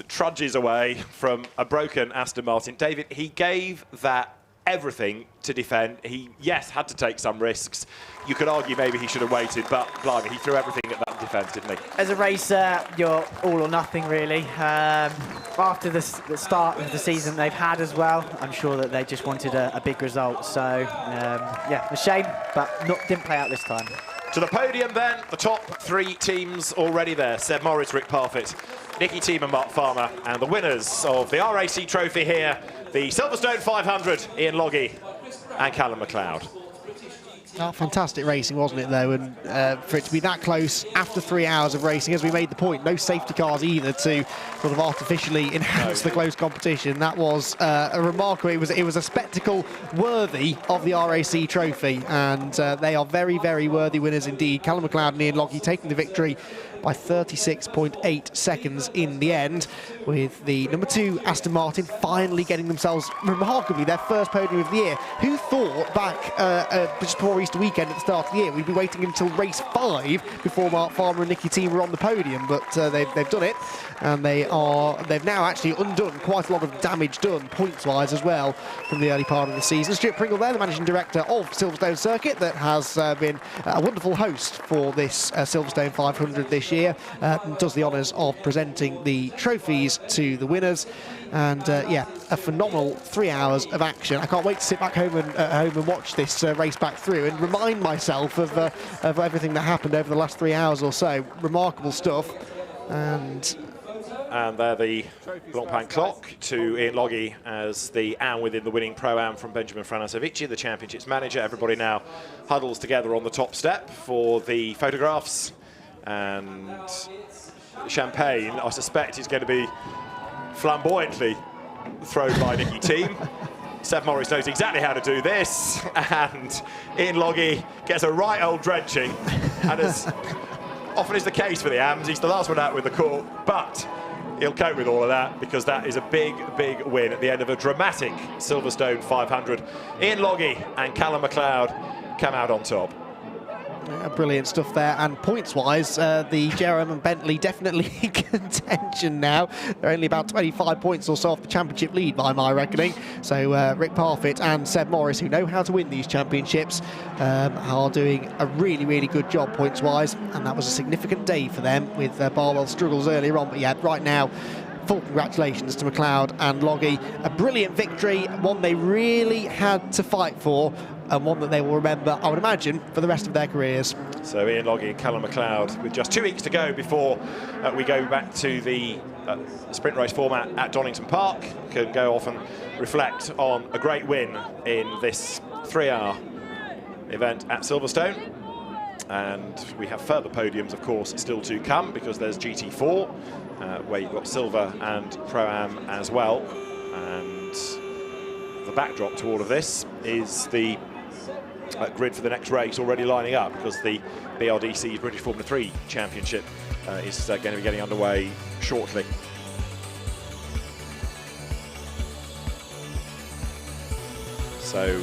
trudges away from a broken Aston Martin. David, he gave that everything to defend. He, had to take some risks. You could argue maybe he should have waited, but blimey, he threw everything at that defence, didn't he? As a racer, you're all or nothing, really. After the start of the season they've had as well, I'm sure that they just wanted a big result. So, a shame, but didn't play out this time. To the podium then, the top three teams already there. Seb Morris, Rick Parfitt, Nicky Team and Mark Farmer, and the winners of the RAC Trophy here, the Silverstone 500, Ian Logie and Callum McLeod. Oh, fantastic racing, wasn't it, though? And for it to be that close after 3 hours of racing, as we made the point, no safety cars either to sort of artificially enhance the close competition. That was a remarkable. It was a spectacle worthy of the RAC trophy, and they are very, very worthy winners indeed. Callum McLeod and Ian Logie taking the victory by 36.8 seconds in the end, with the number 2 Aston Martin finally getting themselves remarkably their first podium of the year. Who thought back just before Easter weekend at the start of the year we'd be waiting until race 5 before Mark Farmer and Nicky Team were on the podium, but they've done it, and they've now actually undone quite a lot of damage done points wise as well from the early part of the season. Stuart Pringle there, the managing director of Silverstone Circuit, that has been a wonderful host for this Silverstone 500 this year, does the honours of presenting the trophies to the winners, and yeah, a phenomenal 3 hours of action. I can't wait to sit back home and watch this race back through and remind myself of everything that happened over the last 3 hours or so. Remarkable stuff. And there the Blancpain clock to Ian Logie as the am within the winning Pro-Am from Benjamin Francevic, the Championship's manager. Everybody now huddles together on the top step for the photographs, and champagne, I suspect, is going to be flamboyantly thrown by Nicky Team. Seb Morris knows exactly how to do this, and Ian Logie gets a right old drenching, and as often is the case for the AMs, he's the last one out with the court, but he'll cope with all of that, because that is a big, big win at the end of a dramatic Silverstone 500. Ian Logie and Callum McLeod come out on top. Brilliant stuff there, and points-wise, the Jerome and Bentley definitely in contention now. They're only about 25 points or so off the championship lead by my reckoning. So Rick Parfitt and Seb Morris, who know how to win these championships, are doing a really, really good job points-wise, and that was a significant day for them with Barwell's struggles earlier on. But yeah, right now, full congratulations to McLeod and Logie. A brilliant victory, one they really had to fight for, and one that they will remember, I would imagine, for the rest of their careers. So Ian Logie and Callum McLeod, with just 2 weeks to go before we go back to the sprint race format at Donington Park, can go off and reflect on a great win in this 3-hour event at Silverstone. And we have further podiums, of course, still to come, because there's GT4, where you've got Silver and Pro-Am as well. And the backdrop to all of this is the grid for the next race already lining up, because the BRDC's British Formula 3 Championship is going to be getting underway shortly. So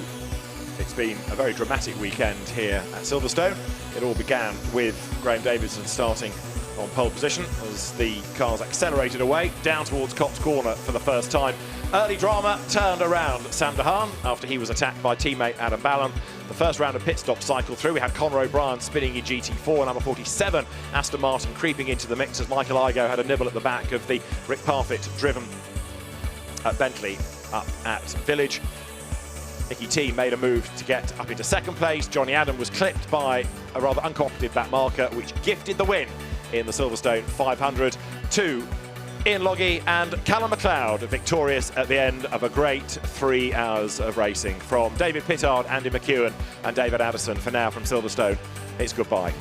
it's been a very dramatic weekend here at Silverstone. It all began with Graham Davidson starting on pole position as the cars accelerated away down towards Cops Corner for the first time. Early drama turned around Sam Dehaan after he was attacked by teammate Adam Ballon. The first round of pit stops cycled through. We had Conor O'Brien spinning in GT4, number 47, Aston Martin creeping into the mix as Michael Igoe had a nibble at the back of the Rick Parfitt driven Bentley up at Village. Nicky T made a move to get up into second place. Johnny Adam was clipped by a rather uncooperative back marker, which gifted the win in the Silverstone 500 to Ian Logie and Callum McLeod, victorious at the end of a great 3 hours of racing. From David Pittard, Andy McEwen and David Addison, for now from Silverstone, it's goodbye.